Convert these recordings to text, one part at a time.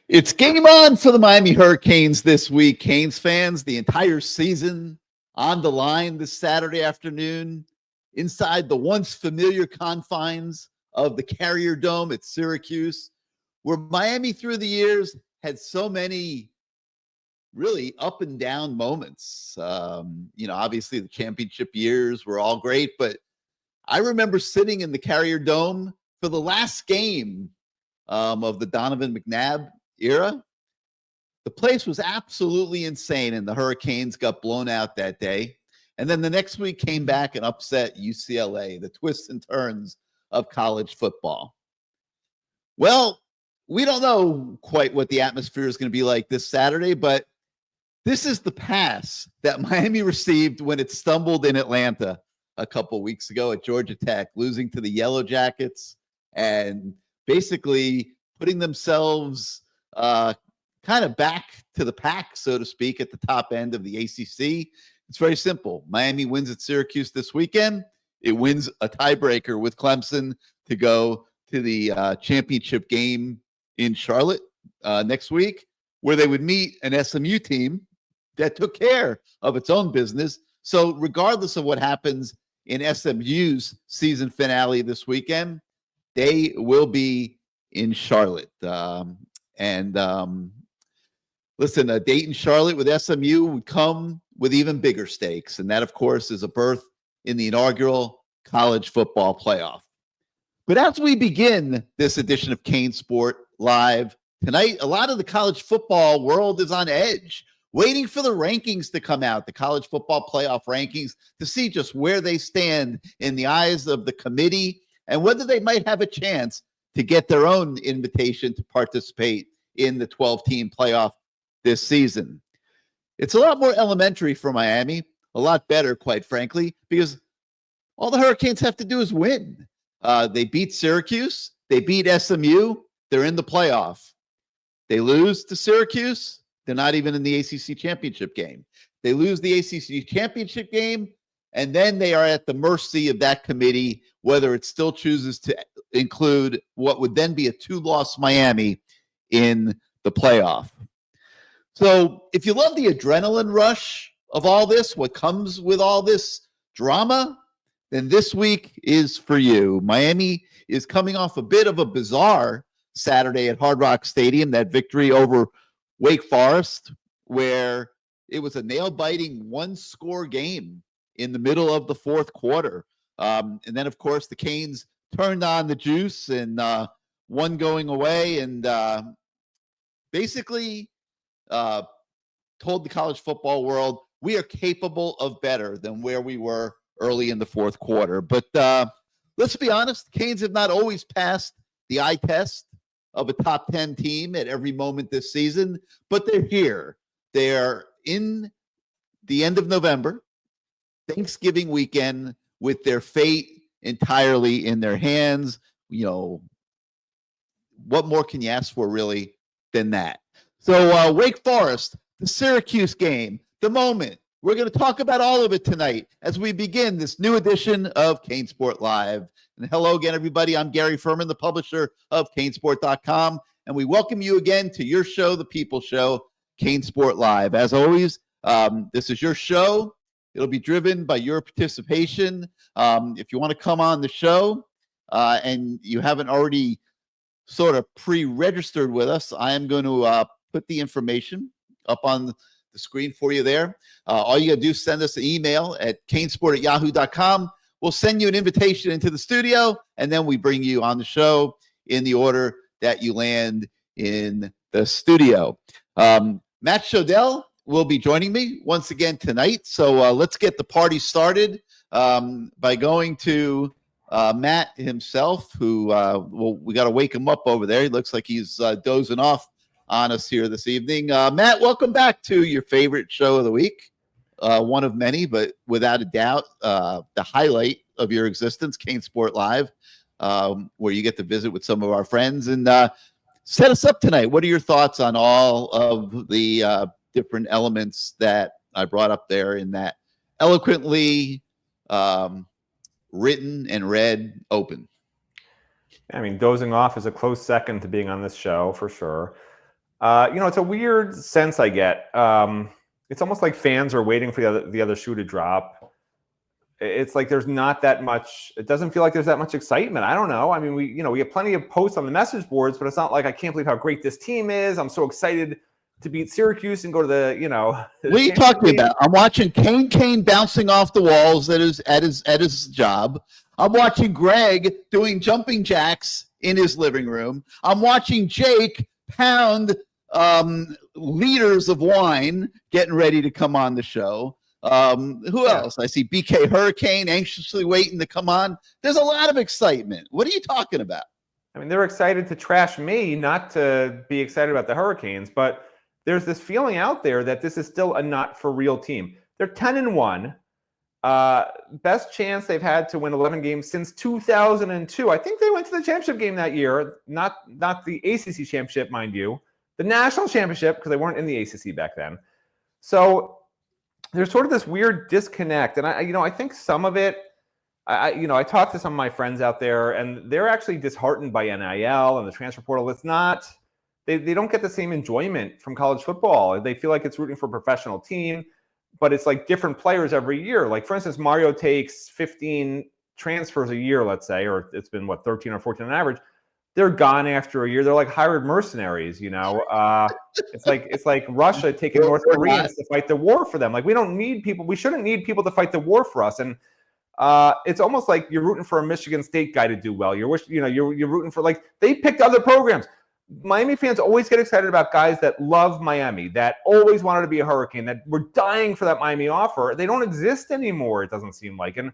It's game on for the Miami Hurricanes this week. Canes fans, the entire season on the line this Saturday afternoon inside the once familiar confines of the Carrier Dome at Syracuse, where Miami through the years had so many really up and down moments. Obviously the championship years were all great, but I remember sitting in the Carrier Dome for the last game of the Donovan McNabb era. The place was absolutely insane, and the Hurricanes got blown out that day. And then the next week came back and upset UCLA, the twists and turns of college football. Well, we don't know quite what the atmosphere is going to be like this Saturday, but this is the pass that Miami received when it stumbled in Atlanta a couple weeks ago at Georgia Tech, losing to the Yellow Jackets and basically putting themselves kind of back to the pack, so to speak, at the top end of the ACC. It's very simple. Miami wins at Syracuse this weekend. It wins a tiebreaker with Clemson to go to the championship game in Charlotte next week, where they would meet an SMU team that took care of its own business. So regardless of what happens in SMU's season finale this weekend, they will be in Charlotte. Listen, Dayton Charlotte with SMU would come with even bigger stakes. And that, of course, is a berth in the inaugural college football playoff. But as we begin this edition of CaneSport Live tonight, a lot of the college football world is on edge, waiting for the rankings to come out, the college football playoff rankings, to see just where they stand in the eyes of the committee and whether they might have a chance to get their own invitation to participate in the 12-team playoff this season. It's a lot more elementary for Miami, a lot better, quite frankly, because all the Hurricanes have to do is win. They beat Syracuse, they beat SMU, they're in the playoff. They lose to Syracuse, they're not even in the ACC championship game. They lose the ACC championship game, and then they are at the mercy of that committee, whether it still chooses to include what would then be a two-loss Miami in the playoff. So if you love the adrenaline rush of all this, what comes with all this drama, then this week is for you. Miami is coming off a bit of a bizarre Saturday at Hard Rock Stadium, that victory over Wake Forest, where it was a nail-biting one-score game in the middle of the fourth quarter. And then, of course, the Canes turned on the juice and one going away and basically told the college football world, we are capable of better than where we were early in the fourth quarter. But let's be honest, the Canes have not always passed the eye test of a top 10 team at every moment this season, but they're here. They're in the end of November, Thanksgiving weekend, with their fate entirely in their hands. What more can you ask for, really, than that? So Wake Forest, the Syracuse game, the moment. We're going to talk about all of it tonight as we begin this new edition of CaneSport Live. And hello again, everybody. I'm Gary Ferman, the publisher of CaneSport.com, and we welcome you again to your show, The People Show, CaneSport Live. As always, this is your show. It'll be driven by your participation. If you want to come on the show and you haven't already sort of pre-registered with us, I am going to put the information up on the screen for you there. All you got to do is send us an email at canesport@yahoo.com. We'll send you an invitation into the studio, and then we bring you on the show in the order that you land in the studio. Matt Shodell will be joining me once again tonight. So let's get the party started by going to Matt himself, who we got to wake him up over there. He looks like he's dozing off on us here this evening. Matt, welcome back to your favorite show of the week. One of many, but without a doubt, the highlight of your existence, CaneSport Live, where you get to visit with some of our friends and set us up tonight. What are your thoughts on all of the different elements that I brought up there in that eloquently written and read open? I mean, dozing off is a close second to being on this show for sure. It's a weird sense I get. It's almost like fans are waiting for the other shoe to drop. It's like there's not that much. It doesn't feel like there's that much excitement. I don't know. I mean, we have plenty of posts on the message boards, but it's not like I can't believe how great this team is. I'm so excited to beat Syracuse and go to the. What are you talking about? I'm watching Kane bouncing off the walls at his job. I'm watching Greg doing jumping jacks in his living room. I'm watching Jake pound liters of wine, getting ready to come on the show. Who else? I see BK Hurricane anxiously waiting to come on. There's a lot of excitement. What are you talking about? I mean, they're excited to trash me, not to be excited about the Hurricanes, but there's this feeling out there that this is still a not for real team. They're 10-1. Best chance they've had to win 11 games since 2002. I think they went to the championship game that year, not the ACC championship, mind you, the national championship, because they weren't in the ACC back then. So there's sort of this weird disconnect, and I think some of it. I talked to some of my friends out there, and they're actually disheartened by NIL and the transfer portal. It's not. They don't get the same enjoyment from college football. They feel like it's rooting for a professional team, but it's like different players every year. Like, for instance, Mario takes 15 transfers a year, let's say, or it's been, 13 or 14 on average. They're gone after a year. They're like hired mercenaries, It's like Russia taking North Koreans to fight the war for them. Like, we don't need people. We shouldn't need people to fight the war for us. And it's almost like you're rooting for a Michigan State guy to do well. You're rooting for, like, they picked other programs. Miami fans always get excited about guys that love Miami, that always wanted to be a Hurricane, that were dying for that Miami offer. They don't exist anymore, it doesn't seem like. And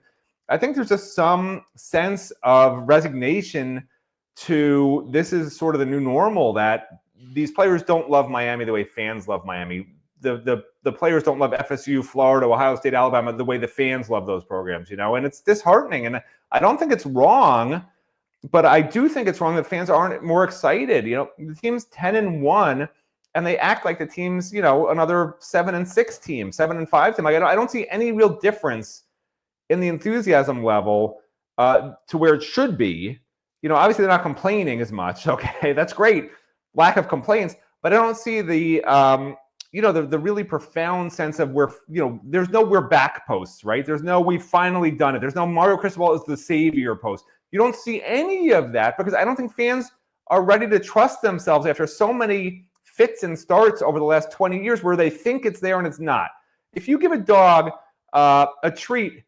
I think there's just some sense of resignation to this is sort of the new normal, that these players don't love Miami the way fans love Miami. The players don't love FSU, Florida, Ohio State, Alabama the way the fans love those programs, and it's disheartening. And I don't think it's wrong, but I do think it's wrong that fans aren't more excited. The team's 10-1, and they act like the team's, another 7-6 team, 7-5 team. Like, I don't see any real difference in the enthusiasm level to where it should be. Obviously they're not complaining as much. Okay, that's great. Lack of complaints, but I don't see the the really profound sense of where, there's no we're back posts, right? There's no we've finally done it. There's no Mario Cristobal is the savior post. You don't see any of that because I don't think fans are ready to trust themselves after so many fits and starts over the last 20 years where they think it's there and it's not. If you give a dog a treat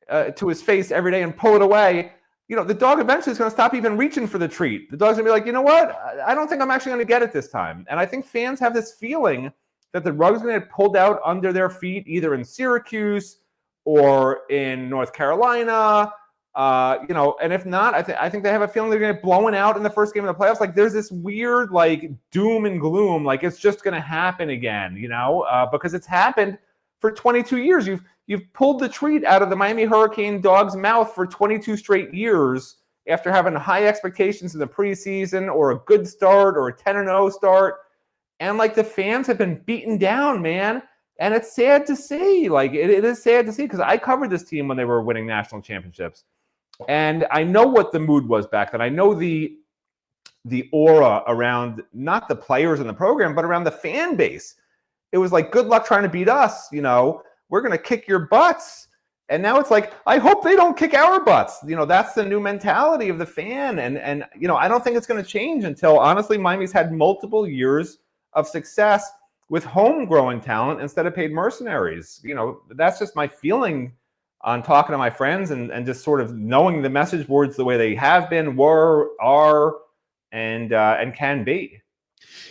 to his face every day and pull it away, the dog eventually is going to stop even reaching for the treat. The dog's going to be like, you know what? I don't think I'm actually going to get it this time. And I think fans have this feeling that the rug's going to get pulled out under their feet, either in Syracuse or in North Carolina. And if not, I think they have a feeling they're going to get blown out in the first game of the playoffs. Like, there's this weird, like, doom and gloom, like it's just going to happen again, because it's happened for 22 years. You've pulled the treat out of the Miami Hurricane dog's mouth for 22 straight years after having high expectations in the preseason or a good start or a 10-0 start. And, like, the fans have been beaten down, man. And it's sad to see. Like, it is sad to see because I covered this team when they were winning national championships. And I know what the mood was back then. I know the aura around not the players in the program, but around the fan base. It was like, good luck trying to beat us. We're going to kick your butts. And now it's like, I hope they don't kick our butts. That's the new mentality of the fan. And I don't think it's going to change until, honestly, Miami's had multiple years of success with homegrown talent instead of paid mercenaries. That's just my feeling on talking to my friends and just sort of knowing the message boards the way they have been, were, are, and can be.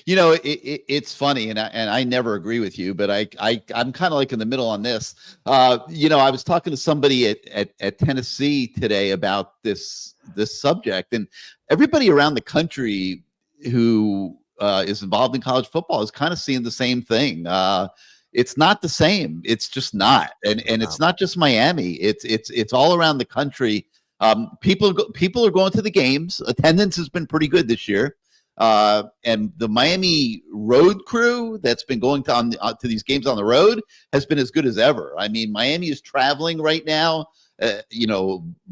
It's funny, and I never agree with you, but I'm kind of like in the middle on this. I was talking to somebody at Tennessee today about this subject, and everybody around the country who is involved in college football is kind of seeing the same thing. It's not the same. It's just not, and it's not just Miami. It's all around the country. People are going to the games. Attendance has been pretty good this year. And the Miami road crew that's been going to these games on the road has been as good as ever. I mean, Miami is traveling right now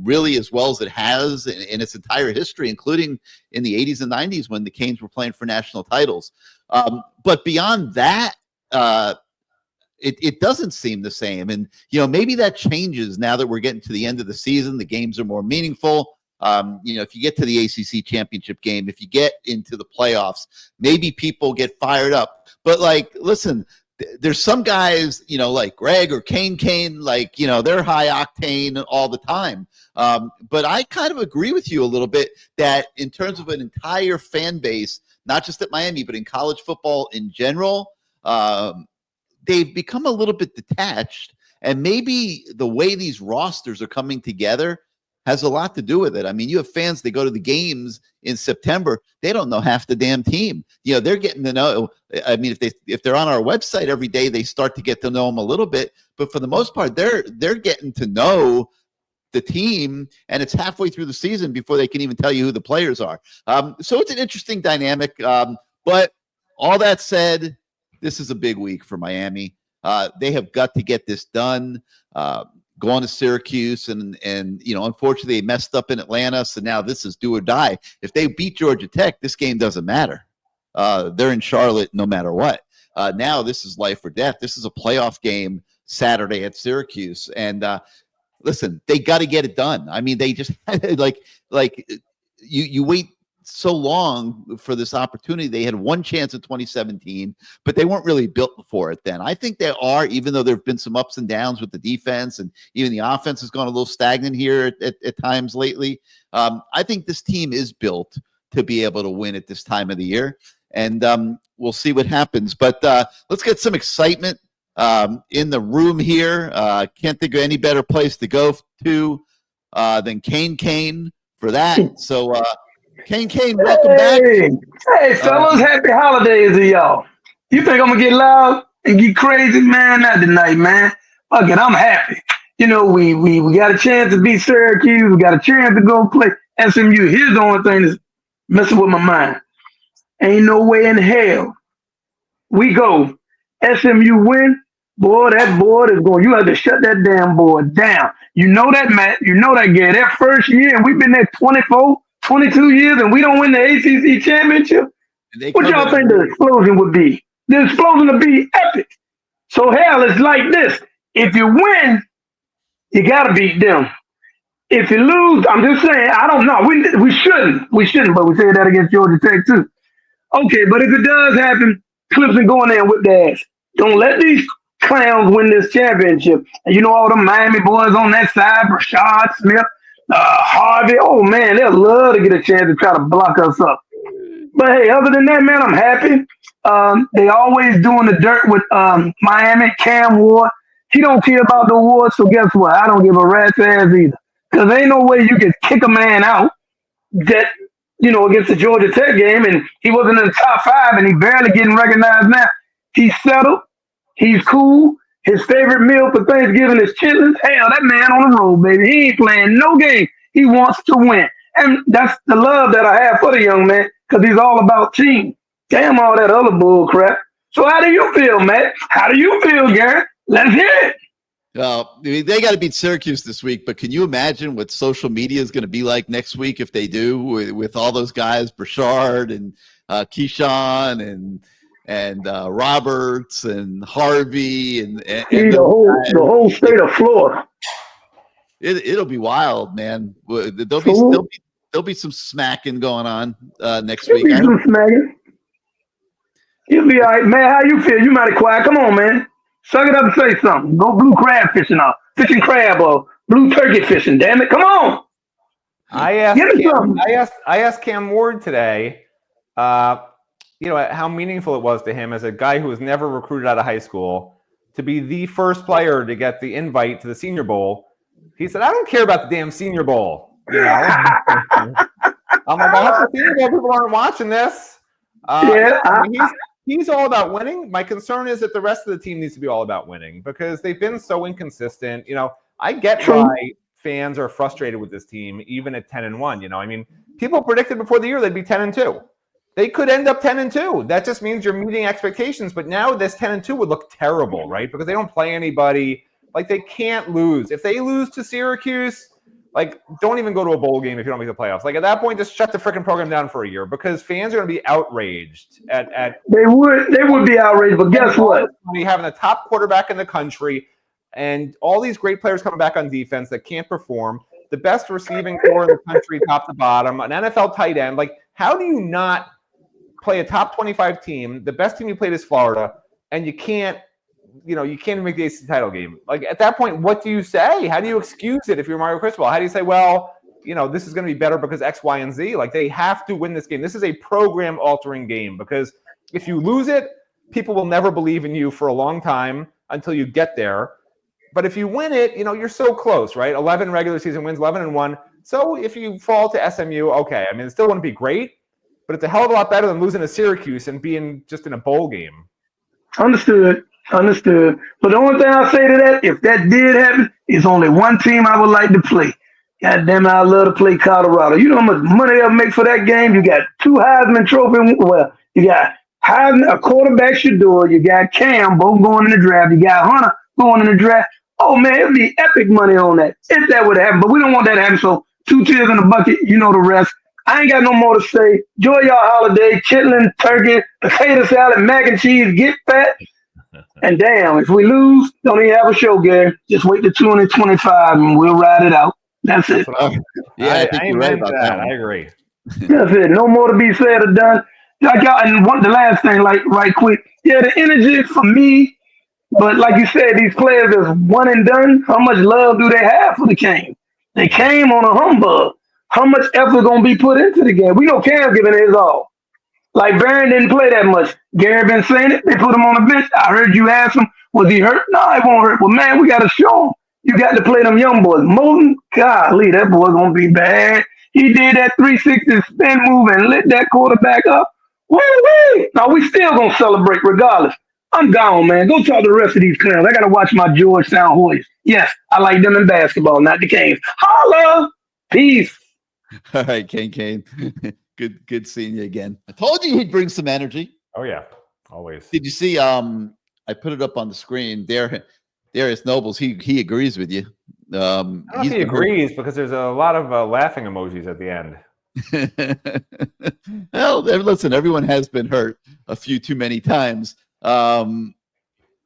really as well as it has in its entire history, including in the 80s and 90s when the Canes were playing for national titles. But beyond that, it doesn't seem the same. And, maybe that changes now that we're getting to the end of the season. The games are more meaningful. If you get to the ACC championship game, if you get into the playoffs, maybe people get fired up. But, listen, there's some guys, like Greg or Kane, they're high octane all the time. But I kind of agree with you a little bit that in terms of an entire fan base, not just at Miami, but in college football in general, they've become a little bit detached. And maybe the way these rosters are coming together has a lot to do with it. I mean, you have fans, they go to the games in September, they don't know half the damn team. They're getting to know. I mean, if they're on our website every day, they start to get to know them a little bit. But for the most part, they're getting to know the team, and it's halfway through the season before they can even tell you who the players are. So it's an interesting dynamic. But all that said, this is a big week for Miami. They have got to get this done. Going to Syracuse and unfortunately they messed up in Atlanta, so now this is do or die. If they beat Georgia Tech, this game doesn't matter. They're in Charlotte no matter what. Now this is life or death. This is a playoff game Saturday at Syracuse, and listen, they got to get it done. I mean, they just you wait so long for this opportunity. They had one chance in 2017, but they weren't really built for it then. I think they are, even though there have been some ups and downs with the defense, and even the offense has gone a little stagnant here at times lately. I think this team is built to be able to win at this time of the year, and we'll see what happens. But let's get some excitement in the room here. Can't think of any better place to go to than Kane for that. So Kane, welcome back. Hey, fellas, happy holidays to y'all. You think I'm going to get loud and get crazy? Man, not tonight, man. Fuck it, I'm happy. We got a chance to beat Syracuse. We got a chance to go play SMU. Here's the only thing that's messing with my mind. Ain't no way in hell we go SMU win. Boy, that board is going. You have to shut that damn board down. You know that, Matt. You know that, Gary. That first year, and we've been there 24, 22 years, and we don't win the ACC championship. What y'all think the explosion would be? The explosion would be epic. So hell, it's like this. If you win, you got to beat them. If you lose, I'm just saying, I don't know. We shouldn't, but we say that against Georgia Tech too. Okay, but if it does happen, Clemson go in there and whip their ass. Don't let these clowns win this championship. And all the Miami boys on that side, Rashad Smith, Harvey. Oh man, they'll love to get a chance to try to block us up. But hey, other than that, man, I'm happy. They always doing the dirt with Miami. Cam Ward, he don't care about the awards, so guess what? I don't give a rat's ass either. Because ain't no way you can kick a man out that, against the Georgia Tech game, and he wasn't in the top 5, and he barely getting recognized now. He's settled. He's cool. His favorite meal for Thanksgiving is chitlins. Hell, that man on the road, baby. He ain't playing no game. He wants to win. And that's the love that I have for the young man, because he's all about team. Damn all that other bull crap. So how do you feel, Matt? How do you feel, Gary? Let's hear it. Well, they got to beat Syracuse this week, but can you imagine what social media is going to be like next week if they do with all those guys, Burchard and Keyshawn and Roberts and Harvey and the whole state of Florida. It'll be wild, man. There'll be some smacking going on next week. Some smacking. You'll be all right, man. How you feel? You mighty quiet. Come on, man. Suck it up and say something. Go blue crab fishing fishing crab or blue turkey fishing. Damn it! Come on. I asked Cam Ward today, how meaningful it was to him as a guy who was never recruited out of high school to be the first player to get the invite to the Senior Bowl. He said, "I don't care about the damn Senior Bowl." I'm like, I hope the Senior Bowl people aren't watching this. He's all about winning. My concern is that the rest of the team needs to be all about winning because they've been so inconsistent. I get why fans are frustrated with this team, even at 10-1. People predicted before the year they'd be 10-2. They could end up 10-2. That just means you're meeting expectations. But now this 10-2 would look terrible, right? Because they don't play anybody. Like, they can't lose. If they lose to Syracuse, like, don't even go to a bowl game if you don't make the playoffs. Like, at that point, just shut the freaking program down for a year, because fans are going to be outraged at They would be outraged, but guess what? Having the top quarterback in the country and all these great players coming back on defense that can't perform, the best receiving core in the country, top to bottom, an NFL tight end. Like, how do you not play a top 25 team? The best team you played is Florida, and you can't even make the ACC title game. Like, at that point, what do you say? How do you excuse it if you're Mario Cristobal? How do you say, well, this is going to be better because X, Y, and Z? Like, they have to win this game. This is a program-altering game, because if you lose it, people will never believe in you for a long time until you get there. But if you win it, you're so close, right? 11 regular season wins, 11-1. So if you fall to SMU, okay. I mean, it still wouldn't be great, but it's a hell of a lot better than losing to Syracuse and being just in a bowl game. Understood. But the only thing I'll say to that, if that did happen, is only one team I would like to play. God damn it, I love to play Colorado. You know how much money they'll make for that game? You got 2 Heisman Trophy. Well, you got Heisman, a quarterback Shedell. You got Cam, both going in the draft. You got Hunter going in the draft. Oh, man, it'd be epic money on that if that would happen. But we don't want that to happen. So 2 tears in the bucket, you know the rest. I ain't got no more to say. Enjoy your holiday, chitlin, turkey, potato salad, mac and cheese, get fat. And damn, if we lose, don't even have a show, Gary. Just wait to 2025 and we'll ride it out. That's it. Yeah, I think you're right about that. I agree. That's it. No more to be said or done. Like y'all, and the last thing, like right quick. Yeah, the energy for me. But like you said, these players is one and done. How much love do they have for the game? They came on a humbug. How much effort gonna be put into the game? We know Cam's giving his all. Like Barron didn't play that much. Gary been saying it. They put him on the bench. I heard you ask him, was he hurt? No, he won't hurt. Well, man, we gotta show him. You got to play them young boys. Moulton, golly, that boy gonna be bad. He did that 360 spin move and lit that quarterback up. Woo-wee! Now we still gonna celebrate regardless. I'm gone, man. Go talk to the rest of these clowns. I gotta watch my Georgetown Hoyas. Yes, I like them in basketball, not the Canes. Holla! Peace. All right, Kane. Good seeing you again. I told you he'd bring some energy. Oh yeah, always. Did you see? I put it up on the screen. Darius Nobles. He agrees with you. I don't know if he agrees because there's a lot of laughing emojis at the end. Well, listen. Everyone has been hurt a few too many times.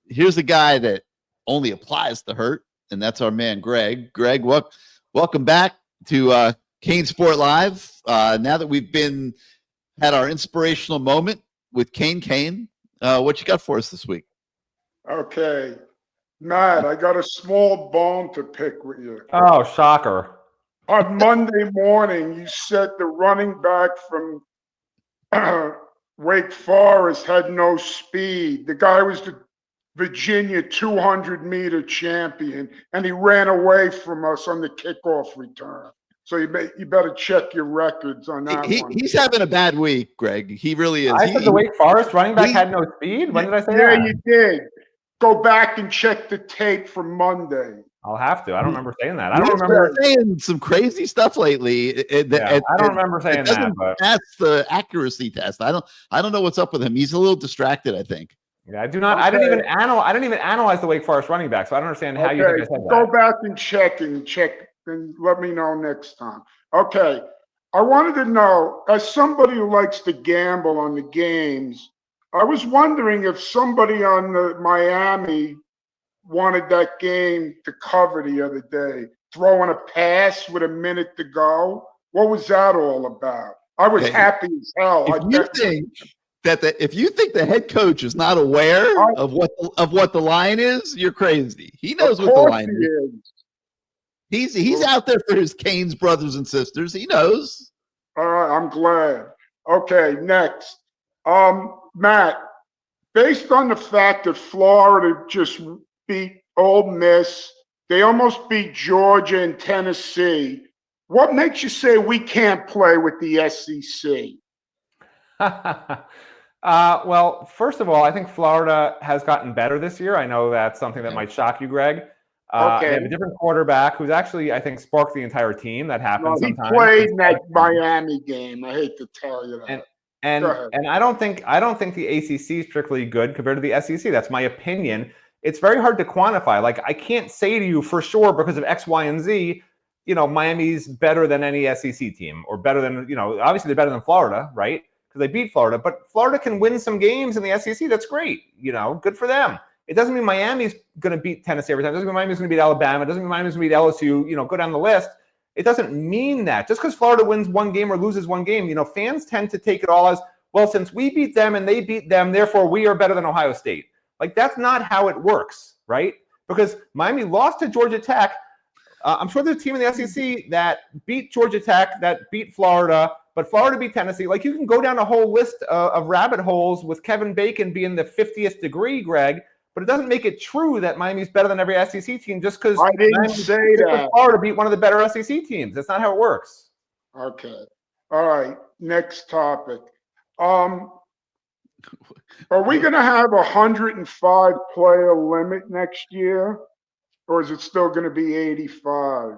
Here's a guy that only applies to hurt, and that's our man Greg. Greg, welcome back to CaneSport Live. Now that we've had our inspirational moment with Kane, what you got for us this week? Okay, Matt, I got a small bone to pick with you. Oh, shocker. On Monday morning, you said the running back from Wake Forest had no speed. The guy was the Virginia 200-meter champion, and he ran away from us on the kickoff return. So you better check your records on that one. He's having a bad week, Greg. He really is. I said the Wake Forest running back had no speed? When did I say that? Yeah, you did. Go back and check the tape from Monday. I'll have to. I don't remember saying that. I don't remember saying some crazy stuff lately. I don't remember saying that. But that's the accuracy test. I don't know what's up with him. He's a little distracted, I think. Yeah, I do not. Okay. I didn't even analyze the Wake Forest running back, so I don't understand how you think I said that. Go back and check and let me know next time. Okay. I wanted to know, as somebody who likes to gamble on the games, I was wondering if somebody on the Miami wanted that game to cover the other day, throwing a pass with a minute to go. What was that all about? I was happy as hell. If you think the head coach is not aware of what the line is, you're crazy. He knows what the line is. He's out there for his Canes brothers and sisters. He knows. All right, I'm glad. Okay, next. Matt, based on the fact that Florida just beat Ole Miss, they almost beat Georgia and Tennessee, what makes you say we can't play with the SEC? Well, first of all, I think Florida has gotten better this year. I know that's something that might shock you, Greg. They have a different quarterback who's actually, I think, sparked the entire team. That happens sometimes. He played in that Miami game. I hate to tell you that. And I don't think the ACC is particularly good compared to the SEC. That's my opinion. it's very hard to quantify. Like, I can't say to you for sure because of X, Y, and Z, Miami's better than any SEC team, or better than, obviously they're better than Florida, right? Because they beat Florida, but Florida can win some games in the SEC. That's great. Good for them. It doesn't mean Miami's going to beat Tennessee every time. It doesn't mean Miami's going to beat Alabama. It doesn't mean Miami's going to beat LSU, go down the list. It doesn't mean that. Just because Florida wins one game or loses one game, fans tend to take it all as, well, since we beat them and they beat them, therefore we are better than Ohio State. Like, that's not how it works, right? Because Miami lost to Georgia Tech. I'm sure there's a team in the SEC that beat Georgia Tech, that beat Florida, but Florida beat Tennessee. Like, you can go down a whole list of rabbit holes with Kevin Bacon being the 50th degree, Greg, but it doesn't make it true that Miami's better than every SEC team just because I didn't say that. Florida beat one of the better SEC teams. That's not how it works. Okay. All right. Next topic. Are we going to have 105 player limit next year, or is it still going to be 85?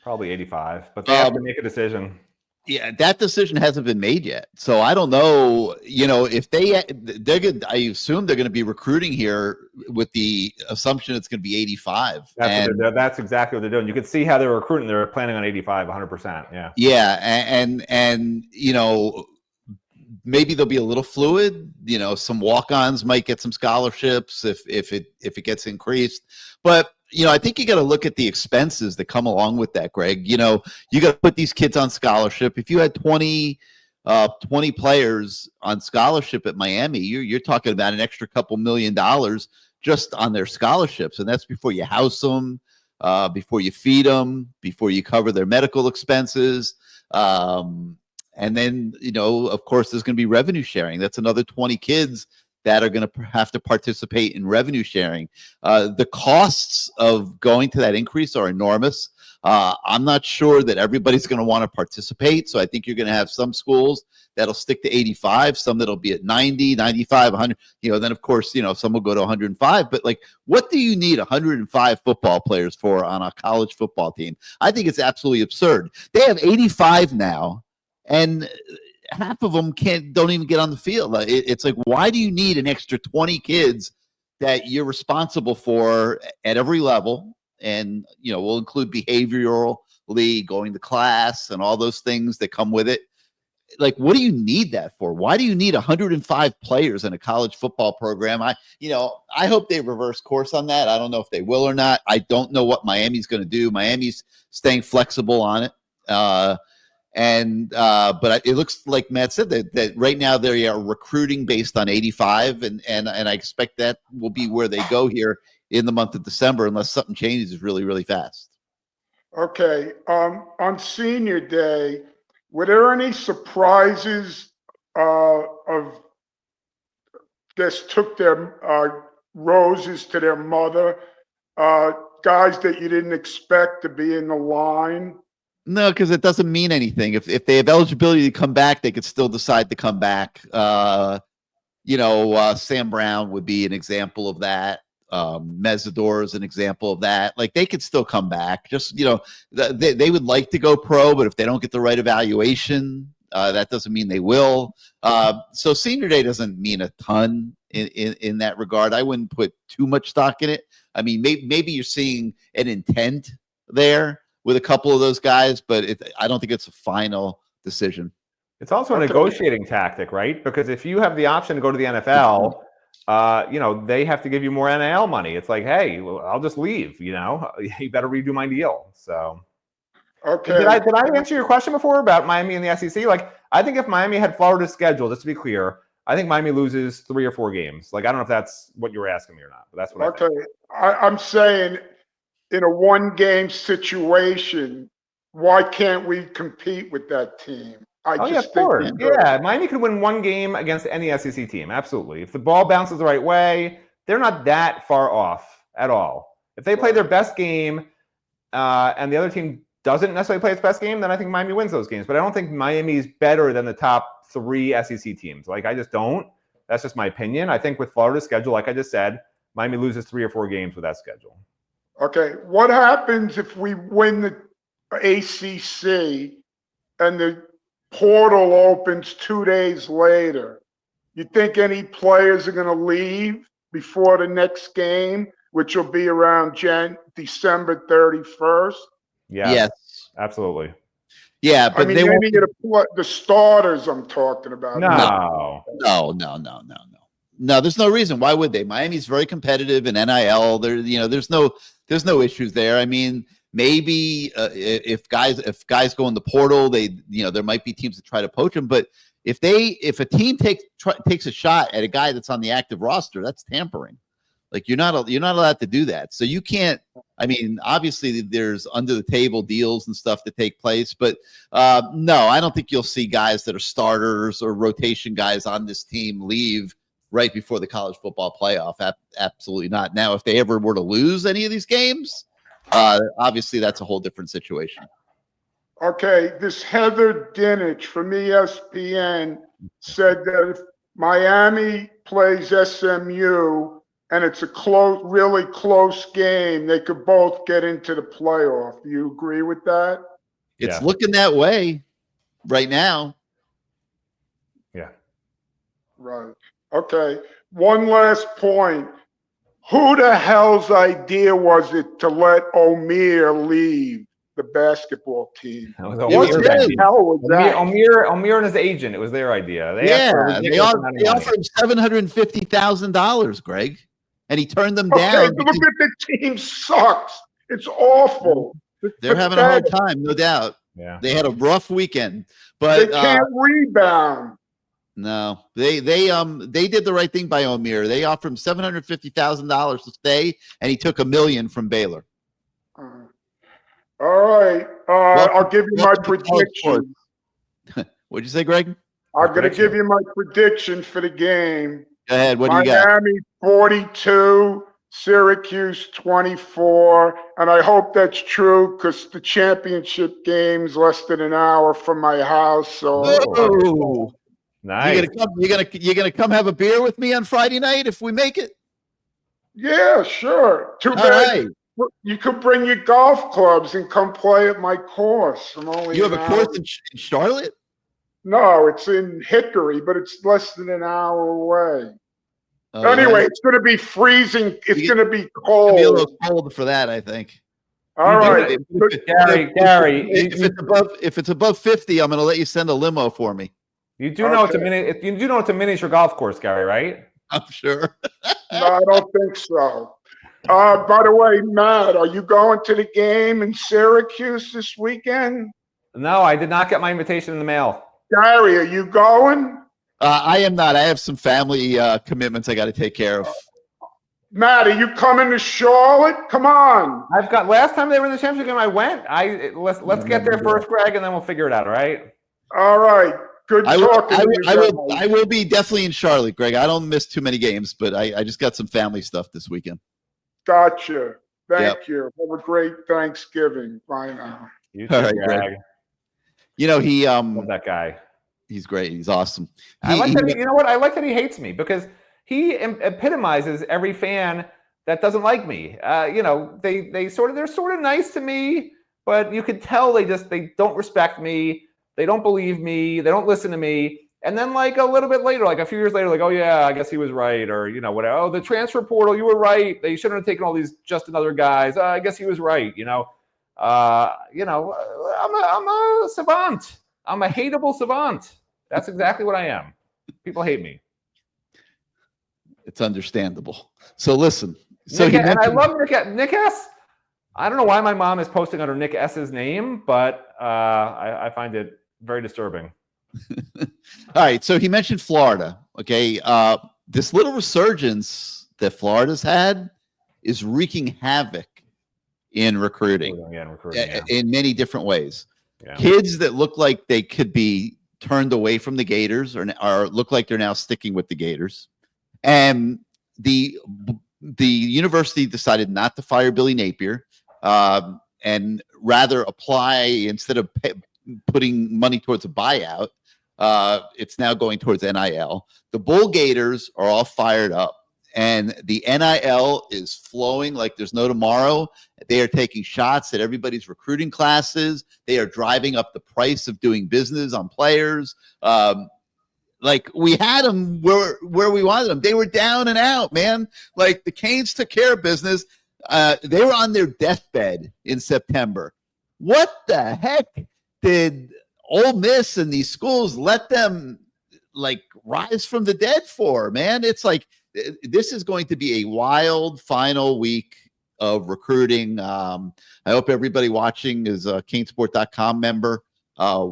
Probably 85, but they have to make a decision. Yeah, that decision hasn't been made yet. So I don't know, if they're good. I assume they're going to be recruiting here with the assumption it's going to be 85. That's exactly what they're doing. You can see how they're recruiting. They're planning on 85, 100%. Yeah. Yeah. And maybe they'll be a little fluid. Some walk-ons might get some scholarships if it gets increased. But I think you got to look at the expenses that come along with that, Greg. You got to put these kids on scholarship. If you had 20 players on scholarship at Miami, you're talking about an extra couple $1 million just on their scholarships, and that's before you house them, before you feed them, before you cover their medical expenses. And then, of course, there's going to be revenue sharing. That's another 20 kids that are going to have to participate in revenue sharing. The costs of going to that increase are enormous. I'm not sure that everybody's going to want to participate. So I think you're going to have some schools that'll stick to 85, some that'll be at 90, 95, 100. Then of course, some will go to 105. But like, what do you need 105 football players for on a college football team? I think it's absolutely absurd. They have 85 now, and half of them don't even get on the field. It's like, why do you need an extra 20 kids that you're responsible for at every level? And, we'll include behaviorally, going to class and all those things that come with it. Like, what do you need that for? Why do you need 105 players in a college football program? I hope they reverse course on that. I don't know if they will or not. I don't know what Miami's going to do. Miami's staying flexible on it. But it looks like Matt said that right now they are recruiting based on 85, and I expect that will be where they go here in the month of December, unless something changes really, really fast. Okay. On Senior Day, were there any surprises of just took their roses to their mother, guys that you didn't expect to be in the line? No, because it doesn't mean anything. If they have eligibility to come back, they could still decide to come back. Sam Brown would be an example of that. Mesidor is an example of that. Like, they could still come back. Just, they would like to go pro, but if they don't get the right evaluation, that doesn't mean they will. So Senior Day doesn't mean a ton in that regard. I wouldn't put too much stock in it. I mean, maybe you're seeing an intent there with a couple of those guys, but I don't think it's a final decision. It's also a negotiating tactic, right? Because if you have the option to go to the NFL, they have to give you more NIL money. It's like, hey, I'll just leave. You better redo my deal. So, okay. Did I answer your question before about Miami and the SEC? Like, I think if Miami had Florida's schedule, just to be clear, I think Miami loses 3 or 4 games. Like, I don't know if that's what you were asking me or not, but that's what I think. I'm saying, in a one-game situation, why can't we compete with that team? Of course. Yeah, Miami could win 1 game against any SEC team. Absolutely. If the ball bounces the right way, they're not that far off at all. If they play their best game and the other team doesn't necessarily play its best game, then I think Miami wins those games. But I don't think Miami's better than the top 3 SEC teams. Like, I just don't. That's just my opinion. I think with Florida's schedule, like I just said, Miami loses 3 or 4 games with that schedule. Okay, what happens if we win the ACC and the portal opens 2 days later? You think any players are going to leave? before the next game, which will be around December 31st? Yeah, Yes. absolutely. Yeah, I but mean, they won't. any of the starters I'm talking about. No. No, there's no reason. Why would they? Miami's very competitive in NIL. There's no issues there. I mean, maybe if guys go in the portal, there might be teams that try to poach them. But if a team takes a shot at a guy that's on the active roster, that's tampering. Like you're not allowed to do that. So you can't. I mean, obviously there's under the table deals and stuff that take place, but no, I don't think you'll see guys that are starters or rotation guys on this team leave right before the college football playoff. Absolutely not. Now, if they ever were to lose any of these games, obviously that's a whole different situation. Okay, this Heather Dinich from ESPN said that if Miami plays SMU and it's a really close game, they could both get into the playoff. Do you agree with that? It's looking that way right now. Yeah. Right. Okay. One last point. Who the hell's idea was it to let Omer leave the basketball team? That was It was Omir's his. idea. Hell was that? Omir and his agent. It was their idea. They They offered him $750,000, Greg, and he turned them Okay, down. look at the team sucks. It's awful. They're having a hard time, no doubt. Yeah. They had a rough weekend, They but can't rebound. no, they did the right thing by Omer. They offered him $750,000 to stay, and he took $1 million from Baylor. All right. I'll give you my prediction. What'd you say, Greg? I'm going to give you my prediction for the game. Go ahead. What do you got? Miami 42, Syracuse 24, and I hope that's true because the championship game's less than an hour from my house. So Whoa. Nice. You're gonna come have a beer with me on Friday night if we make it? yeah, sure. Too All bad. right. You could bring your golf clubs and come play at my course. I'm only You have an a hour. course in Charlotte? No, it's in Hickory, but it's less than an hour away. Oh, Anyway, yeah. it's going to be freezing. It's going to be It'll cold. be a little cold for that, I think. All right. Gary, If it's above 50, I'm gonna let you send a limo for me. you do know it's a miniature golf course, Gary, right? I'm sure. No, I don't think so. By the way, Matt, are you going to the game in Syracuse this weekend? No, I did not get my invitation in the mail. Gary, are you going? I am not. I have some family commitments I got to take care of. Matt, are you coming to Charlotte? Come on. I've got last time they were in the championship game, I went. Let's get there first, Greg, and then we'll figure it out. All right. All right. Good talking to you guys. I will be definitely in Charlotte, Greg. I don't miss too many games, but I just got some family stuff this weekend. Gotcha. Thank you. Have a great Thanksgiving. Bye now. You too, All right, Greg. Greg. You know, Love that guy. he's great. He's awesm. I like that. You know what? I like that he hates me because he epitomizes every fan that doesn't like me. They're sort of nice to me, but you could tell they don't respect me. They don't believe me. They don't listen to me. And then like a little bit later, like a few years later, like, oh yeah, I guess he was right, or whatever. Oh, the transfer portal, you were right. They shouldn't have taken all these just another guys. I guess he was right. I'm a savant. I'm a hateable savant. That's exactly what I am. People hate me. It's understandable. So listen. And I love Nick S. I don't know why my mom is posting under Nick S's name, but I find it very disturbing. All right. So he mentioned Florida. Okay. This little resurgence that Florida's had is wreaking havoc in recruiting, in many different ways. Yeah. Kids that look like they could be turned away from the Gators or look like they're now sticking with the Gators. And the university decided not to fire Billy Napier and rather apply, instead of putting money towards a buyout, it's now going towards NIL. The Bull Gators are all fired up, and the NIL is flowing like there's no tomorrow. They are taking shots at everybody's recruiting classes. They are driving up the price of doing business on players. Like we had them where we wanted them. They were down and out, man. Like the Canes took care of business. They were on their deathbed in September. What the heck did Ole Miss and these schools let them like rise from the dead for, man? It's like this is going to be a wild final week of recruiting. I hope everybody watching is a CaneSport.com member.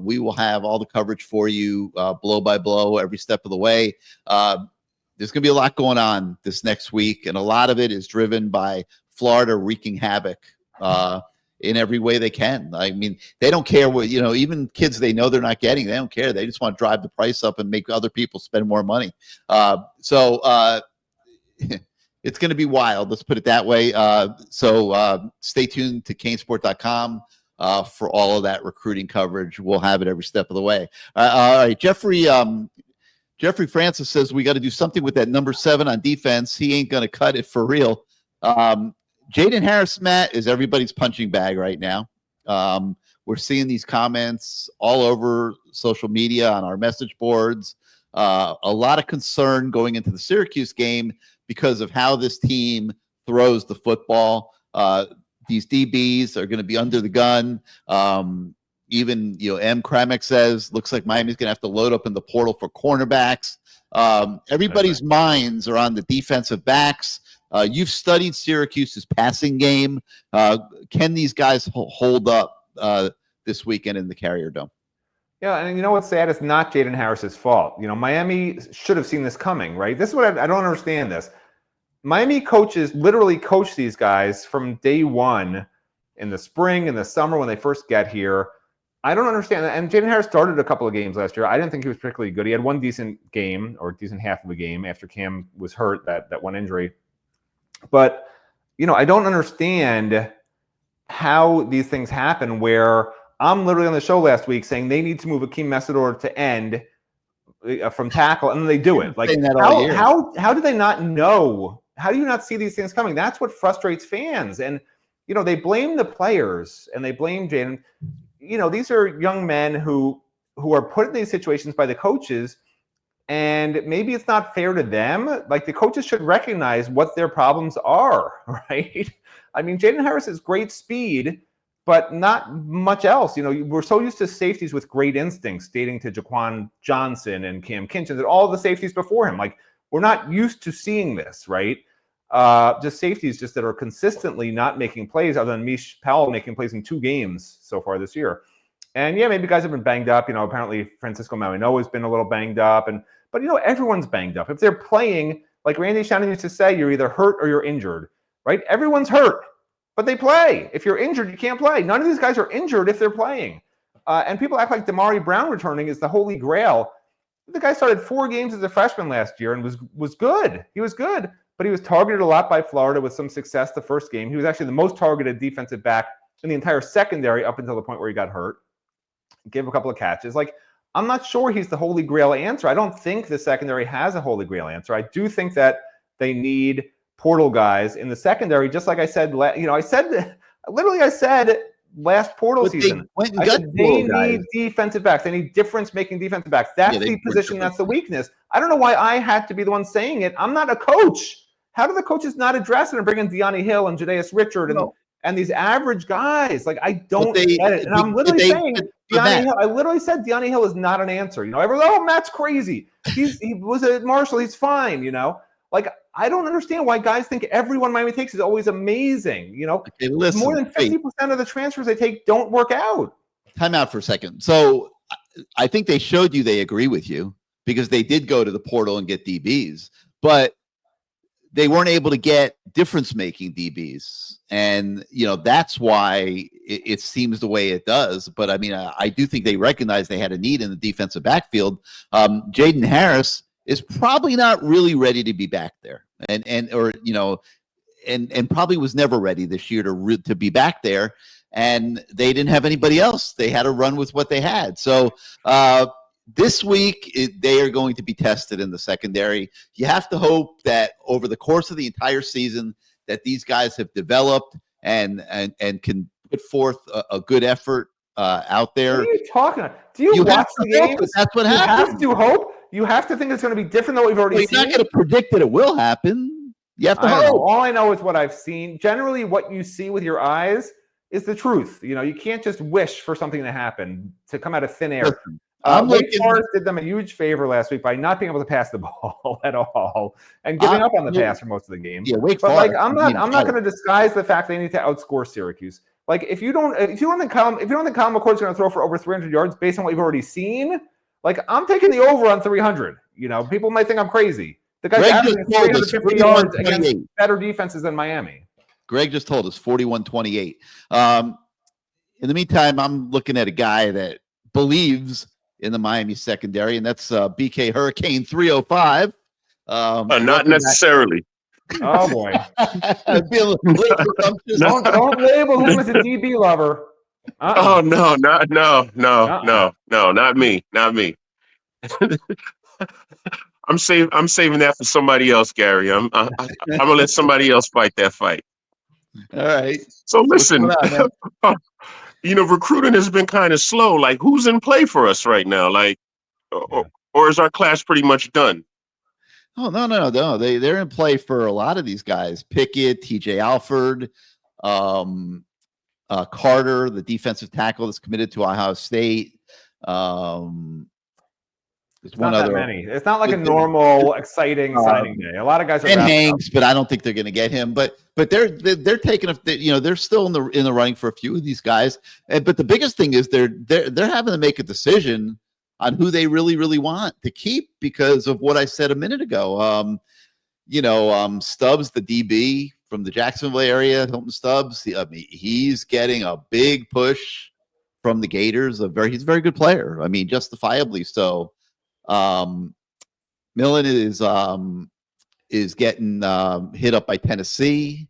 We will have all the coverage for you blow by blow every step of the way. There's going to be a lot going on this next week, and a lot of it is driven by Florida wreaking havoc in every way they can. I mean, they don't care what, even kids they know they're not getting, they don't care. They just want to drive the price up and make other people spend more money. So it's going to be wild. Let's put it that way. So stay tuned to CaneSport.com for all of that recruiting coverage. We'll have it every step of the way. All right, Jeffrey Francis says we got to do something with that number 7 on defense. He ain't going to cut it for real. Jaden Harris, Matt, is everybody's punching bag right now. We're seeing these comments all over social media, on our message boards. A lot of concern going into the Syracuse game because of how this team throws the football. These DBs are going to be under the gun. Even, Kmac says, looks like Miami's going to have to load up in the portal for cornerbacks. Everybody's minds are on the defensive backs. You've studied Syracuse's passing game. Can these guys hold up this weekend in the Carrier Dome? Yeah, and you know what's sad? It's not Jaden Harris's fault. Miami should have seen this coming, right? This is what I don't understand this. Miami coaches literally coach these guys from day one in the spring, in the summer when they first get here. I don't understand that. And Jaden Harris started a couple of games last year. I didn't think he was particularly good. He had one decent game or decent half of a game after Cam was hurt, that one injury. But, I don't understand how these things happen where I'm literally on the show last week saying they need to move Akeem Mesidor to end from tackle, and then they do it. Like, how do they not know? How do you not see these things coming? That's what frustrates fans. And, they blame the players and they blame Jaden. These are young men who are put in these situations by the coaches, and maybe it's not fair to them. Like, the coaches should recognize what their problems are, right? I mean, Jaden Harris has great speed, but not much else. We're so used to safeties with great instincts, dating to Jaquan Johnson and Cam Kinchins and all the safeties before him. Like, we're not used to seeing this, right? Just safeties that are consistently not making plays, other than Mish Powell making plays in 2 games so far this year. And yeah, maybe guys have been banged up. Apparently Francisco Mauigoa has been a little banged up, but everyone's banged up. If they're playing, like Randy Shannon used to say, you're either hurt or you're injured, right? Everyone's hurt, but they play. If you're injured, you can't play. None of these guys are injured if they're playing. And people act like Damari Brown returning is the holy grail. The guy started 4 games as a freshman last year and was good. He was good. But he was targeted a lot by Florida with some success the first game. He was actually the most targeted defensive back in the entire secondary up until the point where he got hurt. Gave a couple of catches. Like, I'm not sure he's the holy grail answer. I don't think the secondary has a holy grail answer. I do think that they need portal guys in the secondary, just like I said. I said last portal season, they need defensive backs. They need difference-making defensive backs. That's the position. That's the weakness. I don't know why I had to be the one saying it. I'm not a coach. How do the coaches not address it and bring in Deani Hill and Jadeus Richard and these average guys? Like, I don't get it. And I'm literally saying Deani Hill. I literally said Deani Hill is not an answer. Everyone, Matt's crazy. He was at Marshall. He's fine. Like, I don't understand why guys think everyone Miami takes is always amazing. More than 50% of the transfers they take don't work out. Time out for a second. So I think they showed you they agree with you because they did go to the portal and get DBs, but they weren't able to get difference-making DBs. And, that's why it seems the way it does. But, I mean, I do think they recognize they had a need in the defensive backfield. Jaden Harris is probably not really ready to be back there, and probably was never ready this year to be back there. And they didn't have anybody else. They had to run with what they had. So this week they are going to be tested in the secondary. You have to hope that over the course of the entire season that these guys have developed and can put forth a good effort out there. What are you talking about? Do you watch the games? That's what happens. You have to hope. You have to think it's going to be different than what we've already Well, you're seen. not going to predict that it will happen. You have to I don't know. hope. All I know is what I've seen. Generally, what you see with your eyes is the truth. You can't just wish for something to happen, to come out of thin air. Listen, I'm Wake looking. Forest did them a huge favor last week by not being able to pass the ball at all and giving up on the pass for most of the game. Yeah, Wake But Forest. I'm not going to disguise the fact they need to outscore Syracuse. Like if you don't think Kyle McCord's going to throw for over 300 yards based on what you've already seen, like I'm taking the over on 300. People might think I'm crazy. The guy's averaging 350 yards against better defenses than Miami. Greg just told us 41-28. In the meantime, I'm looking at a guy that believes in the Miami secondary, and that's BK Hurricane 305. Not necessarily. Oh boy! Don't label him as a DB lover. Oh no, not me, not me. I'm saving that for somebody else, Gary. I'm gonna let somebody else fight that fight. All right. So listen, recruiting has been kind of slow. Like, who's in play for us right now? Like, or is our class pretty much done? Oh no. They're in play for a lot of these guys. Pickett, TJ Alford, Carter, the defensive tackle that's committed to Ohio State. There's one other. Many. It's not like a normal, exciting signing day. A lot of guys are. And Hanks, but I don't think they're going to get him. But they're taking they're still in the running for a few of these guys. But the biggest thing is they're having to make a decision on who they really want to keep because of what I said a minute ago. Stubbs, the DB from the Jacksonville area, Hilton Stubbs. He's getting a big push from the Gators. He's a very good player. I mean, justifiably so. Millen is getting hit up by Tennessee.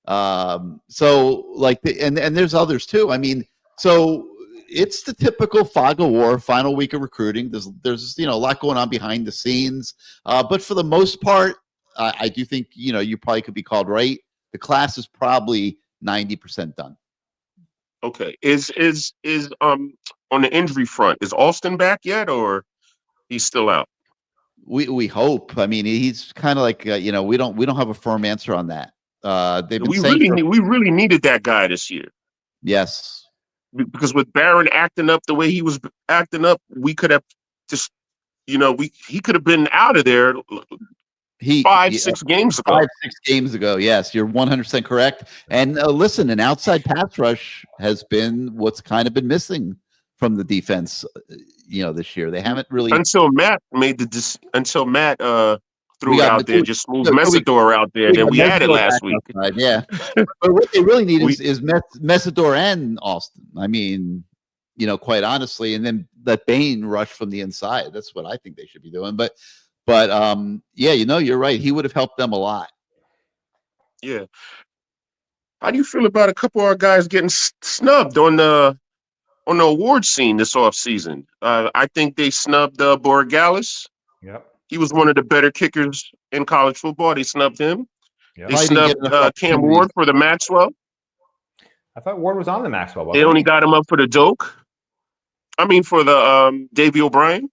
So like and there's others too. I mean, so it's the typical fog of war, final week of recruiting. There's a lot going on behind the scenes. But for the most part, I do think you probably could be called right. The class is probably 90% done. Okay. Is on the injury front, is Austin back yet or he's still out? We hope. I mean, he's kind of like we don't have a firm answer on that. We really needed that guy this year. Yes, because with Barron acting up the way he was acting up, we could have just he could have been out of there. 6 games ago. 6 games ago. Yes, you're 100% correct. And listen, an outside pass rush has been what's kind of been missing from the defense. This year they haven't really until Matt threw it out there, just moved Messidor out there, then we added last week. Outside, yeah, but what they really need is Messidor and Austin. I mean, quite honestly, and then let Bain rush from the inside. That's what I think they should be doing. But you're right. He would have helped them a lot. Yeah. How do you feel about a couple of our guys getting snubbed on the award scene this offseason? I think they snubbed Borregales. Yep. He was one of the better kickers in college football. They snubbed him. Yep. They snubbed Cam Ward for the Maxwell. I thought Ward was on the Maxwell. They only got him up for the Doak. I mean, for the Davey O'Brien.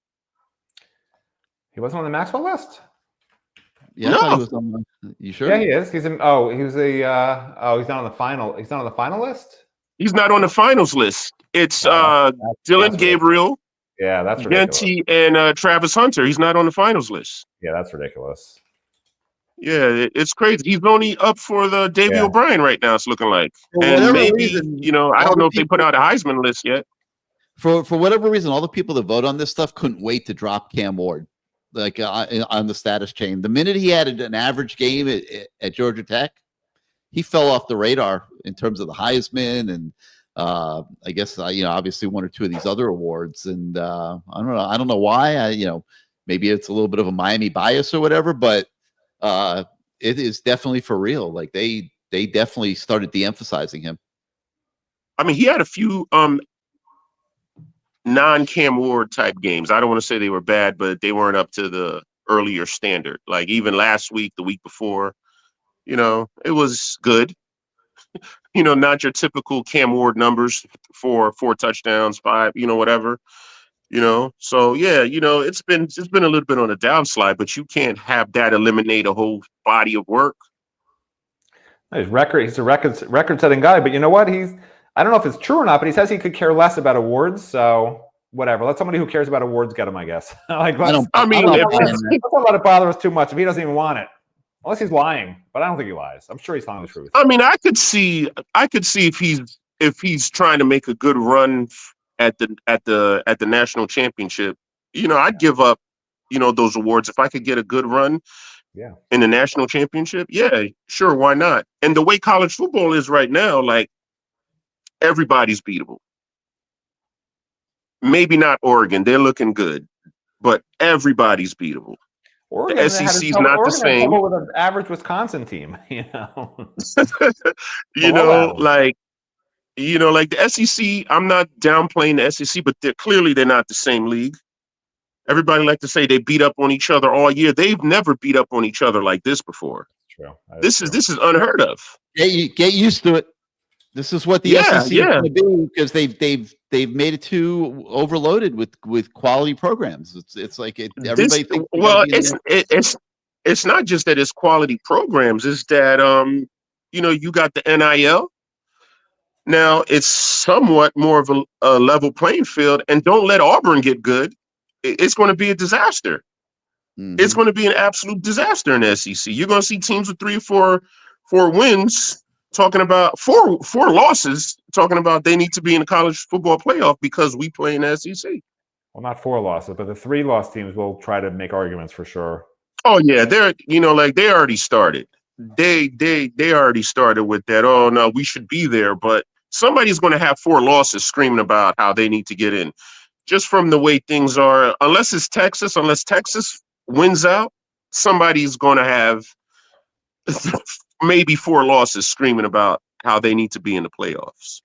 He wasn't on the Maxwell list? Yeah, no. You sure? Yeah, he is. He's not on the final. He's not on the final list? He's not on the finals list. It's Dylan Gabriel. Yeah, that's ridiculous. Genty and Travis Hunter. He's not on the finals list. Yeah, that's ridiculous. Yeah, it's crazy. He's only up for the Davey O'Brien right now, it's looking like. And maybe, I don't know if they put out a Heisman list yet. For whatever reason, all the people that vote on this stuff couldn't wait to drop Cam Ward, like on the status chain. The minute he had an average game at Georgia Tech, he fell off the radar in terms of the Heisman and I guess obviously one or two of these other awards. And I don't know why. Maybe it's a little bit of a Miami bias or whatever, but it is definitely for real. Like they definitely started de-emphasizing him. I mean, he had a few non-Cam Ward type games. I don't want to say they were bad, but they weren't up to the earlier standard. Like even last week, the week before, it was good. Not your typical Cam Ward numbers for 4 touchdowns, 5, whatever. So yeah, it's been a little bit on a downslide, but you can't have that eliminate a whole body of work. He's a record-setting guy, but you know what? I don't know if it's true or not, but he says he could care less about awards. So whatever. Let somebody who cares about awards get them, I guess. I let's mean, don't if- not let it bother us too much if he doesn't even want it, unless he's lying. But I don't think he lies. I'm sure he's telling the truth. I mean, I could see if he's trying to make a good run at the national championship. I'd give up, those awards if I could get a good run. Yeah. In the national championship, yeah, sure, why not? And the way college football is right now, like everybody's beatable. Maybe not Oregon; they're looking good, but everybody's beatable. Oregon The had SEC is not the same. trouble with an average Wisconsin team. you Below know, average. like like the SEC. I'm not downplaying the SEC, but they're not the same league. Everybody like to say they beat up on each other all year. They've never beat up on each other like this before. True. This is unheard of. Get used to it. This is what the Yeah, SEC is yeah. going to be because they've made it too overloaded with quality programs. It's like everybody thinks they gotta Well, be in there. it's not just that it's quality programs. It's that you got the NIL. Now it's somewhat more of a level playing field, and don't let Auburn get good. It's going to be a disaster. It's Mhm. going to be an absolute disaster in the SEC. You're going to see teams with 3 or 4 wins talking about four losses, talking about they need to be in the college football playoff because we play in the SEC. Well, not 4 losses, but the 3-loss teams will try to make arguments for sure. Oh yeah, they're they already started. They already started with that. Oh no, we should be there, but somebody's going to have 4 losses screaming about how they need to get in. Just from the way things are, unless Texas wins out, somebody's going to have maybe 4 losses screaming about how they need to be in the playoffs.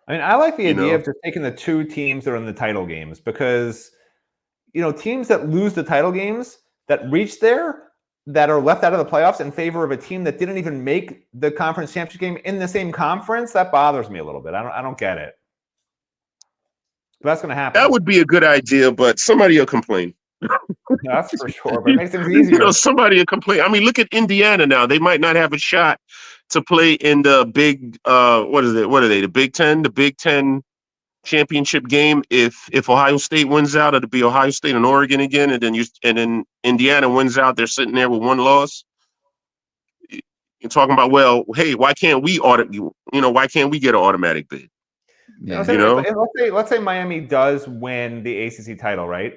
I mean, I like the You idea know? of just taking the 2 teams that are in the title games because, teams that lose the title games that reach there that are left out of the playoffs in favor of a team that didn't even make the conference championship game in the same conference, that bothers me a little bit. I don't get it. But that's going to happen. That would be a good idea, but somebody will complain. That's for sure. But it makes things easier. Somebody will complain. I mean, look at Indiana now. They might not have a shot to play in the big what is it? What are they? The Big Ten? The Big Ten championship game if Ohio State wins out, it'll be Ohio State and Oregon again, and then Indiana wins out, they're sitting there with 1 loss. You're talking about, well, hey, why can't we why can't we get an automatic bid? Yeah. Let's say Miami does win the ACC title, right?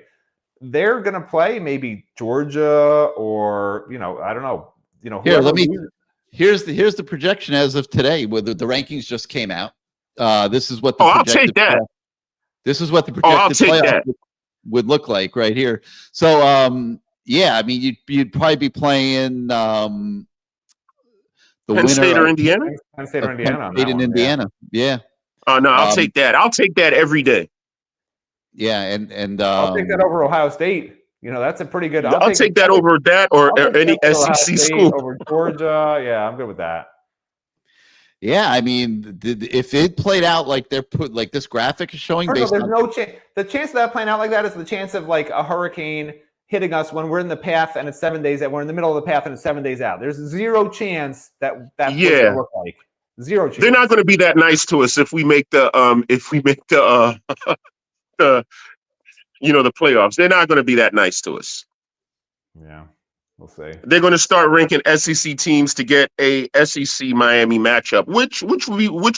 They're going to play maybe Georgia or I don't know. Here, here's the projection as of today. Where the rankings just came out. This is what the I'll take that. This is what the I'll projected take playoff that. would look like right here. So, yeah, I mean, you'd probably be playing the Penn State or Indiana. Penn State or Indiana. Penn State and Indiana. Yeah. Oh no, I'll take that. I'll take that every day. Yeah, and I'll take that over Ohio State. That's a pretty good. I'll take that over that or any SEC school over Georgia. Yeah, I'm good with that. Yeah, I mean, if it played out like like this graphic is showing, there's no chance. The chance of that playing out like that is the chance of like a hurricane hitting us when we're in the path and it's 7 days out. We're in the middle of the path and it's 7 days out. There's zero chance that's what it's gonna look like. Zero chance. They're not going to be that nice to us if we make the the playoffs. They're not going to be that nice to us. Yeah, we'll see. They're going to start ranking SEC teams to get a SEC Miami matchup, which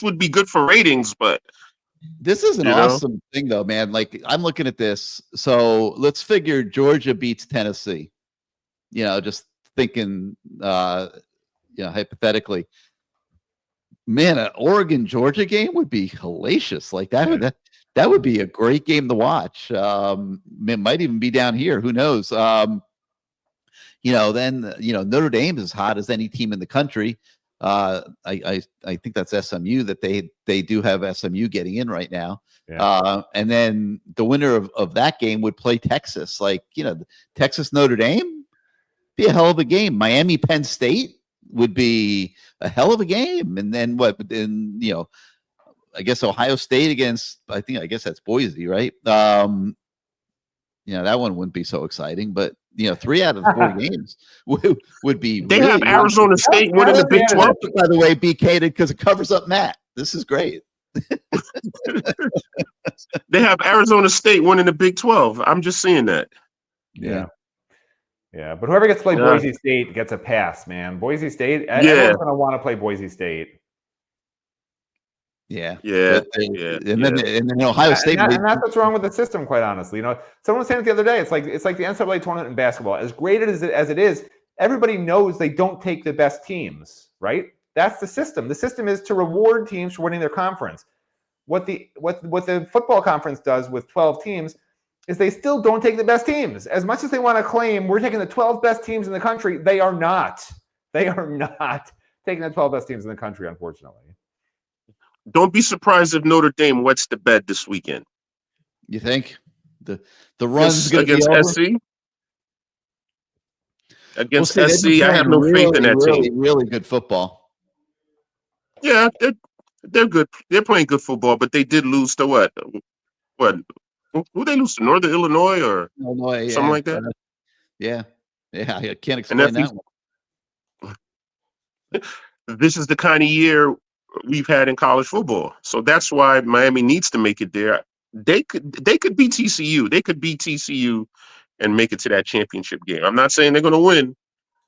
would be good for ratings. But this is an awesome thing, though, man. Like I'm looking at this. So let's figure Georgia beats Tennessee. Just thinking, hypothetically. Man, an Oregon Georgia game would be hellacious. Like that would be a great game to watch. It might even be down here. Who knows? Then Notre Dame is as hot as any team in the country. I think that's SMU that they do have SMU getting in right now. Yeah. And then the winner of that game would play Texas. Texas Notre Dame be a hell of a game. Miami Penn State would be a hell of a game. And then I guess Ohio State against I guess that's Boise, right? that one wouldn't be so exciting. But 3 out of the 4 games would be. They really, have Arizona State winning the Big 12. By the way, BK, because it covers up Matt. This is great. They have Arizona State winning the Big 12. I'm just seeing that. Yeah. But whoever gets to play Boise State gets a pass, man. Boise State, everyone's going to want to play Boise State. And then Ohio State, and that's what's wrong with the system, quite honestly. Someone was saying it the other day. It's like the NCAA tournament in basketball. As great as it is, everybody knows they don't take the best teams, right? That's the system. The system is to reward teams for winning their conference. What the football conference does with 12 teams is they still don't take the best teams. As much as they want to claim we're taking the 12 best teams in the country, they are not. They are not taking the 12 best teams in the country, unfortunately. Don't be surprised if Notre Dame wets the bed this weekend. You think the run's against SC? Against SC, I have no faith in that team. Really good football. Yeah, they're good. They're playing good football, but they did lose to what? Who they lose to? Northern Illinois or something like that? I can't explain that one. This is the kind of year we've had in college football, so that's why Miami needs to make it there. They could beat TCU. They could beat TCU and make it to that championship game. I'm not saying they're going to win,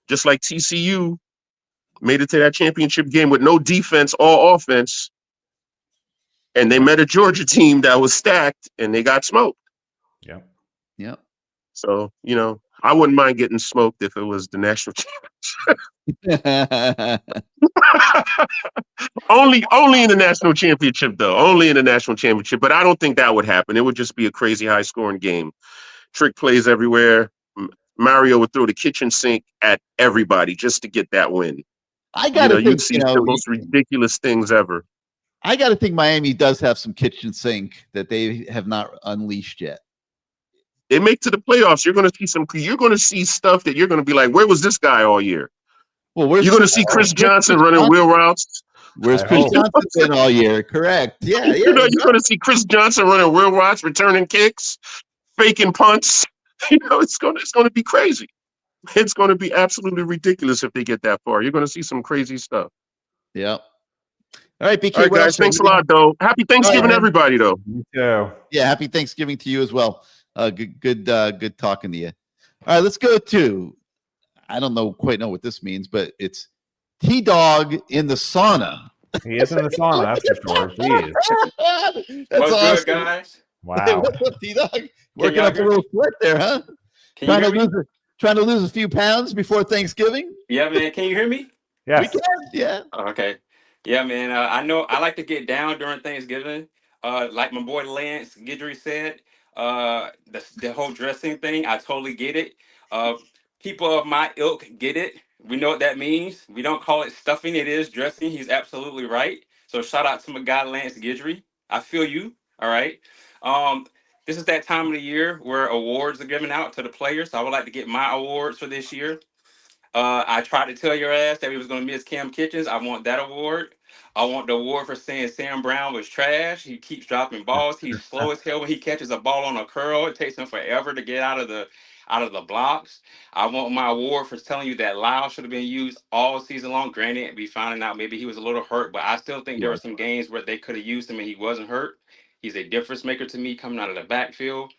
just like TCU made it to that championship game with no defense, all offense. And they met a Georgia team that was stacked, and they got smoked. Yeah. So, I wouldn't mind getting smoked if it was the national championship. Only in the national championship, though. Only in the national championship. But I don't think that would happen. It would just be a crazy high-scoring game. Trick plays everywhere. Mario would throw the kitchen sink at everybody just to get that win. I gotta think, you'd see the most ridiculous things ever. I got to think Miami does have some kitchen sink that they have not unleashed yet. They make to the playoffs. You're going to see stuff that you're going to be like, where was this guy all year? Well, you're going to see Chris Johnson running wheel routes. Where's Chris Johnson been all year? Correct. Yeah. You're going to see Chris Johnson running wheel routes, returning kicks, faking punts. It's going to be crazy. It's going to be absolutely ridiculous if they get that far. You're going to see some crazy stuff. Yeah. All right, BK. All right, guys. Thanks a lot, though. Happy Thanksgiving, everybody, though. You too. Yeah, happy Thanksgiving to you as well. Good talking to you. All right, let's go to. I don't quite know what this means, but it's T-Dogg in the sauna. He is in the sauna, that's for sure. Jeez. That's What's awesome. good, guys? Wow. What's up, T-Dogg? Working up a little sweat there, huh? Trying to lose a few pounds before Thanksgiving. Yeah, man. Can you hear me? Yes. We can. Yeah. Okay. Yeah, man. I know I like to get down during Thanksgiving. Like my boy Lance Guidry said, the whole dressing thing, I totally get it. People of my ilk get it. We know what that means. We don't call it stuffing. It is dressing. He's absolutely right. So shout out to my guy Lance Guidry. I feel you. All right. This is that time of the year where awards are given out to the players. So I would like to get my awards for this year. I tried to tell your ass that we was going to miss Cam Kitchens. I want that award. I want the award for saying Sam Brown was trash. He keeps dropping balls. He's slow as hell when he catches a ball on a curl. It takes him forever to get out of the blocks. I want my award for telling you that Lyle should have been used all season long. Granted, we finding out maybe he was a little hurt, but I still think there were some games where they could have used him and he wasn't hurt. He's a difference maker to me coming out of the backfield.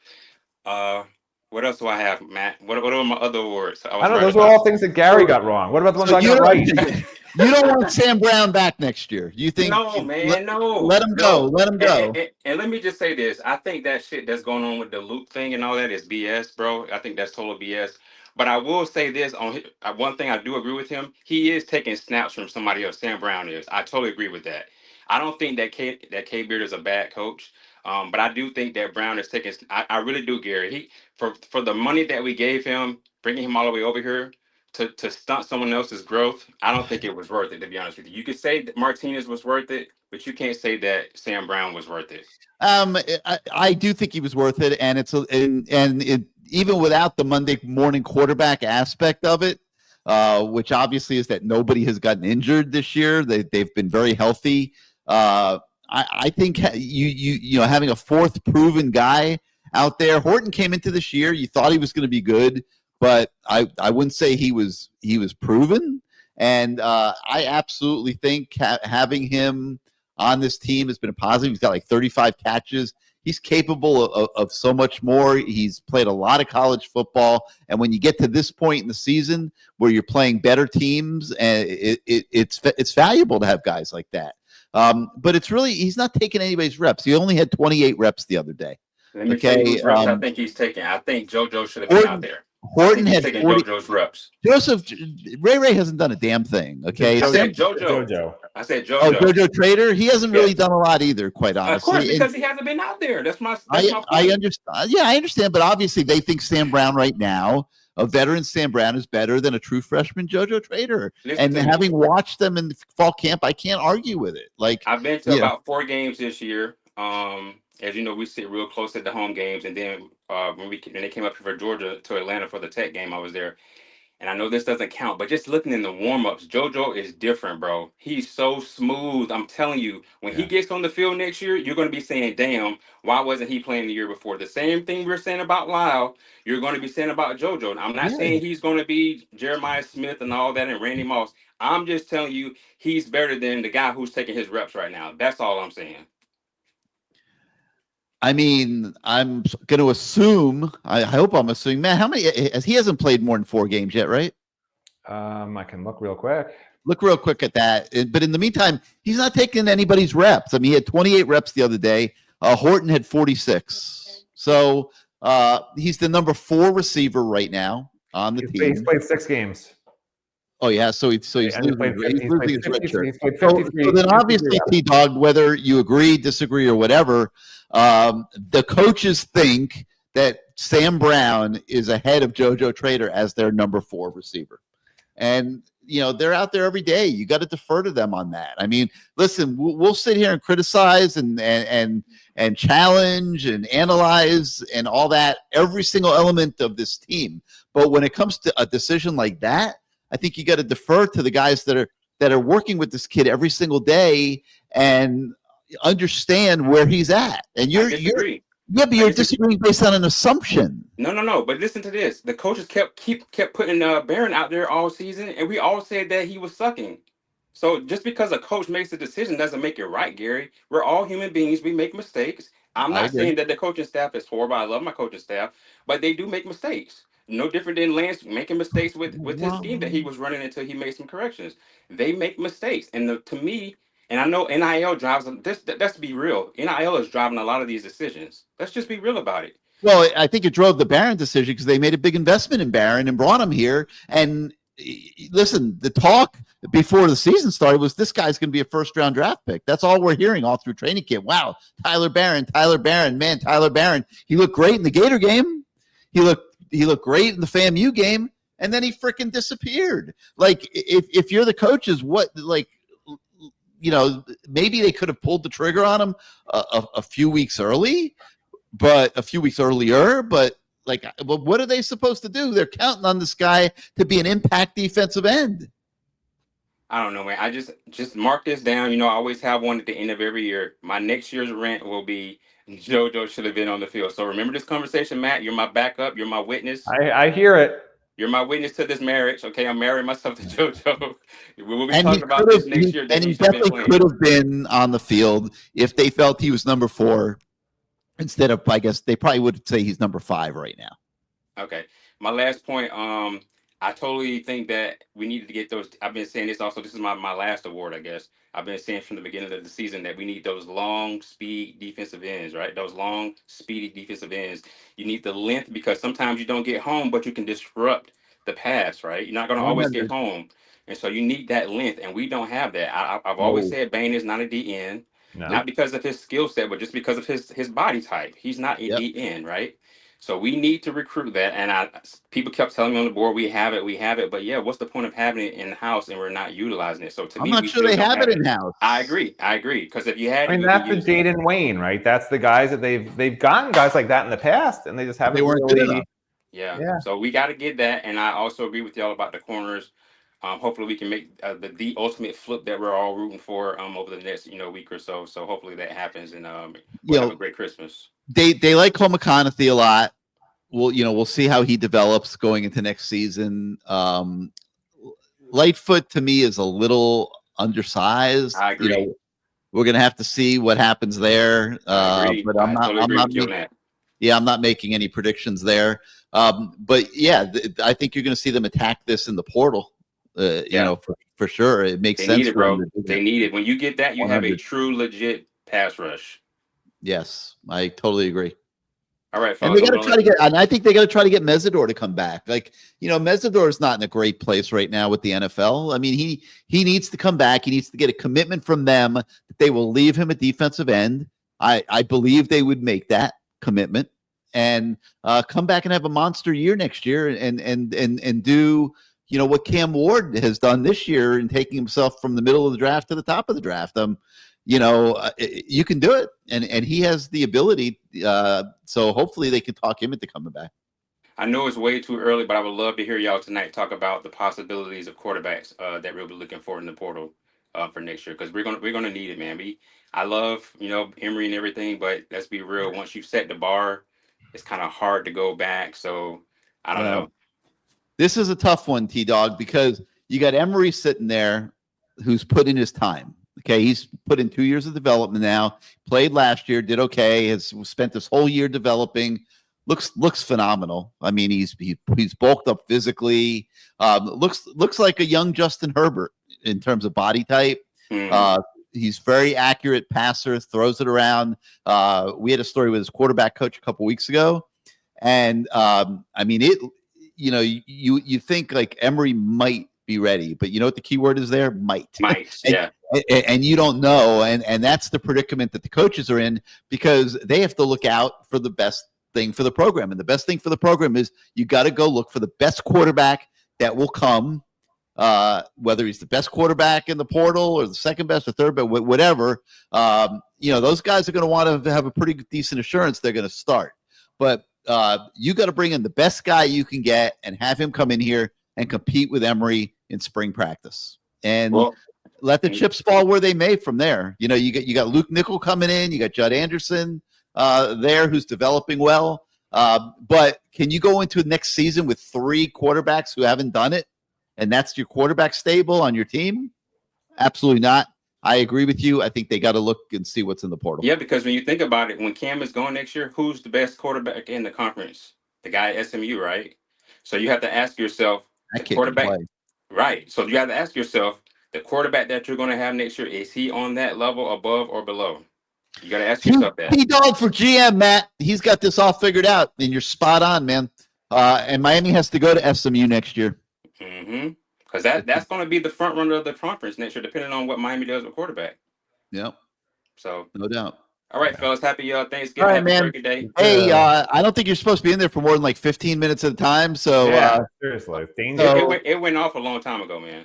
What else do I have, Matt? What are my other awards? I don't know. Those are all things that Gary got wrong. What about the ones I got right? You don't want Sam Brown back next year. You think? No, man, no. Let him go. Let him go. And let me just say this. I think that shit that's going on with the Luke thing and all that is BS, bro. I think that's total BS. But I will say this on one thing I do agree with him. He is taking snaps from somebody else. Sam Brown is. I totally agree with that. I don't think that K Beard is a bad coach. But I do think that Brown is taking. I really do, Gary. For the money that we gave him, bringing him all the way over here to stunt someone else's growth, I don't think it was worth it. To be honest with you, you could say that Martinez was worth it, but you can't say that Sam Brown was worth it. I do think he was worth it, and even without the Monday morning quarterback aspect of it, which obviously is that nobody has gotten injured this year. They've been very healthy. I think you having a fourth proven guy out there. Horton came into this year. You thought he was going to be good, but I wouldn't say he was proven. And I absolutely think having him on this team has been a positive. He's got like 35 catches. He's capable of so much more. He's played a lot of college football. And when you get to this point in the season where you're playing better teams, and it's valuable to have guys like that. But it's really, he's not taking anybody's reps. He only had 28 reps the other day. Let me tell you whose reps I think he's taking. I think JoJo should have been out there. Horton had taking 40, JoJo's reps. Joseph Ray hasn't done a damn thing. Okay, I said JoJo. I said JoJo. Oh, JoJo Trader. He hasn't really done a lot either, quite honestly. Of course, because he hasn't been out there. That's my point. I understand. Yeah, I understand. But obviously, they think Sam Brown right now, a veteran Sam Brown, is better than a true freshman JoJo Trader. And having watched them in fall camp, I can't argue with it. Like, I've been to about 4 games this year. As you know, we sit real close at the home games, and then when they came up here for Georgia to Atlanta for the Tech game, I was there. And I know this doesn't count, but just looking in the warm-ups, JoJo is different, bro. He's so smooth. I'm telling you, when he gets on the field next year, you're going to be saying, damn, why wasn't he playing the year before? The same thing we're saying about Lyle, you're going to be saying about JoJo. And I'm not saying he's going to be Jeremiah Smith and all that and Randy Moss. I'm just telling you he's better than the guy who's taking his reps right now. That's all I'm saying. I mean, I'm going to assume. I hope I'm assuming. Man, how many? He hasn't played more than 4 games yet, right? I can look real quick. Look real quick at that. But in the meantime, he's not taking anybody's reps. I mean, he had 28 reps the other day. Horton had 46. So he's the number 4 receiver right now on the team. He's played 6 games. Oh yeah, so he's losing his red shirt. So then then obviously, T-Dogg, whether you agree, disagree, or whatever, the coaches think that Sam Brown is ahead of JoJo Trader as their number 4 receiver. And, they're out there every day. You got to defer to them on that. I mean, listen, we'll sit here and criticize and challenge and analyze and all that, every single element of this team. But when it comes to a decision like that, I think you got to defer to the guys that are working with this kid every single day and understand where he's at. And you're disagreeing based on an assumption. No. But listen to this: the coaches kept putting Barron out there all season, and we all said that he was sucking. So just because a coach makes a decision doesn't make it right, Gary. We're all human beings. We make mistakes. I'm not saying that the coaching staff is horrible. I love my coaching staff, but they do make mistakes. No different than Lance making mistakes with his scheme that he was running until he made some corrections. They make mistakes, and to me, and I know NIL drives them. Let's be real. NIL is driving a lot of these decisions. Let's just be real about it. Well, I think it drove the Barron decision because they made a big investment in Barron and brought him here. And listen, the talk before the season started was this guy's going to be a first-round draft pick. That's all we're hearing all through training camp. Wow, Tyler Barron, man, Tyler Barron. He looked great in the Gator game. He looked great in the FAMU game, and then he freaking disappeared. Like, if you're the coaches, maybe they could have pulled the trigger on him a few weeks earlier. But what are they supposed to do? They're counting on this guy to be an impact defensive end. I don't know, man. I just mark this down. I always have one at the end of every year. My next year's rant will be JoJo should have been on the field. So remember this conversation, Matt. You're my backup. You're my witness. I hear it. You're my witness to this marriage. Okay, I'm marrying myself to JoJo. We'll be talking about this next year. And he definitely could have been on the field if they felt he was number 4 instead of, I guess, they probably would say he's number 5 right now. Okay. My last point, I totally think that we needed to get those. I've been saying this also. This is my last award, I guess. I've been saying from the beginning of the season that we need those long speed defensive ends, right? Those long, speedy defensive ends. You need the length because sometimes you don't get home, but you can disrupt the pass, right? You're not going to always get home. And so you need that length, and we don't have that. I've always said Bain is not a DN, not because of his skill set, but just because of his body type. He's not a DN, right? So we need to recruit that. And people kept telling me on the board, we have it. But yeah, what's the point of having it in the house and we're not utilizing it? So to me, I'm not sure they have it in house. I agree. Because if you had, that's the Jaden Wayne, right? That's the guys that they've gotten guys like that in the past, and they just haven't. They weren't good enough. Yeah. So we got to get that. And I also agree with y'all about the corners. Hopefully we can make the ultimate flip that we're all rooting for over the next week or so. So hopefully that happens, and You we'll have a know, great Christmas. they like Cole McConaughey a lot. We'll see how he develops going into next season. Lightfoot to me is a little undersized. I agree. We're gonna have to see what happens there. I agree. But I totally agree with you on that. Yeah, I'm not making any predictions there. But yeah, I think you're going to see them attack this in the portal. For sure, it makes They sense need it, for them bro. to do They that. need it. When you get that, you have a 100. true, legit pass rush. Yes, I totally agree. All right, And fellas. they got to try to get. And I think they got to try to get Mesidor to come back. Mesidor is not in a great place right now with the NFL. I mean, he needs to come back. He needs to get a commitment from them that they will leave him a defensive end. I believe they would make that commitment and come back and have a monster year next year and do what Cam Ward has done this year in taking himself from the middle of the draft to the top of the draft. You can do it, and he has the ability. So hopefully they can talk him into coming back. I know it's way too early, but I would love to hear y'all tonight talk about the possibilities of quarterbacks that we'll be looking for in the portal for next year, because we're gonna need it, man. I love Emory and everything, but let's be real. Once you've set the bar, it's kind of hard to go back. So I don't know. This is a tough one, T-Dogg, because you got Emory sitting there who's put in his time. Okay, he's put in 2 years of development now. Played last year, did okay. Has spent this whole year developing. Looks phenomenal. I mean, he's bulked up physically. Looks like a young Justin Herbert in terms of body type. He's very accurate passer, throws it around. We had a story with his quarterback coach a couple weeks ago, and I mean it. You think like Emory might be ready, but you know what the key word is there? Might. Yeah. And you don't know, and that's the predicament that the coaches are in, because they have to look out for the best thing for the program. And the best thing for the program is you got to go look for the best quarterback that will come, whether he's the best quarterback in the portal or the second best or third best, whatever. Those guys are going to want to have a pretty decent assurance they're going to start. But you got to bring in the best guy you can get and have him come in here and compete with Emory in spring practice. And let the chips fall where they may from there. You got Luke Nickel coming in, you got Judd Anderson there who's developing well. But can you go into next season with 3 quarterbacks who haven't done it, and that's your quarterback stable on your team? Absolutely not. I agree with you. I think they got to look and see what's in the portal. Yeah, because when you think about it, when Cam is going next year, who's the best quarterback in the conference? The guy at SMU, right? So you have to ask yourself, That the quarterback, right? So you have to ask yourself, the quarterback that you're going to have next year, is he on that level above or below? You got to ask yourself that. T-Dogg for GM, Matt. He's got this all figured out, and you're spot on, man. And Miami has to go to SMU next year. Because that's going to be the front runner of the conference next year, depending on what Miami does with quarterback. Yep. So no doubt. All right, fellas. Happy Thanksgiving. All right, happy man. Turkey Day. Hey, I don't think you're supposed to be in there for more than like 15 minutes at a time. So seriously, it went off a long time ago, man.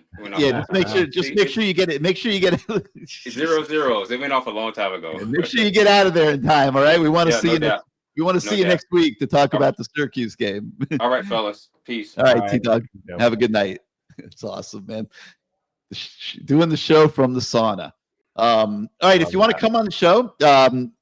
Just make sure you get it. Make sure you get it. 0-0s. It went off a long time ago. Make sure you get out of there in time. All right. We want to see you. We want to see you next week to talk about the Syracuse game. All right, fellas. Peace. All right, T-Dogg. Have a good night. It's awesome, man. Doing the show from the sauna. All right, if you want to come on the show,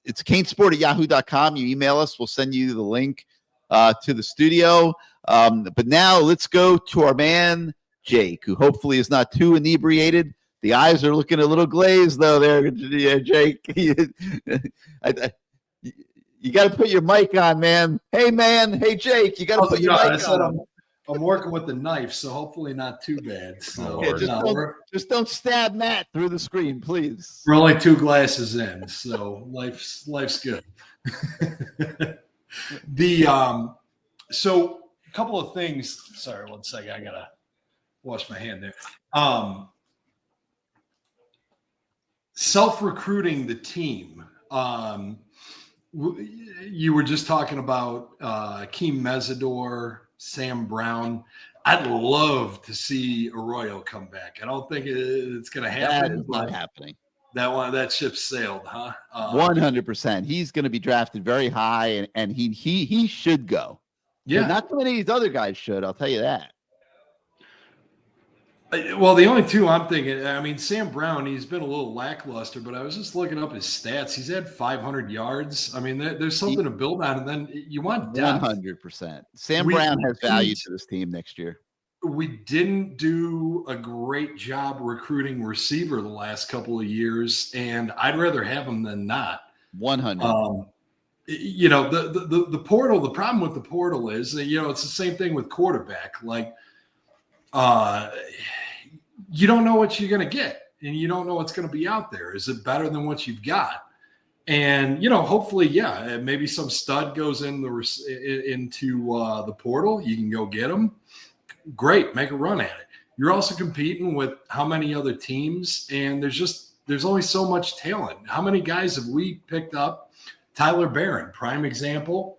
it's CaneSport@yahoo.com. You email us, we'll send you the link to the studio. But now let's go to our man Jake, who hopefully is not too inebriated. The eyes are looking a little glazed though there, Jake. You got to put your mic on, man. Hey Jake, you got to put your mic on. I'm working with the knife, so hopefully not too bad. So just don't stab Matt through the screen, please. We're only 2 glasses in, so life's good. So a couple of things. Sorry, 1 second. I gotta wash my hand there. Self-recruiting the team. You were just talking about Keem Mesidor, Sam Brown. I'd love to see Arroyo come back. I don't think it's going to happen. That is not happening. That ship sailed, huh? 100%. He's going to be drafted very high, and he should go. Yeah, but not too many of these other guys should. I'll tell you that. Well, the only two I'm thinking, I mean, Sam Brown, he's been a little lackluster, but I was just looking up his stats. He's had 500 yards. I mean, there's something to build on. And then you want depth. 100%. Sam We Brown has value didn't- to this team next year. We didn't do a great job recruiting receiver the last couple of years, and I'd rather have him than not. 100. You know, the portal, the problem with the portal is, you know, it's the same thing with quarterback. Like, you don't know what you're going to get, and you don't know what's going to be out there. Is it better than what you've got? And, you know, hopefully, yeah, maybe some stud goes into the portal. You can go get him. Great, make a run at it. You're also competing with how many other teams, and there's only so much talent. How many guys have we picked up? Tyler Barron, prime example.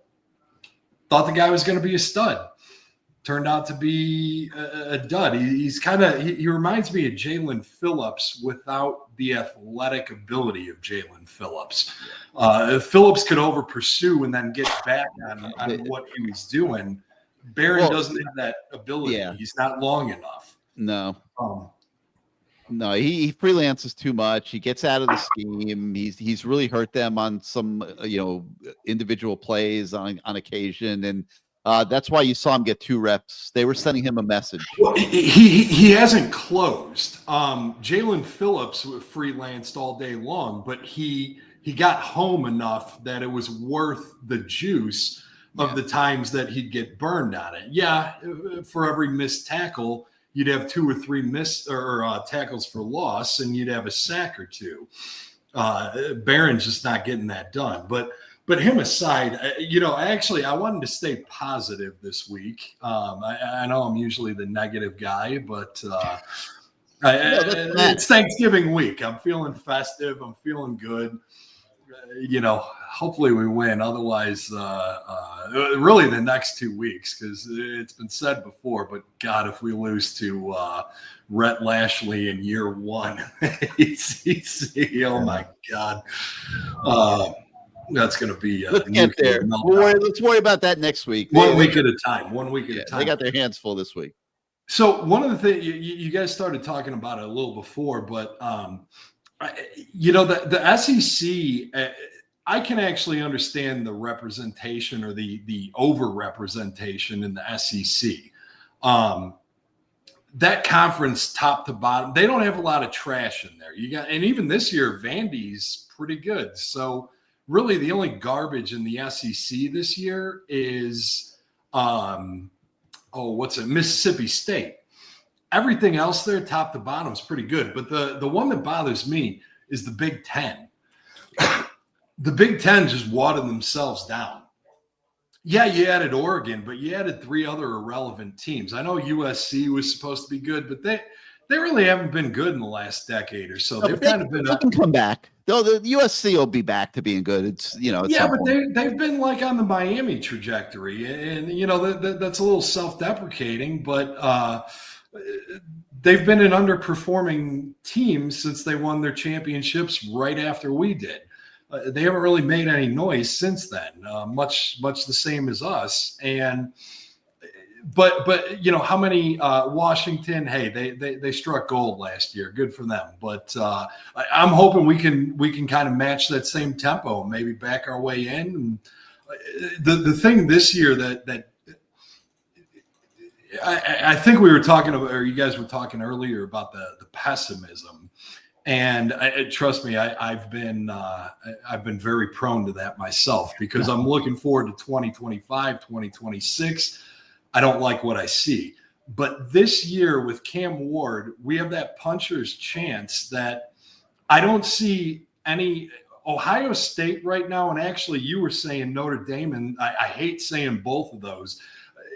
Thought the guy was going to be a stud. Turned out to be a dud. He reminds me of Jalen Phillips without the athletic ability of Jalen Phillips. If Phillips could over pursue and then get back on what he was doing, Barron doesn't have that ability. Yeah. He's not long enough. No. No, he freelances too much. He gets out of the scheme. He's really hurt them on some individual plays on occasion, and that's why you saw him get 2 reps. They were sending him a message. Well, he hasn't closed. Jalen Phillips freelanced all day long, but he got home enough that it was worth the juice of the times that he'd get burned on it. Yeah, for every missed tackle, you'd have 2 or 3 tackles for loss, and you'd have a sack or 2. Barron's just not getting that done. But him aside, I wanted to stay positive this week. I know I'm usually the negative guy, but it's Thanksgiving week. I'm feeling festive. I'm feeling good. Hopefully we win. Otherwise, really the next 2 weeks, because it's been said before, but God, if we lose to Rhett Lashley in year 1, oh my God. That's going to be. Let's get there. Let's worry about that next week. One week at a time. 1 week at a time. They got their hands full this week. So one of the things you guys started talking about it a little before, but the SEC, I can actually understand the representation or the over-representation in the SEC. That conference, top to bottom, they don't have a lot of trash in there. And even this year, Vandy's pretty good. So really, the only garbage in the SEC this year is, Mississippi State. Everything else there, top to bottom, is pretty good. But the one that bothers me is the Big Ten. The Big Ten just watered themselves down. Yeah, you added Oregon, but you added 3 other irrelevant teams. I know USC was supposed to be good, but they really haven't been good in the last decade or so. They've kind of been. They can come back. Though the USC will be back to being good. It's but they've been like on the Miami trajectory, and that's a little self-deprecating, but they've been an underperforming team since they won their championships right after we did. They haven't really made any noise since then, much the same as us. And but how many Washington? Hey, they struck gold last year. Good for them. But I'm hoping we can kind of match that same tempo and maybe back our way in. And the thing this year that I think we were talking about, or you guys were talking earlier about the pessimism. And trust me, I've been very prone to that myself, because I'm looking forward to 2025, 2026. I don't like what I see. But this year with Cam Ward, we have that puncher's chance that I don't see any. Ohio State right now, and actually you were saying Notre Dame, and I hate saying both of those.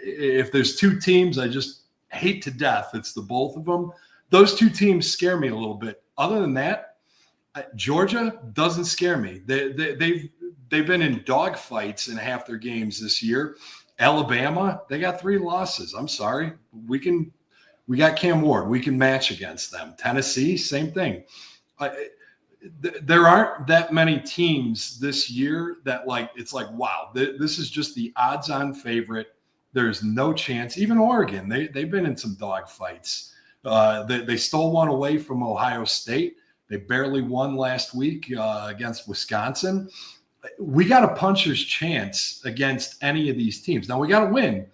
If there's 2 teams I just hate to death, it's the both of them. Those 2 teams scare me a little bit. Other than that, Georgia doesn't scare me. They've been in dog fights in half their games this year. Alabama, they got 3 losses. I'm sorry. We got Cam Ward. We can match against them. Tennessee, same thing. There aren't that many teams this year that it's like, wow, this is just the odds-on favorite. There's no chance. Even Oregon, they've been in some dog fights. They stole one away from Ohio State. They barely won last week against Wisconsin. We got a puncher's chance against any of these teams. Now we got to win.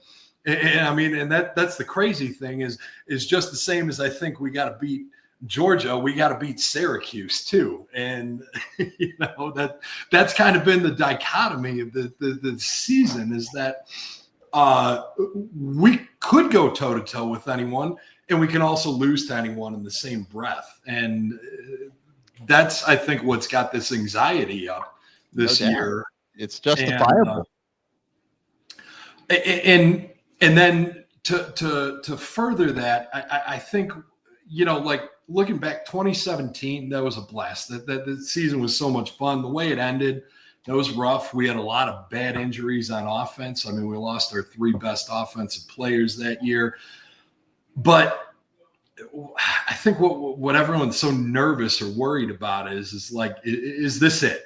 And I mean, and that's the crazy thing is just the same as I think we got to beat Georgia. We got to beat Syracuse too. And you know, that's kind of been the dichotomy of the season is that we could go toe to toe with anyone, and we can also lose to anyone in the same breath. And that's, I think, what's got this anxiety up this year. It's justifiable. And then to further that, I think, you know, like looking back 2017, that was a blast. That season was so much fun. The way it ended, that was rough. We had a lot of bad injuries on offense. I mean, we lost our 3 best offensive players that year. But I think what everyone's so nervous or worried about is like, is this it?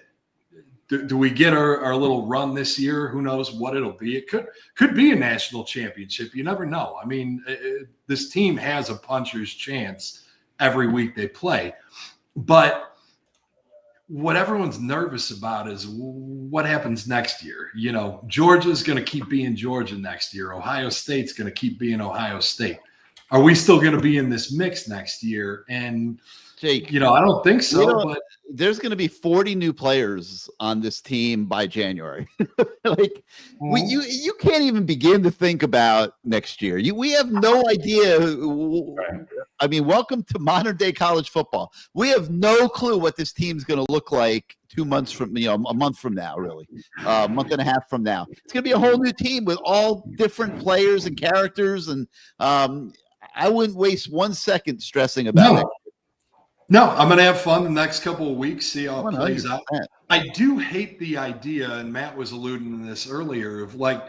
Do we get our little run this year? Who knows what it'll be? It could be a national championship. You never know. I mean, this team has a puncher's chance every week they play. But what everyone's nervous about is what happens next year. You know, Georgia's going to keep being Georgia next year. Ohio State's going to keep being Ohio State. Are we still going to be in this mix next year? And Jake, you know, I don't think so. But there's going to be 40 new players on this team by January. Like, you can't even begin to think about next year. We have no idea. I mean, welcome to modern day college football. We have no clue what this team's going to look like 2 months from, you know, a month from now, really, a month and a half from now. It's going to be a whole new team with all different players and characters. And I wouldn't waste 1 second stressing about it. No, I'm going to have fun the next couple of weeks, see how it 100%. plays out. I do hate the idea, and Matt was alluding to this earlier, of like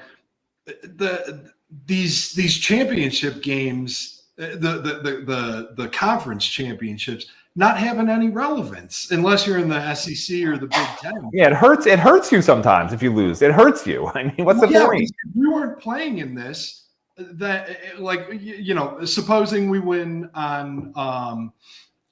these championship games, the conference championships, not having any relevance unless you're in the SEC or the Big Ten. Yeah, it hurts. It hurts you sometimes if you lose. It hurts you. I mean, what's the point? If we weren't playing in this, that like, you know, supposing we win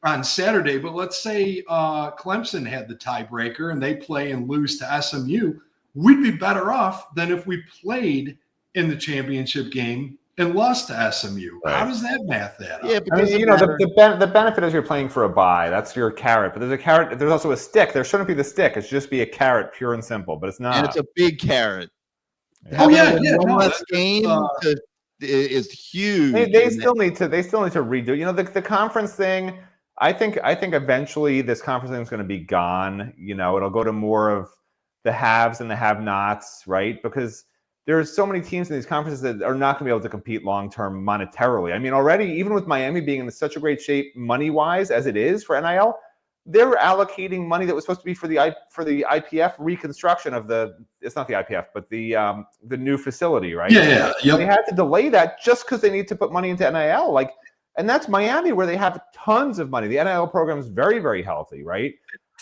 on Saturday, but let's say Clemson had the tiebreaker and they play and lose to SMU, we'd be better off than if we played in the championship game and lost to SMU. Right. How does that math that up? Yeah, I mean, you know, the benefit is you're playing for a bye. That's your carrot. But there's a carrot. There's also a stick. There shouldn't be the stick. It should just be a carrot, pure and simple. But it's not. And it's a big carrot. Oh yeah, One less game is huge. They still need to redo. You know, the conference thing. I think eventually this conference thing is going to be gone. You know, it'll go to more of the haves and the have-nots, right? Because there's so many teams in these conferences that are not going to be able to compete long-term monetarily. I mean, already, even with Miami being in such a great shape money-wise as it is for NIL, they're allocating money that was supposed to be for the IPF reconstruction of it's not the IPF, but the new facility, right? Yeah. Yep. They had to delay that just because they need to put money into NIL. Like, and that's Miami, where they have tons of money. The NIL program is very, very healthy, right?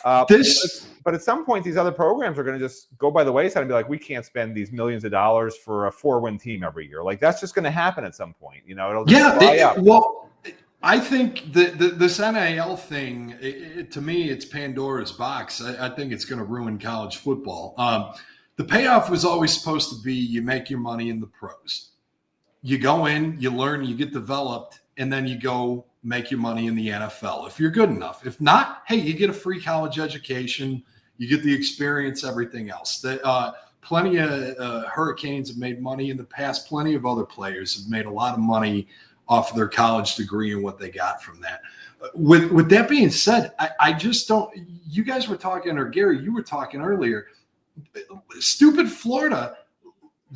But at some point, these other programs are going to just go by the wayside and be like, we can't spend these millions of dollars for a 4-win team every year. Like, that's just going to happen at some point. You know, it'll just fly up. Well, I think this NIL thing, to me, it's Pandora's box. I think it's going to ruin college football. The payoff was always supposed to be you make your money in the pros. You go in, you learn, you get developed, and then you go make your money in the NFL if you're good enough. If not, hey, you get a free college education, you get the experience, everything else. Plenty of Hurricanes have made money in the past. Plenty of other players have made a lot of money off of their college degree and what they got from that. With that being said, I just don't – you guys were talking, or Gary, you were talking earlier, stupid Florida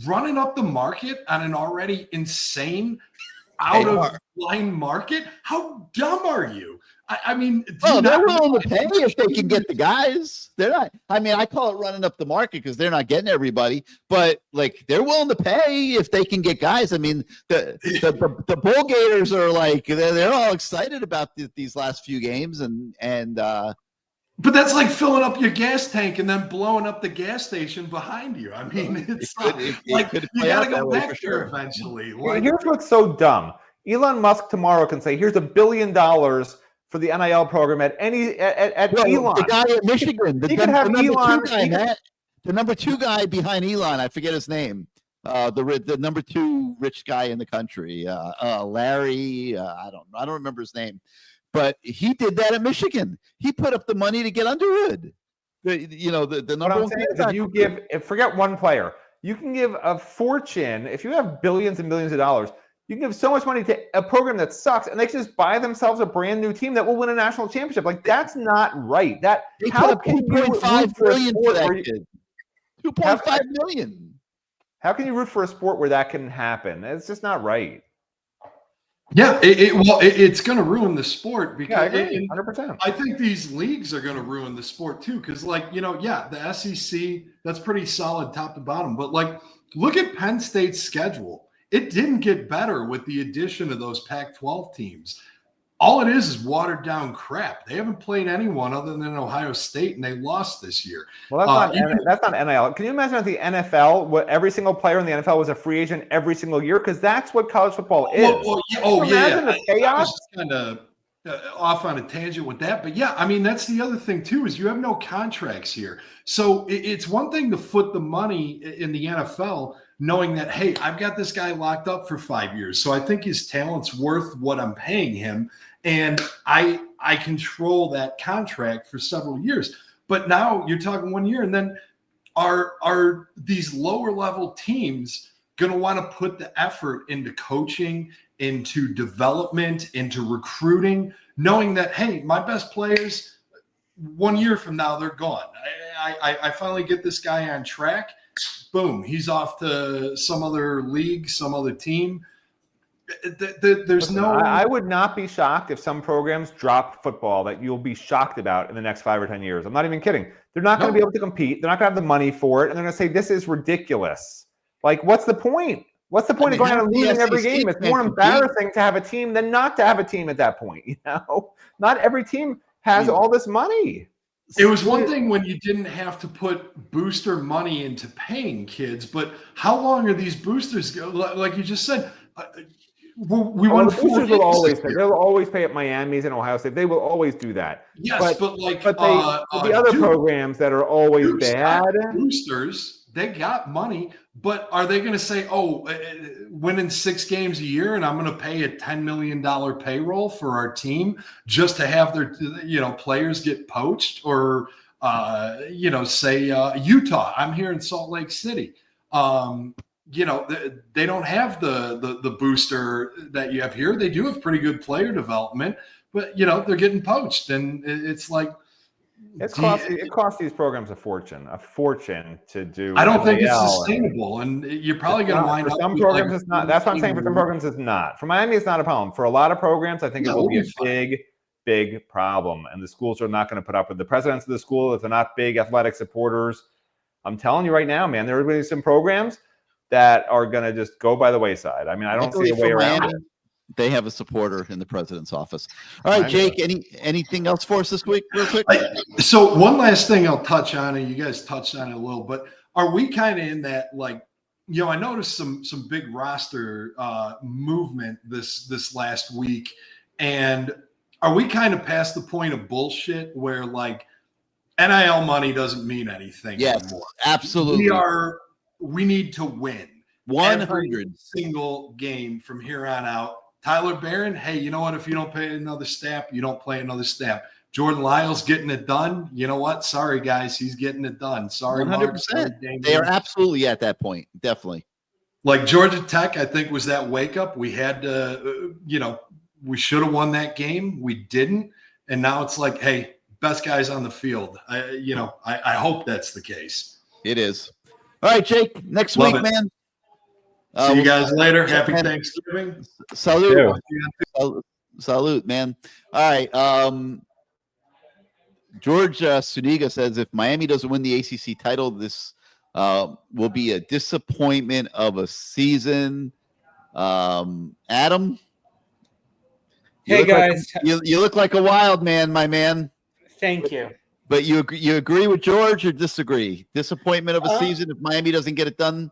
running up the market on an already insane – out of line market? How dumb are you? I mean, they're willing to pay if they can get the guys. They're not. I mean, I call it running up the market because they're not getting everybody, but like they're willing to pay if they can get guys. I mean, the Bull Gators are like they're all excited about these last few games, and but that's like filling up your gas tank and then blowing up the gas station behind you. I mean, it's like you got to go back there eventually. Here's what's so dumb. Elon Musk tomorrow can say, "Here's $1 billion for the NIL program at Elon." The guy at Michigan, He could have number Elon. two guy, Matt, the number 2 guy behind Elon, I forget his name. The number 2 rich guy in the country, Larry. I don't remember his name, but he did that at Michigan. He put up the money to get Underwood. The number one. If you forget one player, you can give a fortune. If you have billions and millions of dollars, you can give so much money to a program that sucks, and they can just buy themselves a brand new team that will win a national championship. Like, that's not right. How can you root for a sport where 2.5 million. How can you root for a sport where that can happen? It's just not right. Yeah, it's going to ruin the sport because I agree, 100%. I think these leagues are going to ruin the sport too. Because, the SEC, that's pretty solid top to bottom. But look at Penn State's schedule. It didn't get better with the addition of those Pac-12 teams. All it is watered down crap. They haven't played anyone other than Ohio State, and they lost this year. Well, that's not NIL. Can you imagine at the NFL, every single player in the NFL was a free agent every single year? Because that's what college football is. Imagine the chaos? I was just kind of off on a tangent with that. But that's the other thing too, is you have no contracts here. So it's one thing to foot the money in the NFL, knowing that, hey, I've got this guy locked up for 5 years. So I think his talent's worth what I'm paying him. And I control that contract for several years. But now you're talking 1 year. And then are these lower level teams going to want to put the effort into coaching, into development, into recruiting, knowing that, hey, my best players, 1 year from now, they're gone. I finally get this guy on track. Boom, he's off to some other league, some other team. I would not be shocked if some programs drop football that you'll be shocked about in the next 5 or 10 years. I'm not even kidding. They're not going to be able to compete. They're not going to have the money for it. And they're going to say, this is ridiculous. Like, what's the point? What's the point of going out and losing every game? It's more embarrassing to have a team than not to have a team at that point. Not every team has all this money. It was one thing when you didn't have to put booster money into paying kids, but how long are these boosters go? Like you just said, we won the boosters will always pay. They'll always pay at Miami's and Ohio State. They will always do that. Yes, but the other programs that are always bad boosters, they got money, but are they going to say, winning 6 games a year and I'm going to pay a $10 million payroll for our team just to have their players get poached? Or say Utah, I'm here in Salt Lake City. They don't have the booster that you have here. They do have pretty good player development, but they're getting poached, and it's like it costs these programs a fortune to do. I don't think it's sustainable, and you're probably going to wind up. For some programs, it's not. That's what I'm saying. For some programs, it's not. For Miami, it's not a problem. For a lot of programs, I think it will be a big problem, and the schools are not going to put up with the presidents of the school if they're not big athletic supporters. I'm telling you right now, man, there are going to be some programs that are going to just go by the wayside. I mean, I don't see a way around it. They have a supporter in the president's office. All right, Jake, anything else for us this week real quick? So one last thing I'll touch on, and you guys touched on it a little, but are we kind of in that, I noticed some big roster movement this last week, and are we kind of past the point of bullshit where NIL money doesn't mean anything anymore? Absolutely. We need to win 100 single game from here on out. Tyler Barron, hey, you know what? If you don't pay another snap, you don't play another snap. Jordan Lyle's getting it done. You know what? Sorry, guys, he's getting it done. Sorry, 100%. They are absolutely at that point. Definitely. Like Georgia Tech, I think, was that wake up. We had to, we should have won that game. We didn't. And now it's like, hey, best guys on the field. I hope that's the case. It is. All right, Jake, next week, man. See you guys later. Happy Thanksgiving. Salute. Salute, man. All right. George Suniga says if Miami doesn't win the ACC title, this will be a disappointment of a season. Adam? Hey, guys. You look like a wild man, my man. Thank you. But you agree with George or disagree? Disappointment of a season if Miami doesn't get it done?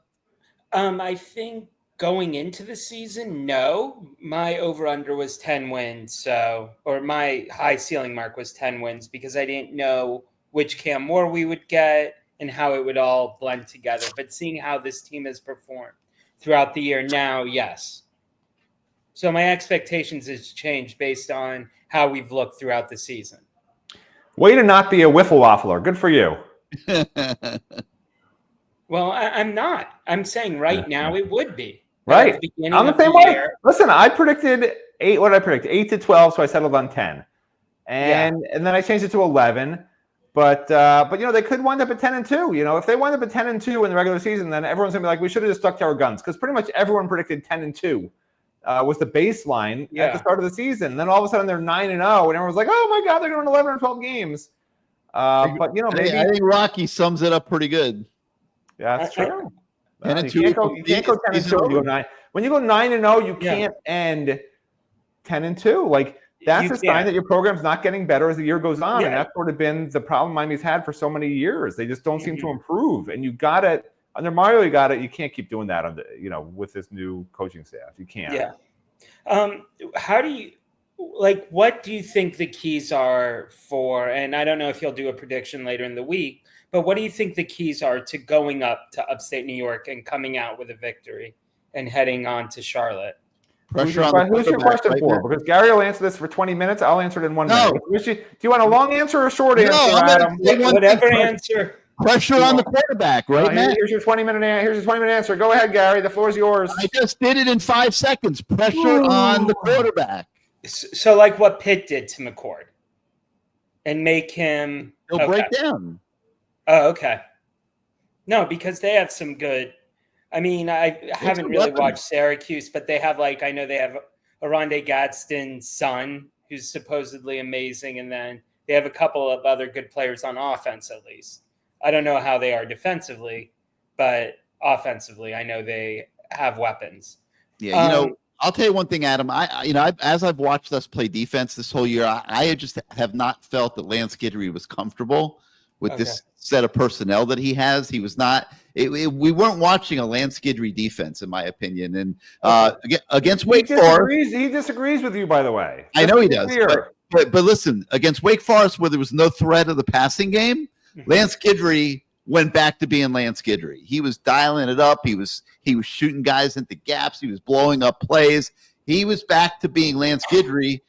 I think Going into the season, no. My over-under was 10 wins, or my high ceiling mark was 10 wins because I didn't know which Cam Moore we would get and how it would all blend together. But seeing how this team has performed throughout the year now, yes. So my expectations has changed based on how we've looked throughout the season. Way to not be a wiffle waffler. Good for you. Well, I'm not. I'm saying right now it would be. Right. At the beginning I'm the of same the way. year. Listen, I predicted 8. What did I predict? 8 to 12, so I settled on 10. And then I changed it to 11. But they could wind up at 10-2. If they wind up at 10-2 in the regular season, then everyone's gonna be like, we should have just stuck to our guns, because pretty much everyone predicted 10-2 was the baseline at the start of the season. And then all of a sudden they're 9-0, and everyone's like, oh my God, they're going 11 or 12 games. But maybe I think Rocky sums it up pretty good. Yeah, that's true. You can't go 10-2 when you go 9. When you go 9-0, you can't end 10-2. Like, that's a sign that your program's not getting better as the year goes on. And that's sort of been the problem Miami's had for so many years. They just don't seem to improve. And you got it under Mario. You can't keep doing that with this new coaching staff. You can't. Yeah. How do you what do you think the keys are for? And I don't know if you'll do a prediction later in the week, but what do you think the keys are to going up to upstate New York and coming out with a victory and heading on to Charlotte? Who's your question for? Because Gary will answer this for 20 minutes. I'll answer it in 1 minute. Do you want a long answer or a short answer, Adam? Whatever answer. Pressure on the quarterback, right, Matt? Here's your 20-minute answer. Go ahead, Gary. The floor is yours. I just did it in 5 seconds. Pressure on the quarterback. So like what Pitt did to McCord and make him... He'll break down. Oh, okay. No, because they have some good... I mean, I haven't really watched Syracuse, but they have I know they have Aronde Gadsden's son, who's supposedly amazing, and then they have a couple of other good players on offense, at least. I don't know how they are defensively, but offensively, I know they have weapons. Yeah, I'll tell you one thing, Adam. As I've watched us play defense this whole year, I just have not felt that Lance Guidry was comfortable with this set of personnel that he has. He was not. We weren't watching a Lance Guidry defense, in my opinion. And against Wake Forest, he disagrees with you, by the way. I know he does. But listen, against Wake Forest, where there was no threat of the passing game, Lance Guidry went back to being Lance Guidry. He was dialing it up. He was shooting guys into gaps. He was blowing up plays. He was back to being Lance Guidry.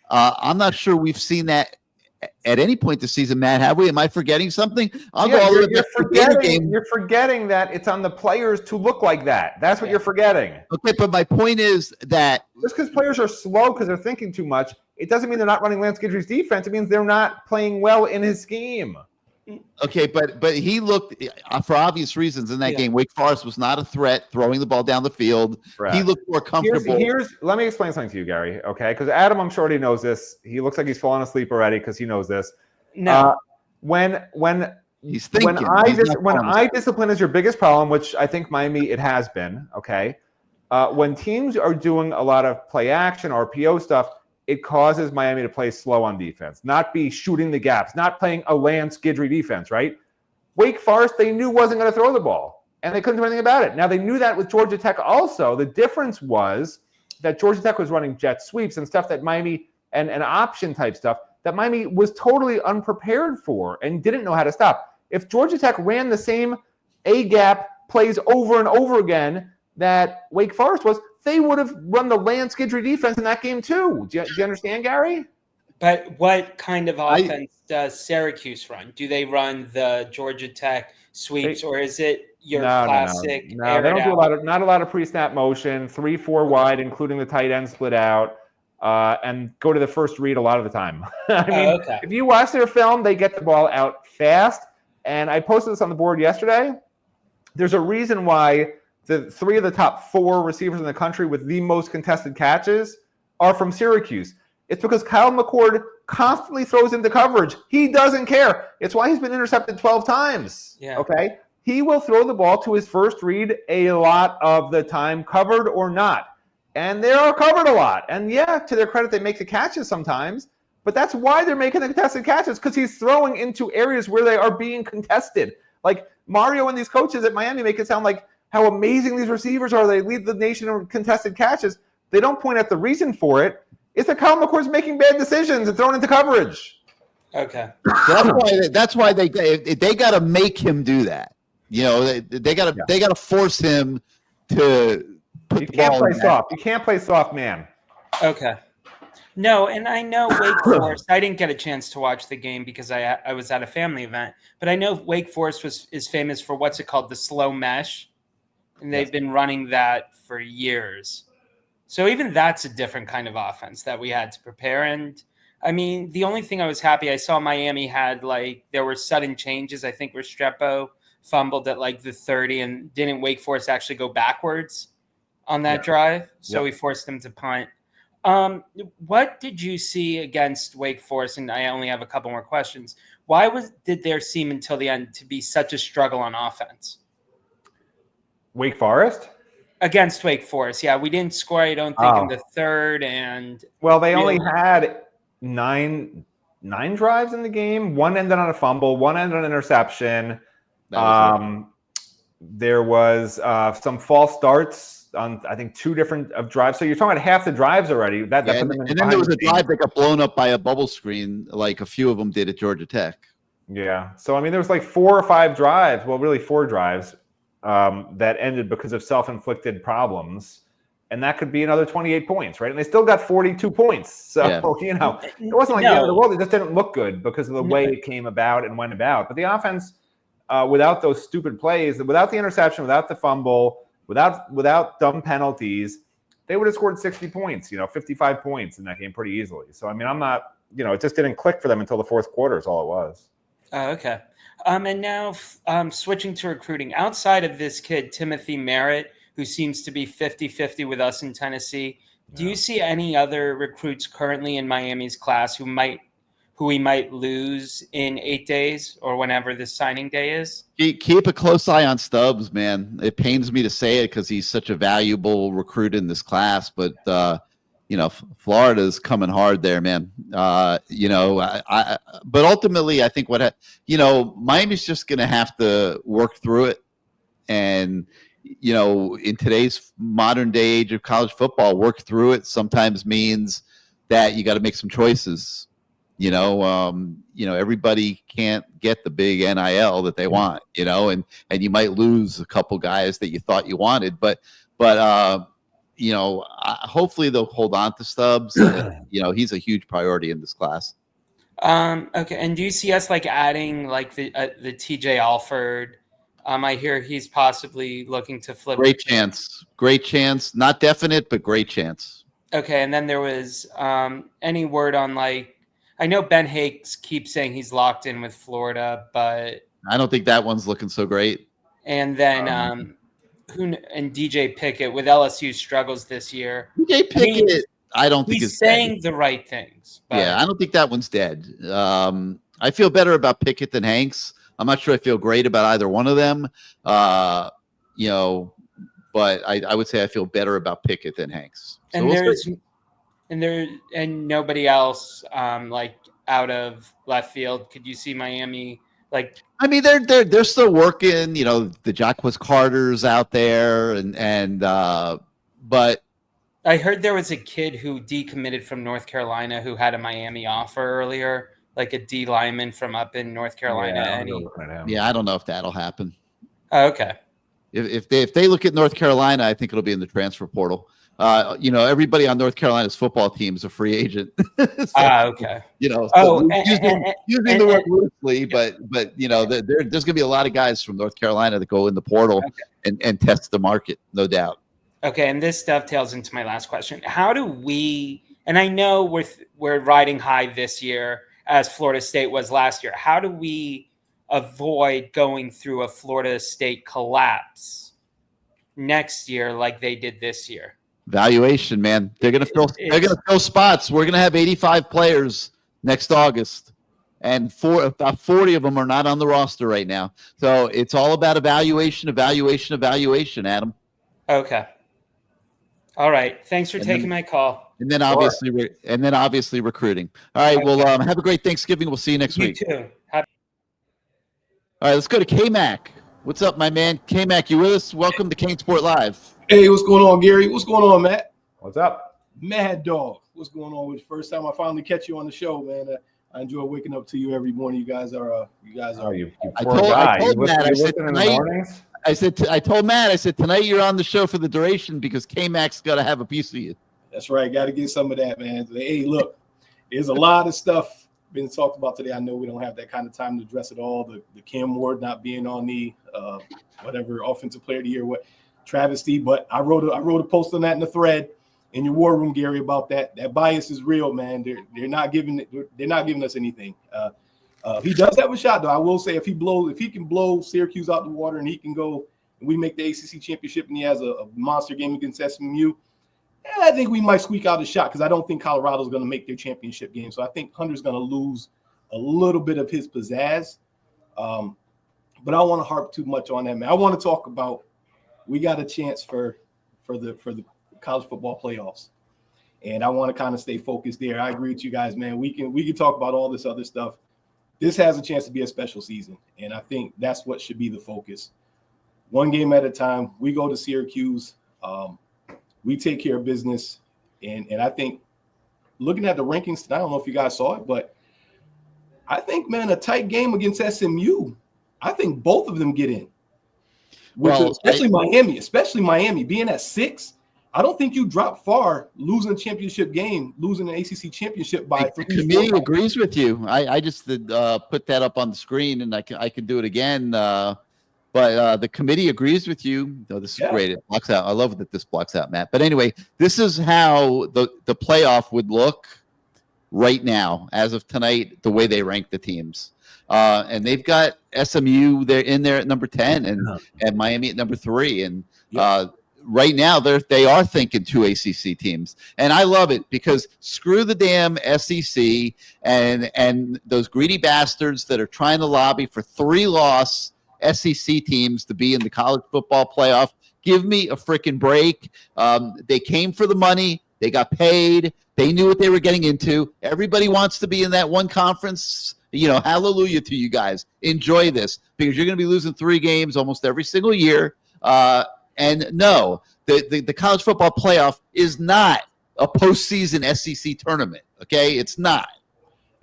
I'm not sure we've seen that at any point this season, Matt. Have we? Am I forgetting something? You're forgetting that it's on the players to look like that. That's what you're forgetting. Okay, but my point is that just because players are slow because they're thinking too much, it doesn't mean they're not running Lance Guidry's defense. It means they're not playing well in his scheme. Okay, but he looked, for obvious reasons, in that game. Wake Forest was not a threat throwing the ball down the field. Right. He looked more comfortable. Let me explain something to you, Gary, okay? Because Adam, I'm sure already knows this. He looks like he's fallen asleep already because he knows this. No. When he's thinking, when eye discipline is your biggest problem, which I think Miami it has been, okay? When teams are doing a lot of play action or RPO stuff, it causes Miami to play slow on defense, not be shooting the gaps, not playing a Lance Guidry defense, right? Wake Forest, they knew wasn't going to throw the ball, and they couldn't do anything about it. Now, they knew that with Georgia Tech also. The difference was that Georgia Tech was running jet sweeps and stuff that Miami, and option-type stuff, that Miami was totally unprepared for and didn't know how to stop. If Georgia Tech ran the same A-gap plays over and over again that Wake Forest was, they would have run the Lance Guidry defense in that game too. Do you understand, Gary? But what kind of offense does Syracuse run? Do they run the Georgia Tech sweeps, or is it your classic? No, they don't do not a lot of pre-snap motion, 3-4 wide, including the tight end split out, and go to the first read a lot of the time. If you watch their film, they get the ball out fast. And I posted this on the board yesterday. There's a reason why the 3 of the top 4 receivers in the country with the most contested catches are from Syracuse. It's because Kyle McCord constantly throws into coverage. He doesn't care. It's why he's been intercepted 12 times. Yeah. Okay? He will throw the ball to his first read a lot of the time, covered or not. And they are covered a lot. And yeah, to their credit, they make the catches sometimes. But that's why they're making the contested catches, because he's throwing into areas where they are being contested. Like Mario and these coaches at Miami make it sound like how amazing these receivers are. They lead the nation in contested catches. They don't point out the reason for it. It's that Kyle McCord's making bad decisions and throwing into coverage. Okay. That's why they got to make him do that. You know, they got to force him to put You the can't ball play in soft. You can't play soft man. Okay. No, and I know Wake Forest. I didn't get a chance to watch the game because I was at a family event, but I know Wake Forest is famous for what's it called, the slow mesh, and they've been running that for years. So even that's a different kind of offense that we had to prepare. And I mean, the only thing I was happy I saw Miami had, like, there were sudden changes. I think Restrepo fumbled at like the 30, and didn't Wake Forest actually go backwards on that drive? So we forced them to punt. What did you see against Wake Forest? And I only have a couple more questions. Why did there seem until the end to be such a struggle on offense? Wake Forest? Against Wake Forest, yeah. We didn't score, I don't think, in the third. And well, they only had nine drives in the game. One ended on a fumble. One ended on an interception. There was some false starts on, I think, 2 different drives. So you're talking about half the drives already. And then there was a drive that got blown up by a bubble screen, like a few of them did at Georgia Tech. Yeah. So, I mean, there was like 4 or 5 drives, well, really 4 drives, that ended because of self-inflicted problems. And that could be another 28 points, right? And they still got 42 points. So, you know, it wasn't like the end of the world. It just didn't look good because of the way it came about and went about. But the offense, without those stupid plays, without the interception, without the fumble, without dumb penalties, they would have scored 60 points, 55 points in that game pretty easily. So, I mean, I'm not, it just didn't click for them until the fourth quarter is all it was. Okay. And now switching to recruiting. Outside of this kid, Timothy Merritt, who seems to be 50-50 with us in Tennessee, do you see any other recruits currently in Miami's class who we might lose in 8 days or whenever this signing day is? Keep a close eye on Stubbs, man. It pains me to say it because he's such a valuable recruit in this class, but Florida's coming hard there, man. But ultimately, I think Miami's just going to have to work through it, and in today's modern day age of college football, work through it sometimes means that you got to make some choices. Everybody can't get the big NIL that they want, and you might lose a couple guys that you thought you wanted, but hopefully they'll hold on to Stubbs. He's a huge priority in this class. Okay. And do you see us adding the TJ Alford? I hear he's possibly looking to flip. Great chance. Not definite, but great chance. Okay. And then there was any word on I know Ben Hakes keeps saying he's locked in with Florida, but I don't think that one's looking so great. And then and DJ Pickett with LSU struggles this year. DJ Pickett, I don't think he's saying the right things. But yeah, I don't think that one's dead. I feel better about Pickett than Hanks. I'm not sure I feel great about either one of them. But I would say I feel better about Pickett than Hanks. So and nobody else out of left field. Could you see Miami I mean, they're still working. The Jacquez Carter's out there, but I heard there was a kid who decommitted from North Carolina who had a Miami offer earlier, like a D lineman from up in North Carolina. I don't know if that'll happen. Oh, okay. If they look at North Carolina, I think it'll be in the transfer portal. Everybody on North Carolina's football team is a free agent. Okay. Using the word loosely, but there's going to be a lot of guys from North Carolina that go in the portal and test the market, no doubt. Okay, and this dovetails into my last question. How do we? And I know we're riding high this year as Florida State was last year. How do we avoid going through a Florida State collapse next year like they did this year? Valuation, man. They're gonna fill spots. We're gonna have 85 players next August, and about 40 of them are not on the roster right now. So it's all about evaluation, Adam. Okay. All right. Thanks for taking my call. And then obviously recruiting. All right. Okay. Well, have a great Thanksgiving. We'll see you next week. You too. All right. Let's go to Kmac. What's up, my man? Kmac, you with us? Welcome to CaneSport Live. Hey, what's going on, Gary? What's going on, Matt? What's up? Mad Dog. What's going on? It's the first time I finally catch you on the show, man. I enjoy waking up to you every morning. You guys are. Oh, you I poor told guy. Matt, I said in the tonight- mornings? I told Matt, I said, tonight you're on the show for the duration because Kmac's got to have a piece of you. That's right. Got to get some of that, man. Hey, look, there's a lot of stuff been talked about today. I know we don't have that kind of time to address it all. The Cam Ward not being on the whatever offensive player of the year, what travesty. But I wrote a post on that in the thread in your war room, Gary, about that. That bias is real, man. They're not giving us anything. He does have a shot, though. I will say if he can blow Syracuse out the water and he can go and we make the ACC championship and he has a monster game against SMU, I think we might squeak out a shot because I don't think Colorado's going to make their championship game. So I think Hunter's going to lose a little bit of his pizzazz. But I don't want to harp too much on that, man. I want to talk about we got a chance for the college football playoffs. And I want to kind of stay focused there. I agree with you guys, man. We can talk about all this other stuff. This has a chance to be a special season. And I think that's what should be the focus. One game at a time. We go to Syracuse. We take care of business. And I think looking at the rankings tonight, I don't know if you guys saw it, but I think, man, a tight game against SMU, I think both of them get in. Especially Miami being at 6. I don't think you drop far losing a championship game, losing an ACC championship by 3. The committee agrees with you. I just put that up on the screen, and I can do it again. But the committee agrees with you. No, this is great. It blocks out. I love that this blocks out, Matt. But anyway, this is how the playoff would look right now, as of tonight, the way they rank the teams. And they've got SMU they're in there at number 10 and Miami at number 3. And right now they are thinking 2 ACC teams. And I love it because screw the damn SEC and those greedy bastards that are trying to lobby for 3-loss SEC teams to be in the college football playoff. Give me a freaking break. They came for the money. They got paid. They knew what they were getting into. Everybody wants to be in that one conference. Hallelujah to you guys. Enjoy this because you're going to be losing 3 games almost every single year. And no, the college football playoff is not a postseason SEC tournament. Okay, it's not.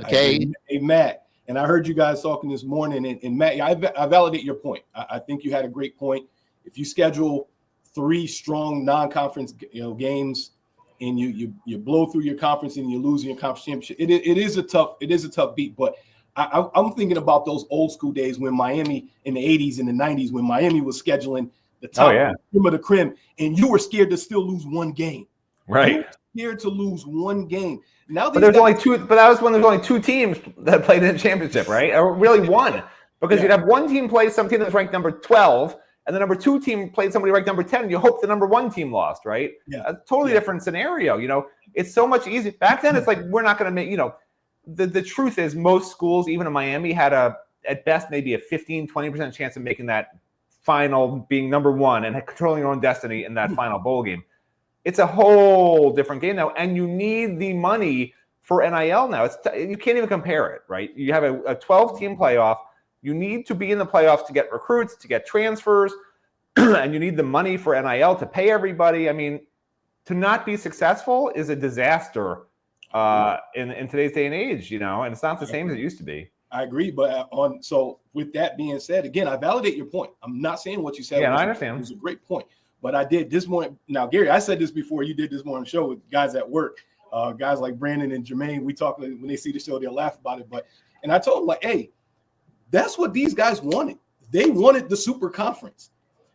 Okay, hey Matt. And I heard you guys talking this morning, and Matt, I validate your point. I think you had a great point. If you schedule 3 strong non-conference games, and you blow through your conference and you lose your conference championship, it is a tough beat. But I'm thinking about those old school days when Miami in the 80s and the 90s, when Miami was scheduling the top cream of the cream, and you were scared to still lose 1 game. Right. Scared to lose 1 game. Now, but there's only 2. But that was when there's only 2 teams that played in the championship, right? Or really 1, because you'd have 1 team play some team that's ranked number 12, and the number 2 team played somebody ranked number 10. And you hope the number 1 team lost, right? Yeah, a totally different scenario. It's so much easier. Back then, it's like we're not going to make. The truth is, most schools, even in Miami, had at best maybe a 15-20% chance of making that final, being number 1 and controlling your own destiny in that final bowl game. It's a whole different game now, and you need the money for NIL now. You can't even compare it, right? You have a 12-team playoff. You need to be in the playoffs to get recruits, to get transfers, and you need the money for NIL to pay everybody. I mean, to not be successful is a disaster in today's day and age, and it's not the same as it used to be. I agree, but so with that being said, again, I validate your point. I'm not saying what you said. Yeah, I understand. It was a great point. But I did this morning. Now, Gary, I said this before. You did this morning show with guys at work, guys like Brandon and Jermaine. We talk when they see the show, they'll laugh about it. And I told them, hey, that's what these guys wanted. They wanted the super conference.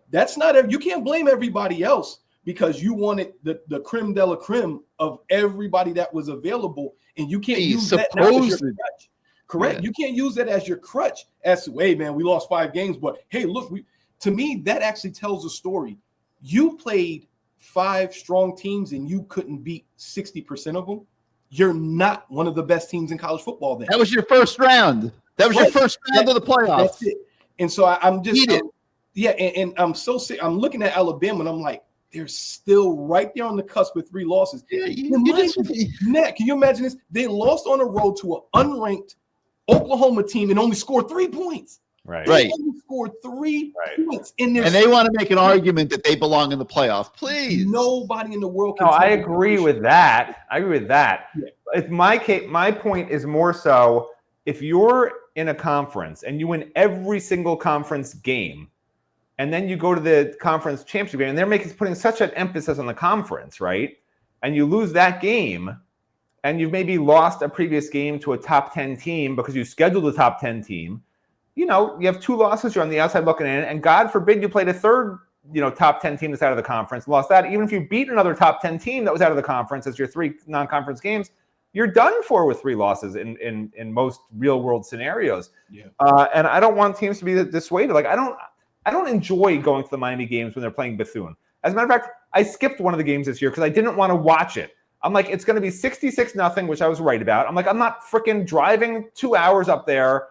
That's not you can't blame everybody else because you wanted the creme de la creme of everybody that was available, and you can't use that now as your crutch. Correct. Yeah. You can't use that as your crutch. As to, hey, man, we lost 5 games, but hey, look, to me that actually tells a story. You played 5 strong teams and you couldn't beat 60% of them. You're not one of the best teams in college football then. That was your first round. That was your first round of the playoffs. That's it. And so I'm just and I'm so sick. I'm looking at Alabama and I'm like, they're still right there on the cusp with 3 losses. Matt, can you imagine this? They lost on the road to an unranked Oklahoma team and only scored 3 points. Right. They Right. only scored 3 Right. points in their And they want to make an argument that they belong in the playoff. Please. Nobody in the world can No, I tell me agree they with should. that. I agree with that. Yeah. It's my case. My point is more so if you're in a conference and you win every single conference game, and then you go to the conference championship game, and they're putting such an emphasis on the conference, right? And you lose that game, and you've maybe lost a previous game to a top 10 team because you scheduled a top 10 team. You have 2 losses, you're on the outside looking in, and God forbid you played a third, top 10 team that's out of the conference, lost that. Even if you beat another top 10 team that was out of the conference as your 3 non-conference games, you're done for with 3 losses in most real world scenarios. Yeah. And I don't want teams to be dissuaded. Like I don't enjoy going to the Miami games when they're playing Bethune. As a matter of fact, I skipped one of the games this year because I didn't want to watch it. I'm like, it's going to be 66-0, which I was right about. I'm like, I'm not freaking driving 2 hours up there,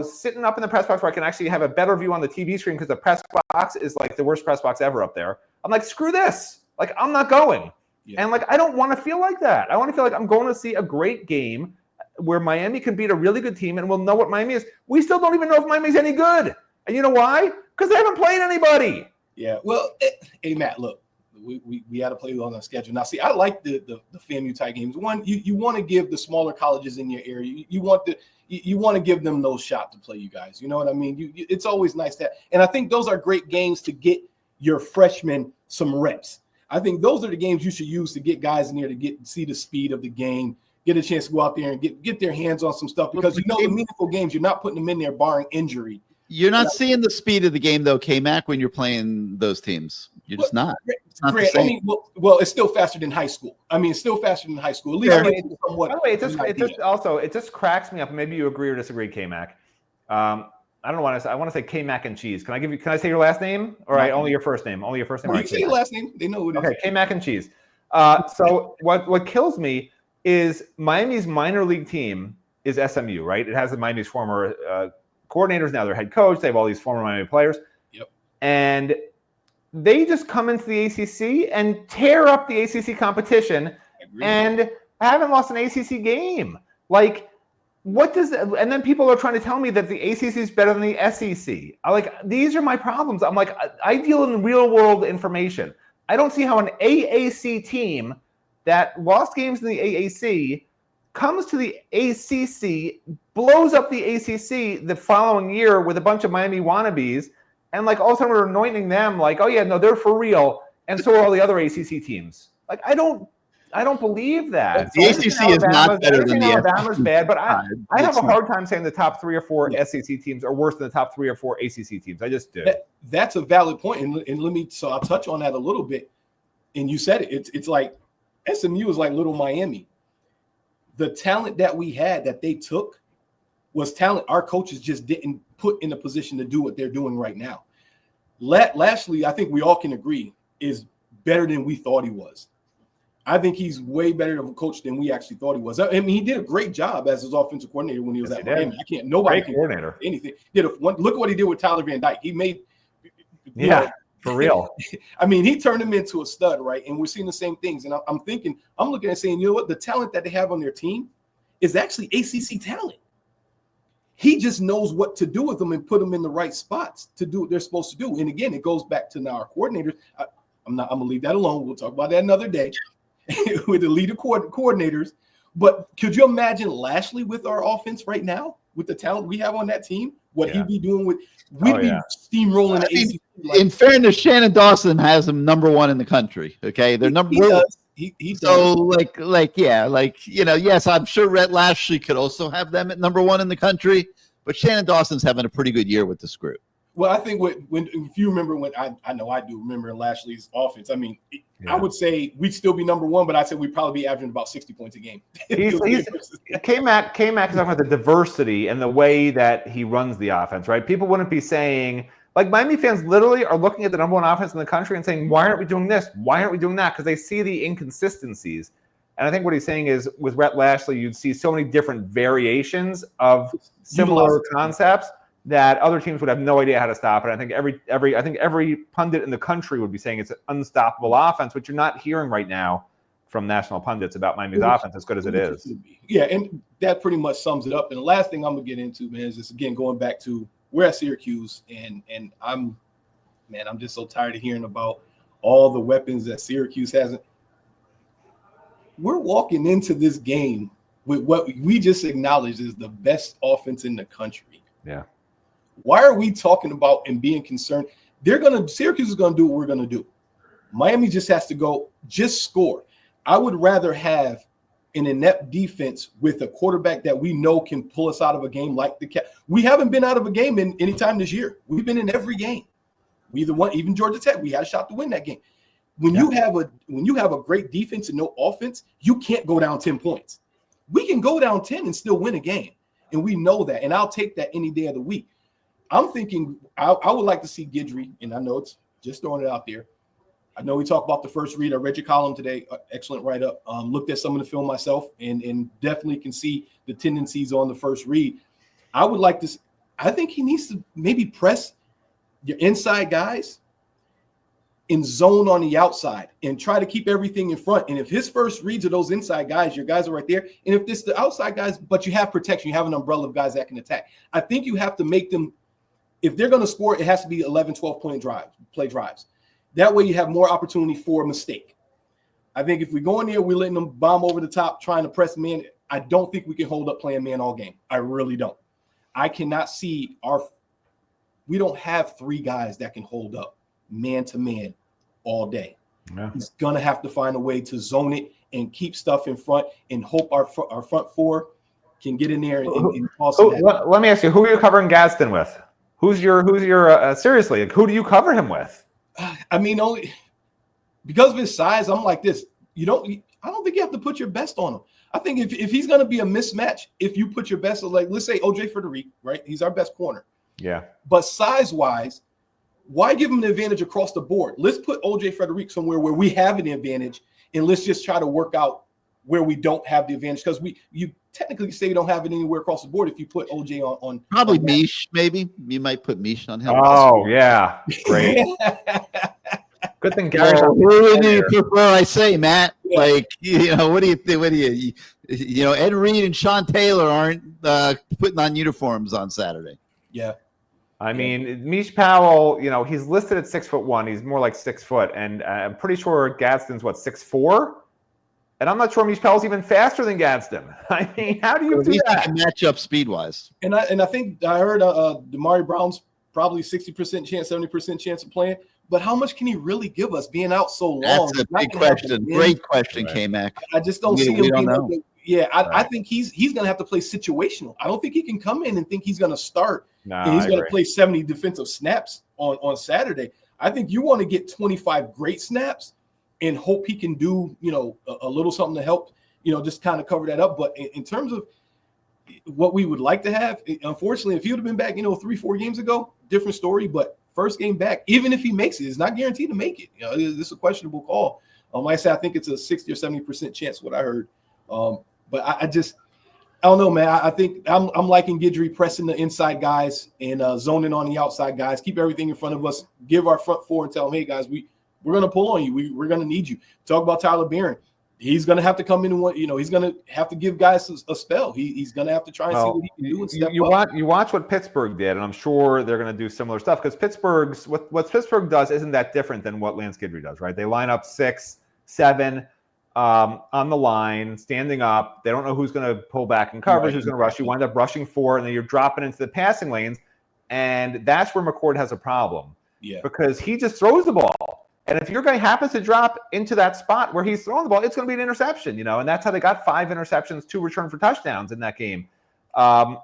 sitting up in the press box where I can actually have a better view on the TV screen because the press box is like the worst press box ever up there. I'm like, screw this. Like, I'm not going. Yeah. And I don't want to feel like that. I want to feel like I'm going to see a great game where Miami can beat a really good team and we'll know what Miami is. We still don't even know if Miami's any good. And you know why? Because they haven't played anybody. Yeah. Well, hey, Matt, look. We had to play on the schedule. Now, see, I like the FAMU type games. One, you want to give the smaller colleges in your area. You want to give them those shots to play you guys. You know what I mean? It's always nice that, and I think those are great games to get your freshmen some reps. I think those are the games you should use to get guys in there to see the speed of the game, get a chance to go out there and get their hands on some stuff because the meaningful games you're not putting them in there barring injury. You're not seeing the speed of the game though, Kmac, when you're playing those teams. You're just not. It's not the same. I mean, well, it's still faster than high school. I mean, it's still faster than high school. At least by the way, it just cracks me up. Maybe you agree or disagree, Kmac. I don't want to say Kmac and cheese. Can I say your last name or only your first name? Only your first name. You say your last name. They know who it is. Okay, Kmac and cheese. So what kills me is Miami's minor league team is SMU, right? It has the Miami's former coordinators, now their head coach. They have all these former Miami players. Yep. And they just come into the ACC and tear up the ACC competition and haven't lost an ACC game. Like, what does – and then people are trying to tell me that the ACC is better than the SEC. These are my problems. I'm like, I deal in real-world information. I don't see how an AAC team that lost games in the AAC comes to the ACC, blows up the ACC the following year with a bunch of Miami wannabes, and all of a sudden we're anointing them like, oh yeah, no, they're for real, and so are all the other ACC teams. Like, I don't believe that. The ACC is not better than the Alabama's SEC. bad, but I have a hard time saying the top 3 or 4 SEC teams are worse than the top 3 or 4 ACC teams. I just do. That's a valid point, and so I'll touch on that a little bit. And you said it. It's like SMU is like little Miami. The talent that we had that they took was talent our coaches just didn't put in a position to do what they're doing right now. Lashley, I think we all can agree, is better than we thought he was. I think he's way better of a coach than we actually thought he was. I mean, he did a great job as his offensive coordinator when he was at Miami. Nobody can coordinator anything. Look at what he did with Tyler Van Dyke. He made for real. I mean, he turned him into a stud, right? And we're seeing the same things. And I'm looking at saying, you know what? The talent that they have on their team is actually ACC talent. He just knows what to do with them and put them in the right spots to do what they're supposed to do. And again, it goes back to now our coordinators. I'm going to leave that alone. We'll talk about that another day with the leader coordinators. But could you imagine Lashley with our offense right now, with the talent we have on that team? What he'd be doing we'd be steamrolling the ACC. In fairness, Shannon Dawson has them number 1 in the country. Okay, they're number 1. He so yes, I'm sure Rhett Lashley could also have them at number 1 in the country, but Shannon Dawson's having a pretty good year with this group. Well, I think if you remember when I know I do remember Lashley's offense. I mean, I would say we'd still be number 1, but I'd say we'd probably be averaging about 60 points a game. Kmac is talking about the diversity and the way that he runs the offense, right? People wouldn't be saying, like, Miami fans literally are looking at the number 1 offense in the country and saying, why aren't we doing this? Why aren't we doing that? Because they see the inconsistencies. And I think what he's saying is with Rhett Lashley, you'd see so many different variations of similar concepts that other teams would have no idea how to stop it. I think every pundit in the country would be saying it's an unstoppable offense, which you're not hearing right now from national pundits about Miami's offense as good as it is. Yeah, and that pretty much sums it up. And the last thing I'm going to get into, man, is this, again, going back to we're at Syracuse, and I'm just so tired of hearing about all the weapons that Syracuse hasn't. We're walking into this game with what we just acknowledged is the best offense in the country. Yeah. Why are we talking about and being concerned? Syracuse is gonna do what we're gonna do. Miami just has to just score. I would rather have an inept defense with a quarterback that we know can pull us out of a game like the Cat. We haven't been out of a game in any time this year. We've been in every game. We either won, even Georgia Tech, we had a shot to win that game. When you have a great defense and no offense, you can't go down 10 points. We can go down 10 and still win a game. And we know that. And I'll take that any day of the week. I'm thinking I would like to see Guidry, and I know it's just throwing it out there. I know we talked about the first read. I read your column today. Excellent write-up. Looked at some of the film myself and definitely can see the tendencies on the first read. I would like to – I think he needs to maybe press your inside guys and zone on the outside and try to keep everything in front. And if his first reads are those inside guys, your guys are right there. And if it's the outside guys, but you have protection, you have an umbrella of guys that can attack. I think you have to make them – if they're going to score, it has to be 11, 12-point play drives. That way you have more opportunity for a mistake. I think if we go in there, we're letting them bomb over the top, trying to press man. I don't think we can hold up playing man all game. I really don't. I cannot see we don't have three guys that can hold up man to man all day. Yeah. He's going to have to find a way to zone it and keep stuff in front and hope our front four can get in there and toss it. Let me ask you, who are you covering Gadsden with? Who's your seriously, who do you cover him with? I mean, only because of his size, I'm like this. I don't think you have to put your best on him. I think if he's going to be a mismatch, if you put your best, like let's say OJ Frederick, right? He's our best corner. Yeah. But size-wise, why give him the advantage across the board? Let's put OJ Frederick somewhere where we have an advantage, and let's just try to work out where we don't have the advantage, because you technically say you don't have it anywhere across the board if you put OJ on probably Mish, maybe. You might put Mish on him. Oh, yeah. Great. Good thing Gary. Who do you prefer, I say, Matt? Yeah. Like, what do you think? Ed Reed and Sean Taylor aren't putting on uniforms on Saturday. Yeah. I mean, Mish Powell, he's listed at 6'1". He's more like 6 foot. And I'm pretty sure Gadsden's 6'4". And I'm not sure Mish Powell's even faster than Gadsden. I mean, how do you do that? Match up speed-wise. And I think I heard Damari Brown's probably 60% chance, 70% chance of playing. But how much can he really give us being out so long? That's a big question. Great question, Kmac. I just don't see him being able to. Yeah, I think he's going to have to play situational. I don't think he can come in and think he's going to start and he's going to play 70 defensive snaps on Saturday. I think you want to get 25 great snaps and hope he can do, a little something to help, just kind of cover that up. But in terms of what we would like to have, unfortunately, if he would have been back, 3-4 games ago, different story. But first game back, even if he makes it, it's not guaranteed to make it. This is a questionable call. Like I said, I think it's a 60 or 70% chance, what I heard. But I don't know, man. I think I'm liking Guidry pressing the inside guys and zoning on the outside guys. Keep everything in front of us. Give our front four and tell them, hey, guys, we're going to pull on you. We're going to need you. Talk about Tyler Barron. He's going to have to come in and he's going to have to give guys a spell. He's going to have to try and see what he can do and step up. You watch what Pittsburgh did, and I'm sure they're going to do similar stuff, because what Pittsburgh does isn't that different than what Lance Guidry does, right? They line up 6, 7 on the line, standing up. They don't know who's going to pull back in coverage, who's going to rush. You wind up rushing 4, and then you're dropping into the passing lanes, and that's where McCord has a problem. Yeah, because he just throws the ball. And if your guy happens to drop into that spot where he's throwing the ball, it's going to be an interception, and that's how they got 5 interceptions, 2 returned for touchdowns in that game. My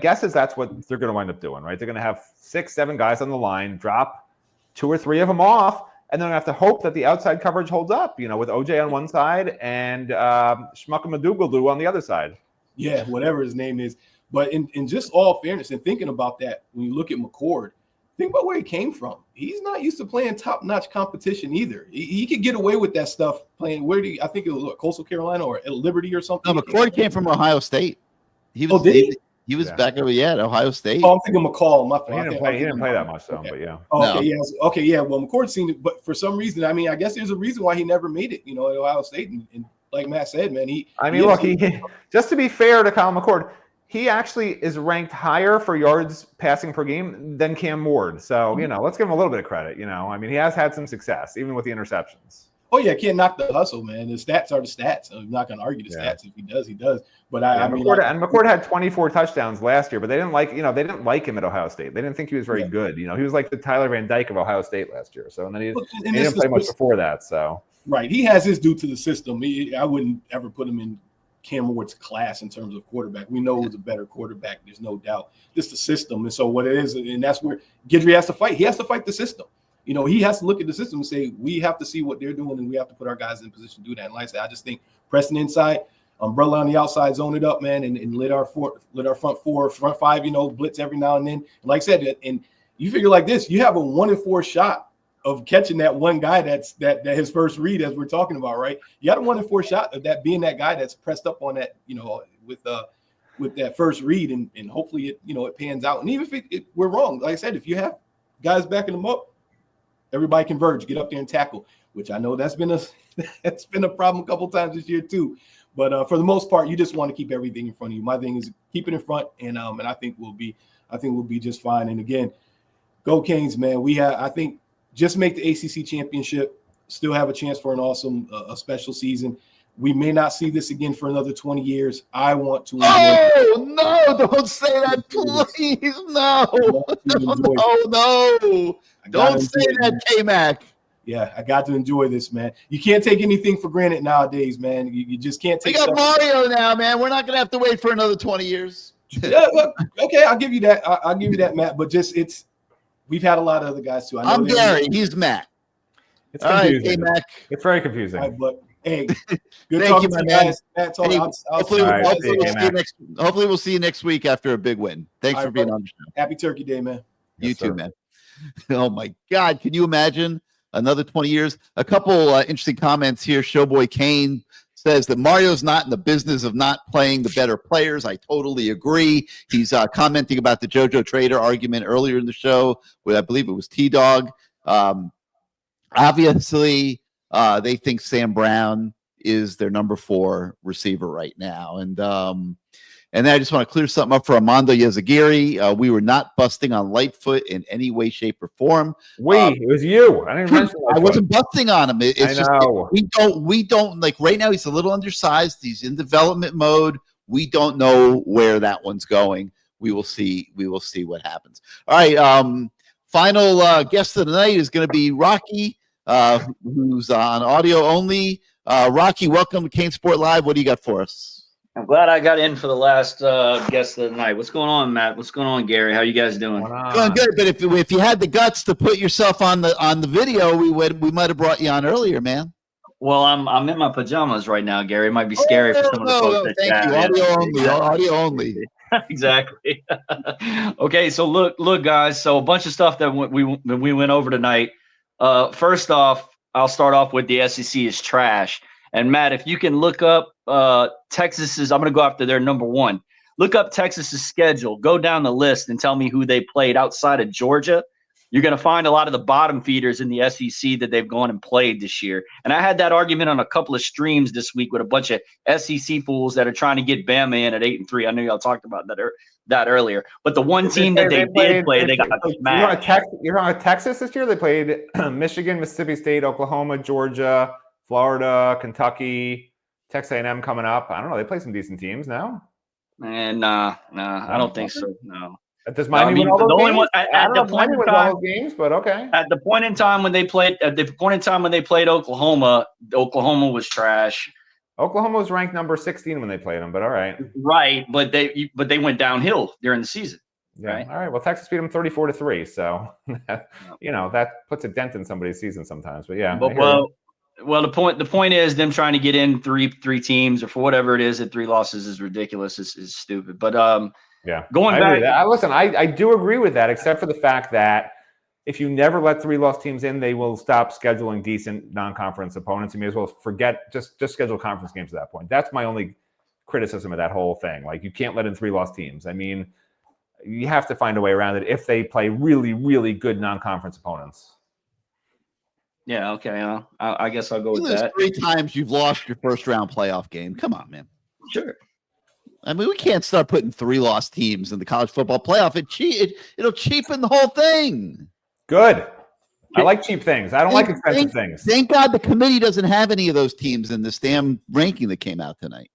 guess is that's what they're going to wind up doing, right? They're going to have 6, 7 guys on the line, drop 2 or 3 of them off, and then have to hope that the outside coverage holds up, with OJ on one side and Shmuckamadoogaloo on the other side. Yeah, whatever his name is. But in just all fairness and thinking about that, when you look at McCord, think about where he came from. He's not used to playing top-notch competition either. He could get away with that stuff playing. I think it was Coastal Carolina or Liberty or something. No, McCord came from Ohio State. He was back over at Ohio State. Oh, I'm thinking McCall. My fault. He didn't play that much, though. But yeah. Okay, yeah. Okay, yeah. Well, McCord's seen it, but for some reason, I guess there's a reason why he never made it. At Ohio State, and like Matt said, man, look, just to be fair to Kyle McCord, he actually is ranked higher for yards passing per game than Cam Ward. So, let's give him a little bit of credit. I mean, he has had some success, even with the interceptions. Oh, yeah, can't knock the hustle, man. The stats are the stats. I'm not going to argue the stats. If he does, he does. But McCord had 24 touchdowns last year, but they didn't like him at Ohio State. They didn't think he was very good. He was like the Tyler Van Dyke of Ohio State last year. So, and then he didn't play much before that. So, right. He has his due to the system. I wouldn't ever put him in Cam Ward's class in terms of quarterback. We know who's a better quarterback. There's no doubt. Just the system. And so what it is, and that's where Guidry has to fight. He has to fight the system. He has to look at the system and say, we have to see what they're doing, and we have to put our guys in position to do that. And like I said, I just think Preston inside, umbrella on the outside, zone it up, man, and let our front five, blitz every now and then. And like I said, and you figure like this, you have a 1 in 4 shot of catching that one guy that his first read, as we're talking about, right? You got a 1 in 4 shot of that being that guy that's pressed up on that, with that first read, and hopefully it pans out. And even if we're wrong, like I said, if you have guys backing them up, everybody converge, get up there and tackle, which I know that's been a problem a couple times this year too. But for the most part, you just want to keep everything in front of you. My thing is keep it in front, and I think we'll be just fine. And again, go Canes, man. I think just make the ACC championship, still have a chance for an awesome a special season. We may not see this again for another 20 years. I want to. Oh, no, don't say that, please. No. Don't say that, Kmac. Yeah, I got to enjoy this, man. You can't take anything for granted nowadays, man. You just can't take. We got Mario now, man. We're not going to have to wait for another 20 years. Yeah, look, okay, I'll give you that. I'll give you that, Matt. But we've had a lot of other guys too. I'm Gary. He's Matt. It's confusing. Right, it's very confusing. Right, but hey, good talking to you, man. Matt, hopefully we'll see you next week after a big win. Thanks for being on the show. Happy Turkey Day, man. You too, man. Oh my God, can you imagine another 20 years? A couple interesting comments here. Showboy Kane says that Mario's not in the business of not playing the better players. I totally agree. He's commenting about the JoJo Trader argument earlier in the show with, I believe it was T-Dogg. Obviously, they think Sam Brown is their number 4 receiver right now. And then I just want to clear something up for Armando Yazagiri. We were not busting on Lightfoot in any way, shape, or form. It was you. I didn't mention Lightfoot. I wasn't busting on him. It's I know. we don't like right now. He's a little undersized. He's in development mode. We don't know where that one's going. We will see. We will see what happens. All right. Final guest of the night is going to be Rocky, who's on audio only. Rocky, welcome to CaneSport Live. What do you got for us? I'm glad I got in for the last guest of the night. What's going on, Matt? What's going on, Gary? How you guys doing? Doing good. But if you had the guts to put yourself on the video, we might have brought you on earlier, man. Well, I'm in my pajamas right now, Gary. It might be scary for some of the folks. Thank you. Audio only. Exactly. Okay, so look, guys. So a bunch of stuff that we went over tonight. First off, I'll start off with the SEC is trash. And Matt, if you can look up Texas's, I'm going to go after their number 1. Look up Texas's schedule. Go down the list and tell me who they played outside of Georgia. You're going to find a lot of the bottom feeders in the SEC that they've gone and played this year. And I had that argument on a couple of streams this week with a bunch of SEC fools that are trying to get Bama in at 8-3. I know y'all talked about that earlier. But the one team that they did play, they got smashed. You're on Texas this year? They played Michigan, Mississippi State, Oklahoma, Georgia, Florida, Kentucky, Texas A&M coming up. I don't know. They play some decent teams now. And nah, I don't think so. No. Does Miami win all those games? At the point in time, games, but okay. At the point in time when they played, Oklahoma, Oklahoma was trash. Oklahoma was ranked number 16 when they played them, but all right. Right, but they went downhill during the season. Yeah. Right? All right. Well, Texas beat them 34-3, so that puts a dent in somebody's season sometimes. But yeah. Well, the point is them trying to get in three teams or for whatever it is that 3 losses is ridiculous. Is stupid. But yeah, going back. Listen, I do agree with that, except for the fact that if you never let 3-loss teams in, they will stop scheduling decent non-conference opponents. You may as well forget just schedule conference games at that point. That's my only criticism of that whole thing. Like, you can't let in 3-loss teams. I mean, you have to find a way around it if they play really, really good non-conference opponents. Yeah, okay. I guess I'll go with that. 3 times you've lost your first round playoff game. Come on, man. Sure. I mean, we can't start putting 3-loss teams in the college football playoff. It'll cheapen the whole thing. Good. I like cheap things. I don't like expensive things. Thank God the committee doesn't have any of those teams in this damn ranking that came out tonight.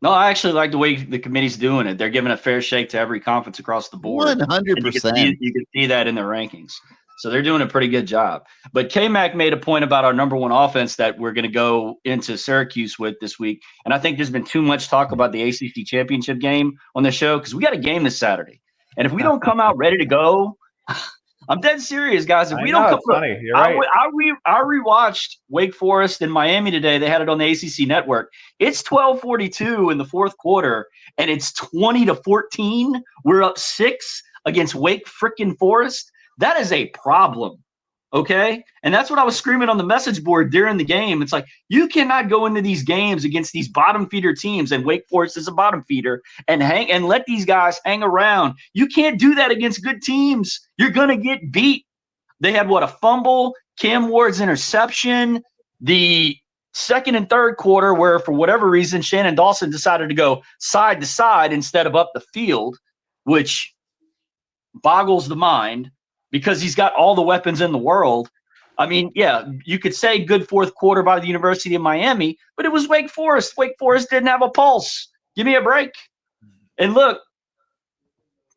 No, I actually like the way the committee's doing it. They're giving a fair shake to every conference across the board. 100%. You can see that in their rankings. So they're doing a pretty good job. But Kmac made a point about our number one offense that we're going to go into Syracuse with this week. And I think there's been too much talk about the ACC championship game on the show because we got a game this Saturday. And if we don't come out ready to go, I'm dead serious, guys. If we don't come out, funny. You're right. I rewatched Wake Forest and Miami today. They had it on the ACC network. It's 12:42 in the fourth quarter, and it's 20-14. We're up 6 against Wake freaking Forest. That is a problem, okay? And that's what I was screaming on the message board during the game. It's like, you cannot go into these games against these bottom feeder teams, and Wake Forest is a bottom feeder, and let these guys hang around. You can't do that against good teams. You're going to get beat. They had, a fumble, Cam Ward's interception, the second and third quarter where, for whatever reason, Shannon Dawson decided to go side to side instead of up the field, which boggles the mind. Because he's got all the weapons in the world. I mean, yeah, you could say good fourth quarter by the University of Miami, but it was Wake Forest. Wake Forest didn't have a pulse. Give me a break. And look,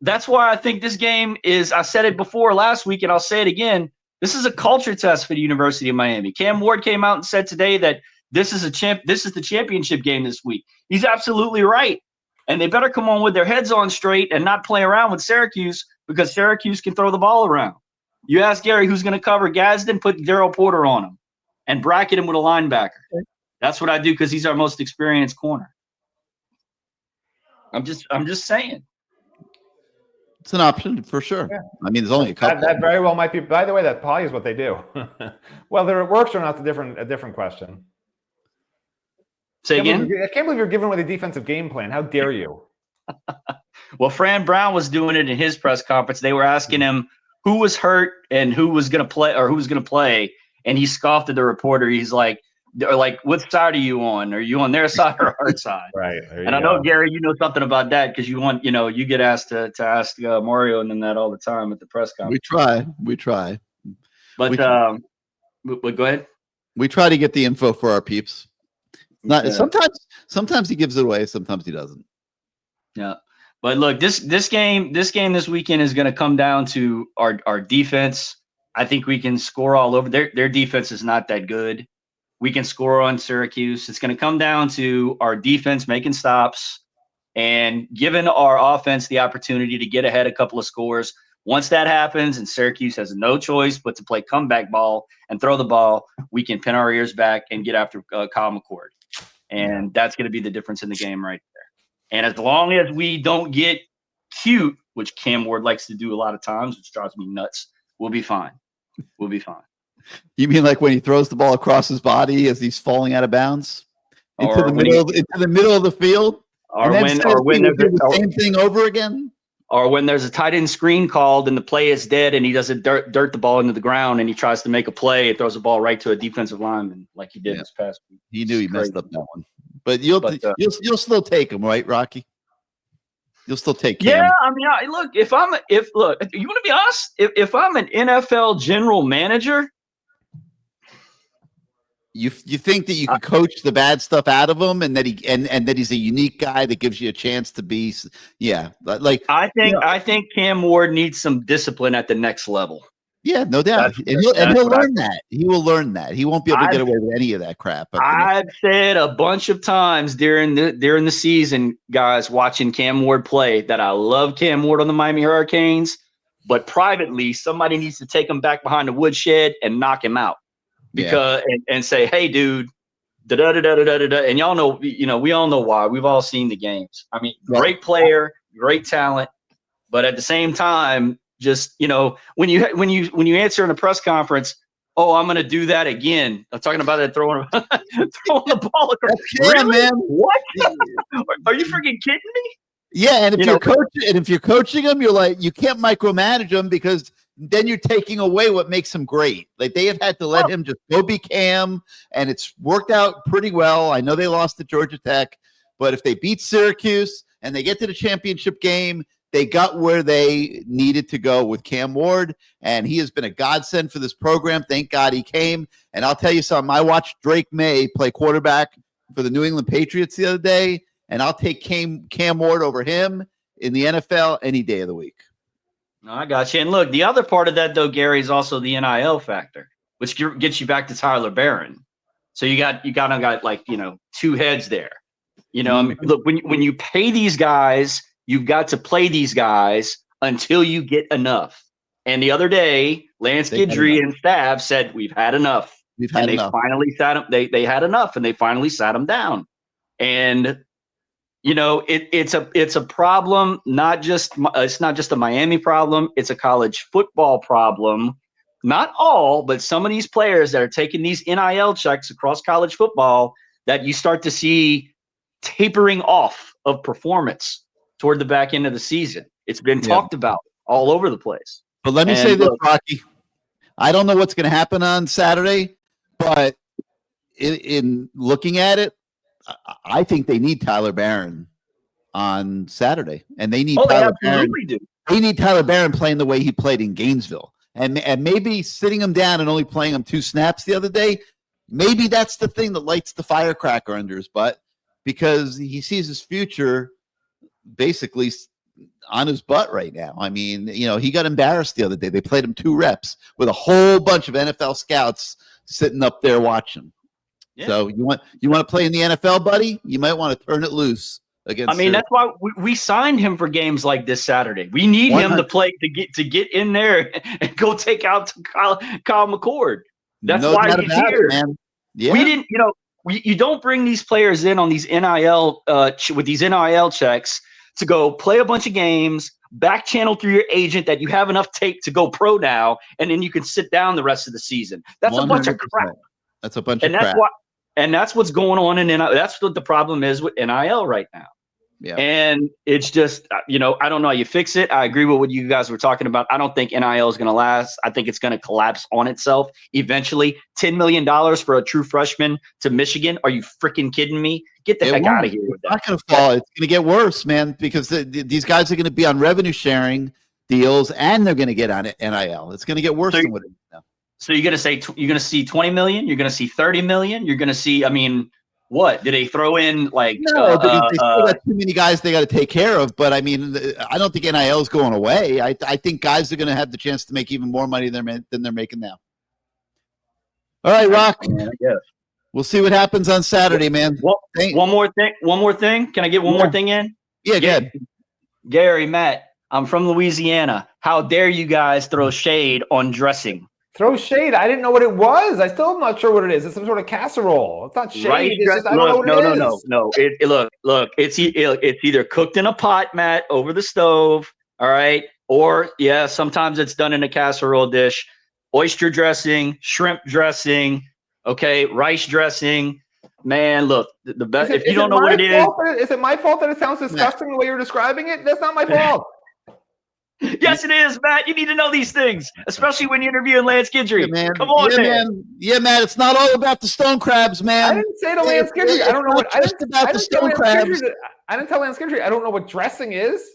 that's why I think this game is, I said it before last week, and I'll say it again, this is a culture test for the University of Miami. Cam Ward came out and said today that this is the championship game this week. He's absolutely right. And they better come on with their heads on straight and not play around with Syracuse, because Syracuse can throw the ball around. You ask Gary who's going to cover Gadsden, put Daryl Porter on him and bracket him with a linebacker. That's what I do because he's our most experienced corner. I'm just saying. It's an option for sure. Yeah. I mean, there's only a couple. That very well might be. By the way, that probably is what they do. Whether it works or not, a different question. Say again? I can't believe you're giving away the defensive game plan. How dare you? Well, Fran Brown was doing it in his press conference. They were asking him who was hurt and who was going to play, and he scoffed at the reporter. He's like, what side are you on? Are you on their side or our side? Right. And I know, Gary, you know something about that because you get asked to ask Mario and that all the time at the press conference. We try. But go ahead. We try to get the info for our peeps. Sometimes he gives it away, sometimes he doesn't. Yeah. But look, this game this weekend is going to come down to our defense. I think we can score all over. Their defense is not that good. We can score on Syracuse. It's going to come down to our defense making stops and giving our offense the opportunity to get ahead a couple of scores. Once that happens and Syracuse has no choice but to play comeback ball and throw the ball, we can pin our ears back and get after Kyle McCord. And that's going to be the difference in the game right there. And as long as we don't get cute, which Cam Ward likes to do a lot of times, which drives me nuts, we'll be fine. We'll be fine. You mean like when he throws the ball across his body as he's falling out of bounds into the middle of the field? Or when there's the same thing over again? Or when there's a tight end screen called and the play is dead and he doesn't dirt the ball into the ground and he tries to make a play, it throws the ball right to a defensive lineman like he did this past week. He knew he messed up that one. But you'll still take him, right, Rocky? You'll still take Cam. Yeah, I mean, look, if you want to be honest, if I'm an NFL general manager, you think that you can coach the bad stuff out of him, and that he's a unique guy that gives you a chance to be, like I think Cam Ward needs some discipline at the next level. Yeah, no doubt, he'll learn that. He will learn that. He won't be able to get away with any of that crap. I've said a bunch of times during the season, guys, watching Cam Ward play, that I love Cam Ward on the Miami Hurricanes, but privately, somebody needs to take him back behind the woodshed and knock him out. Because and say, hey, dude, da da da da da da da, and y'all know, we all know why. We've all seen the games. I mean, great player, great talent, but at the same time, just when you answer in a press conference, oh, I'm going to do that again. I'm talking about that throwing the ball across. Really, man? What? Are you freaking kidding me? Yeah, and if you're coaching them, you're like, you can't micromanage them because then you're taking away what makes him great. Like, they have had to let him just go be Cam, and it's worked out pretty well. I know they lost to Georgia Tech, but if they beat Syracuse and they get to the championship game. They got where they needed to go with Cam Ward, and he has been a godsend for this program. Thank God he came. And I'll tell you something. I watched Drake May play quarterback for the New England Patriots the other day, and I'll take Cam Ward over him in the NFL any day of the week. I got you. And look, the other part of that, though, Gary, is also the NIL factor, which gets you back to Tyler Barron. So you kind of got like, two heads there. I mean, look, when you pay these guys, you've got to play these guys until you get enough. And the other day, Lance Guidry and staff said, we've had enough. They finally sat him. They had enough, and they finally sat him down. And it's a problem. It's not just a Miami problem. It's a college football problem. Not all, but some of these players that are taking these NIL checks across college football that you start to see tapering off of performance toward the back end of the season. It's been talked about all over the place. But let me say this, Rocky. I don't know what's going to happen on Saturday, but in looking at it, I think they need Tyler Barron on Saturday, and they need Tyler Barron. They need Tyler Barron playing the way he played in Gainesville, and maybe sitting him down and only playing him 2 snaps the other day. Maybe that's the thing that lights the firecracker under his butt, because he sees his future basically on his butt right now. I mean, he got embarrassed the other day. They played him 2 reps with a whole bunch of NFL scouts sitting up there watching. Yeah. So you want to play in the NFL, buddy? You might want to turn it loose against. I mean, that's why we signed him for games like this Saturday. We need him to play to get in there and go take out Kyle McCord. That's why he's here, man. Yeah. We didn't. You don't bring these players in on these NIL with these NIL checks to go play a bunch of games, back channel through your agent that you have enough tape to go pro now, and then you can sit down the rest of the season. That's 100%. A bunch of crap. That's a bunch of crap. And that's what's going on in NIL. That's what the problem is with NIL right now. Yeah. And it's just, I don't know how you fix it. I agree with what you guys were talking about. I don't think NIL is going to last. I think it's going to collapse on itself eventually. $10 million for a true freshman to Michigan. Are you freaking kidding me? Get the heck out of here with that. It's not going to fall. It's going to get worse, man, because these guys are going to be on revenue sharing deals, and they're going to get on NIL. It's going to get worse than what it is now. So you're going to see 20 million. You're going to see 30 million. You're going to see. I mean, what did they throw in? Like no, because they still got too many guys they got to take care of. But I mean, I don't think NIL is going away. I think guys are going to have the chance to make even more money than they're making now. All right, Rock. Man, I guess. We'll see what happens on Saturday, man. Well, one more thing. Can I get one more thing in? Yeah, good. Gary, Matt, I'm from Louisiana. How dare you guys throw shade on dressing? Throw shade. I didn't know what it was. I still am not sure what it is. It's some sort of casserole. It's not shade. Right? It's just, I don't know what it is. No. Look. It's either cooked in a pot, Matt, over the stove. All right. Or sometimes it's done in a casserole dish. Oyster dressing, shrimp dressing, okay, rice dressing. Man, look, the best. If you don't know what it is it my fault that it sounds disgusting the way you're describing it? That's not my fault. Yes, it is, Matt. You need to know these things, especially when you're interviewing Lance Guidry. Man. Come on, man. Yeah, man. It's not all about the stone crabs, man. I didn't say to Lance Guidry. I don't know what. I didn't tell Lance Guidry. I don't know what dressing is.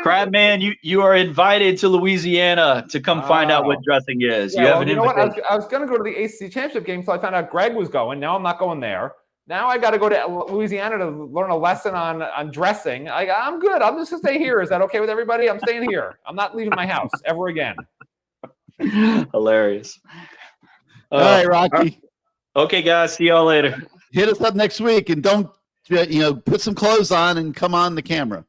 Crab man, you are invited to Louisiana to come find out what dressing is. Yeah, you know what? I was going to go to the ACC championship game, so I found out Greg was going. Now I'm not going there. Now I got to go to Louisiana to learn a lesson on dressing. I'm good. I'm just going to stay here. Is that okay with everybody? I'm staying here. I'm not leaving my house ever again. Hilarious. All right, Rocky. Okay, guys. See y'all later. Hit us up next week, and don't put some clothes on and come on the camera.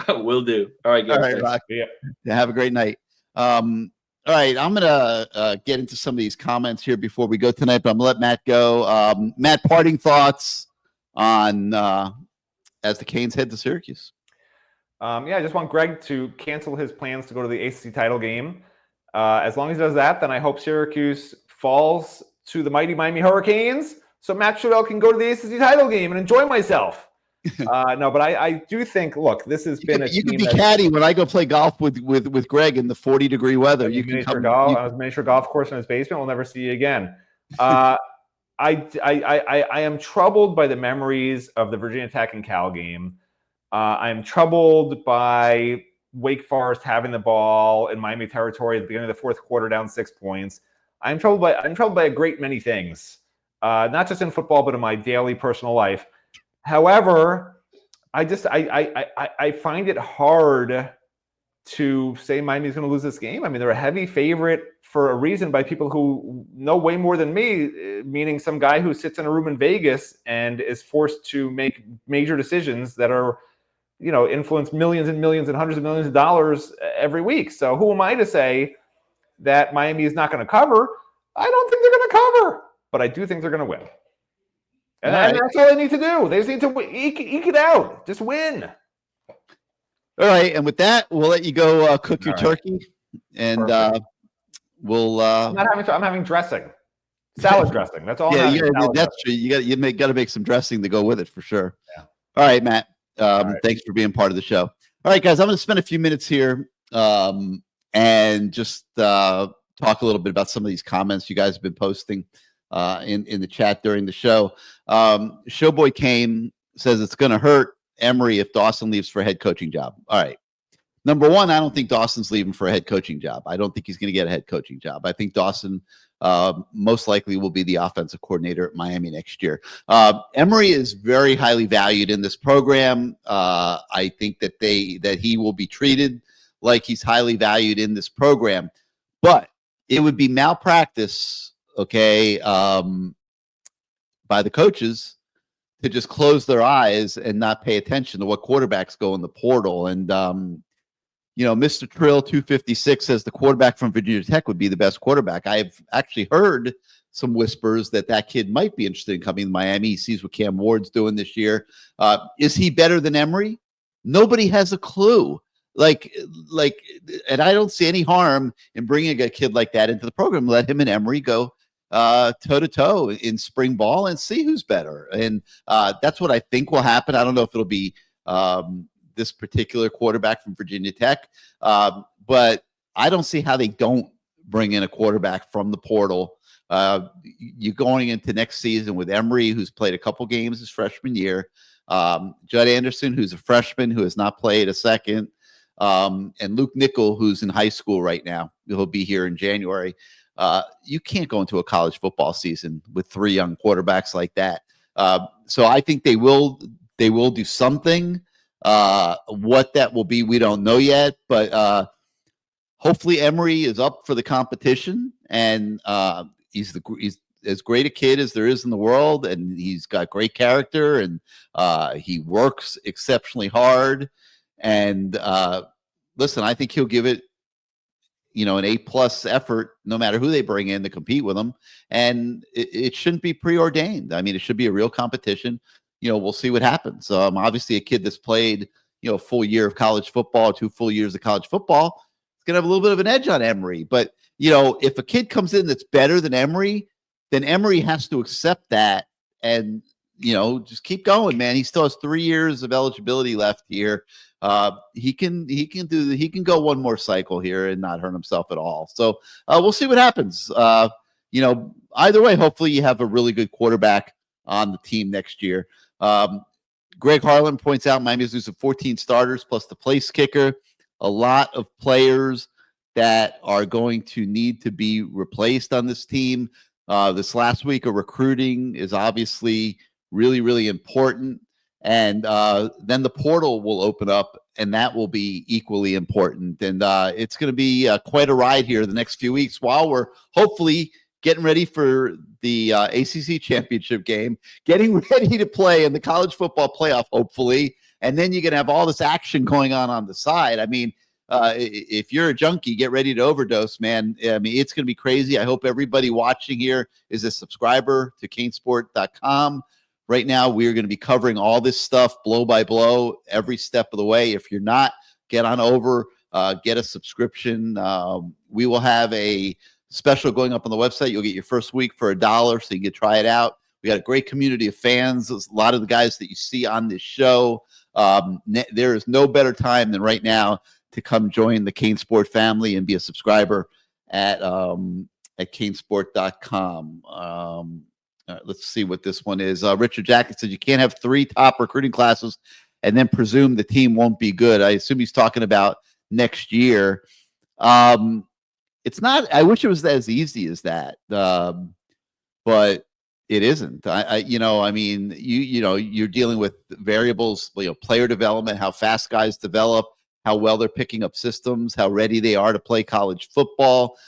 Will do. All right, guys. All right, Rocky. Yeah. Have a great night. All right, I'm going to get into some of these comments here before we go tonight, but I'm going to let Matt go. Matt, parting thoughts on as the Canes head to Syracuse. I just want Greg to cancel his plans to go to the ACC title game. As long as he does that, then I hope Syracuse falls to the mighty Miami Hurricanes so Matt Shodell can go to the ACC title game and enjoy myself. No, but I do think, look, this has been a you can be caddy when I go play golf with Greg in the 40-degree weather. You can come. I was miniature golf course in his basement. We'll never see you again. I am troubled by the memories of the Virginia Tech and Cal game. I'm troubled by Wake Forest having the ball in Miami territory at the beginning of the fourth quarter, down 6 points. I'm troubled by a great many things, not just in football, but in my daily personal life. However, I find it hard to say Miami's going to lose this game. I mean, they're a heavy favorite for a reason by people who know way more than me, meaning some guy who sits in a room in Vegas and is forced to make major decisions that are, influence millions and millions and hundreds of millions of dollars every week. So who am I to say that Miami is not going to cover? I don't think they're going to cover, but I do think they're going to win. And that's all they need to do. They just need to eke it out. Just win. All right, and with that, we'll let you go cook your turkey, and we'll. I'm having dressing, salad dressing. That's all. Yeah, that's true. You got to make some dressing to go with it for sure. Yeah. All right, Matt. Thanks for being part of the show. All right, guys, I'm going to spend a few minutes here and just talk a little bit about some of these comments you guys have been posting in the chat during the show. Showboy Kane says it's going to hurt Emory if Dawson leaves for a head coaching job. All right. Number one, I don't think Dawson's leaving for a head coaching job. I don't think he's going to get a head coaching job. I think Dawson most likely will be the offensive coordinator at Miami next year. Emory is very highly valued in this program. I think that he will be treated like he's highly valued in this program, but it would be malpractice, okay, by the coaches to just close their eyes and not pay attention to what quarterbacks go in the portal. And, Mr. Trill 256 says the quarterback from Virginia Tech would be the best quarterback. I've actually heard some whispers that kid might be interested in coming to Miami. He sees what Cam Ward's doing this year. Is he better than Emory? Nobody has a clue. And I don't see any harm in bringing a kid like that into the program. Let him and Emory go toe-to-toe in spring ball and see who's better. And that's what I think will happen. I don't know if it'll be this particular quarterback from Virginia Tech, but I don't see how they don't bring in a quarterback from the portal. You're going into next season with Emory, who's played a couple games his freshman year, Judd Anderson, who's a freshman who has not played a second, and Luke Nickel, who's in high school right now. He'll be here in January. You can't go into a college football season with three young quarterbacks like that. So I think they will do something. What that will be, we don't know yet, but hopefully Emory is up for the competition, and he's as great a kid as there is in the world, and he's got great character, and he works exceptionally hard. And listen, I think he'll give it an A+ effort, no matter who they bring in to compete with them. And it shouldn't be preordained. I mean, it should be a real competition. We'll see what happens. Obviously a kid that's played, a full year of college football, 2 full years of college football, is going to have a little bit of an edge on Emory. But, if a kid comes in that's better than Emory, then Emory has to accept that and, just keep going, man. He still has 3 years of eligibility left here. He can go one more cycle here and not hurt himself at all. So we'll see what happens. Either way, hopefully you have a really good quarterback on the team next year. Greg Harlan points out Miami's losing 14 starters plus the place kicker. A lot of players that are going to need to be replaced on this team. This last week of recruiting is obviously really, really important. And then the portal will open up, and that will be equally important. And it's going to be quite a ride here the next few weeks while we're hopefully getting ready for the ACC championship game, getting ready to play in the college football playoff, hopefully. And then you're going to have all this action going on the side. I mean, if you're a junkie, get ready to overdose, man. I mean, it's going to be crazy. I hope everybody watching here is a subscriber to CaneSport.com. Right now, we're going to be covering all this stuff blow by blow every step of the way. If you're not, get on over, get a subscription. We will have a special going up on the website. You'll get your first week for $1, so you can try it out. We got a great community of fans. A lot of the guys that you see on this show. There is no better time than right now to come join the CaneSport family and be a subscriber at CaneSport.com. Let's see what this one is. Richard Jackson said you can't have 3 top recruiting classes and then presume the team won't be good. I assume he's talking about next year. It's not. I wish it was as easy as that, but it isn't. I mean, you're dealing with variables, player development, how fast guys develop, how well they're picking up systems, how ready they are to play college football.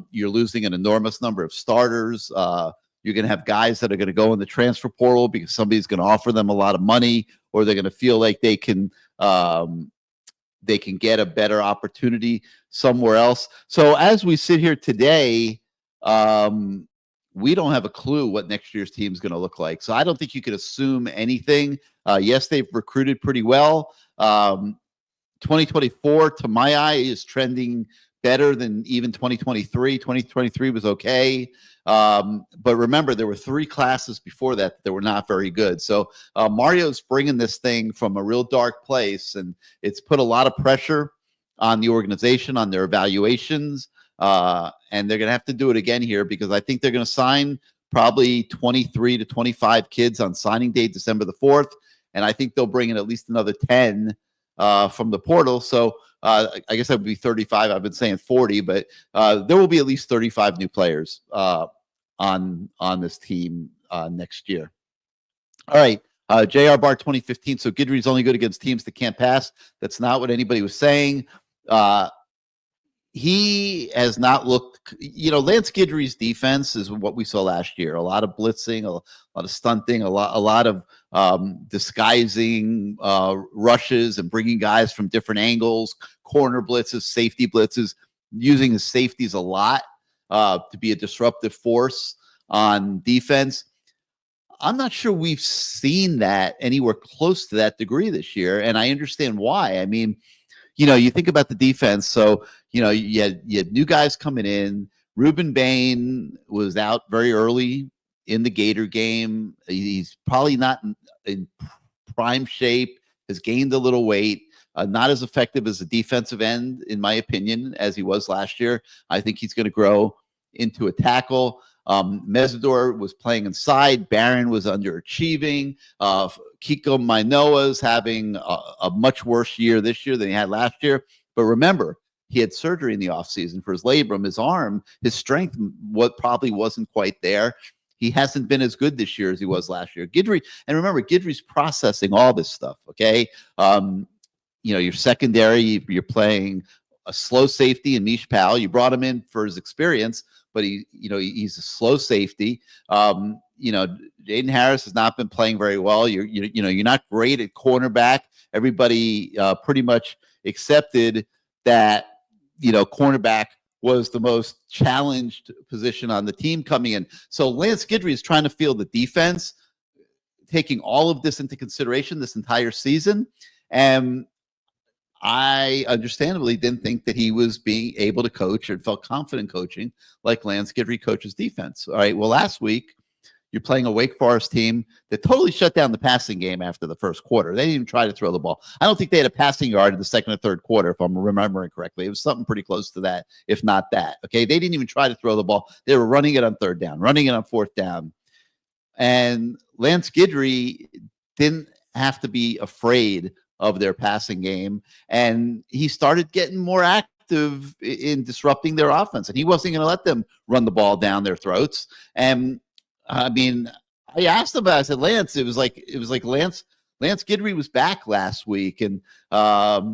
You're losing an enormous number of starters. You're going to have guys that are going to go in the transfer portal because somebody's going to offer them a lot of money, or they're going to feel like they can get a better opportunity somewhere else. So as we sit here today, we don't have a clue what next year's team is going to look like. So I don't think you could assume anything. Yes, they've recruited pretty well. 2024, to my eye, is trending better than even 2023. 2023 was okay. But remember, there were 3 classes before that were not very good. So Mario's bringing this thing from a real dark place, and it's put a lot of pressure on the organization, on their evaluations. And they're going to have to do it again here, because I think they're going to sign probably 23 to 25 kids on signing day, December the 4th. And I think they'll bring in at least another 10 from the portal. So I guess that would be 35. I've been saying 40, but there will be at least 35 new players on this team next year. All right. JR Bar 2015. So Guidry's only good against teams that can't pass. That's not what anybody was saying. He has not looked, Lance Guidry's defense is what we saw last year. A lot of blitzing, a lot of stunting, a lot of disguising rushes and bringing guys from different angles, corner blitzes, safety blitzes, using his safeties a lot to be a disruptive force on defense. I'm not sure we've seen that anywhere close to that degree this year, and I understand why. I mean, you think about the defense. So, you had new guys coming in. Ruben Bain was out very early in the Gator game. He's probably not in prime shape, has gained a little weight, not as effective as a defensive end, in my opinion, as he was last year. I think he's going to grow into a tackle. Mesidor was playing inside. Barron was underachieving. Kiko Mainoa's having a much worse year this year than he had last year. But remember, he had surgery in the offseason for his labrum. His arm, his strength, probably wasn't quite there. He hasn't been as good this year as he was last year. Guidry, and remember, Guidry's processing all this stuff, okay? Your secondary, you're playing a slow safety in Mish Powell. You brought him in for his experience, but he's a slow safety. Jaden Harris has not been playing very well. You're not great at cornerback. Everybody pretty much accepted that cornerback was the most challenged position on the team coming in. So Lance Guidry is trying to field the defense, taking all of this into consideration this entire season. And I understandably didn't think that he was being able to coach or felt confident coaching like Lance Guidry coaches defense. All right. Well, last week, you're playing a Wake Forest team that totally shut down the passing game after the first quarter. They didn't even try to throw the ball. I don't think they had a passing yard in the second or third quarter, if I'm remembering correctly. It was something pretty close to that, if not that. Okay. They didn't even try to throw the ball. They were running it on third down, running it on fourth down. And Lance Guidry didn't have to be afraid of their passing game. And he started getting more active in disrupting their offense. And he wasn't going to let them run the ball down their throats. And I mean, I asked him about it. I said, Lance, it was like Lance Guidry was back last week and got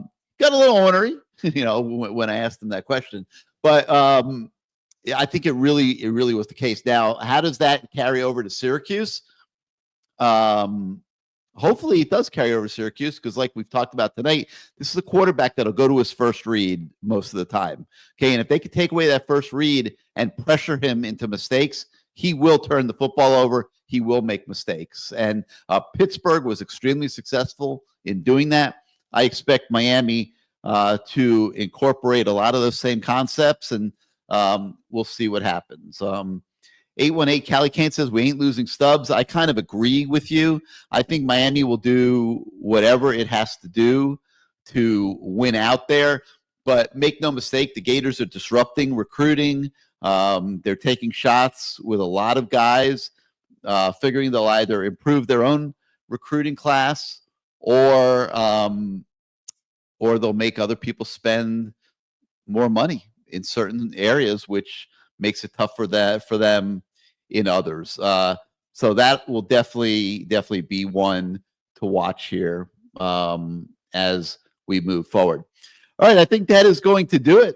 a little ornery, when I asked him that question. But I think it really was the case. Now, how does that carry over to Syracuse? Hopefully it does carry over to Syracuse, because like we've talked about tonight, this is a quarterback that'll go to his first read most of the time. Okay, and if they could take away that first read and pressure him into mistakes, he will turn the football over. He will make mistakes. And Pittsburgh was extremely successful in doing that. I expect Miami to incorporate a lot of those same concepts, and we'll see what happens. 818 Cali Kane says we ain't losing Stubbs. I kind of agree with you. I think Miami will do whatever it has to do to win out there. But make no mistake, the Gators are disrupting recruiting. They're taking shots with a lot of guys, figuring they'll either improve their own recruiting class or they'll make other people spend more money in certain areas, which makes it tough for them in others. So that will definitely be one to watch here as we move forward. All right, I think that is going to do it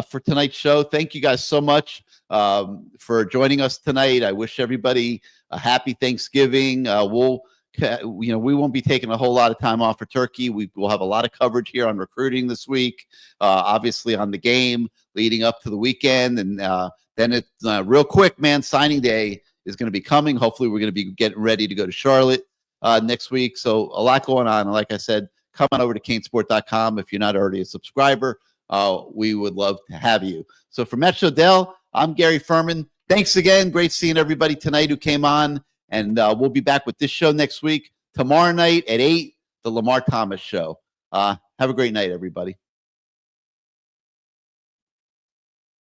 for tonight's show. Thank you guys so much for joining us tonight. I wish everybody a happy Thanksgiving. We won't be taking a whole lot of time off for Turkey. We'll have a lot of coverage here on recruiting this week, obviously on the game leading up to the weekend. And then it's real quick, man, signing day is going to be coming. Hopefully we're going to be getting ready to go to Charlotte next week. So a lot going on. And like I said, come on over to CaneSport.com if you're not already a subscriber. We would love to have you. So for Matt Shodell, I'm Gary Ferman. Thanks again. Great seeing everybody tonight who came on. And we'll be back with this show next week. Tomorrow night at 8, the Lamar Thomas Show. Have a great night, everybody.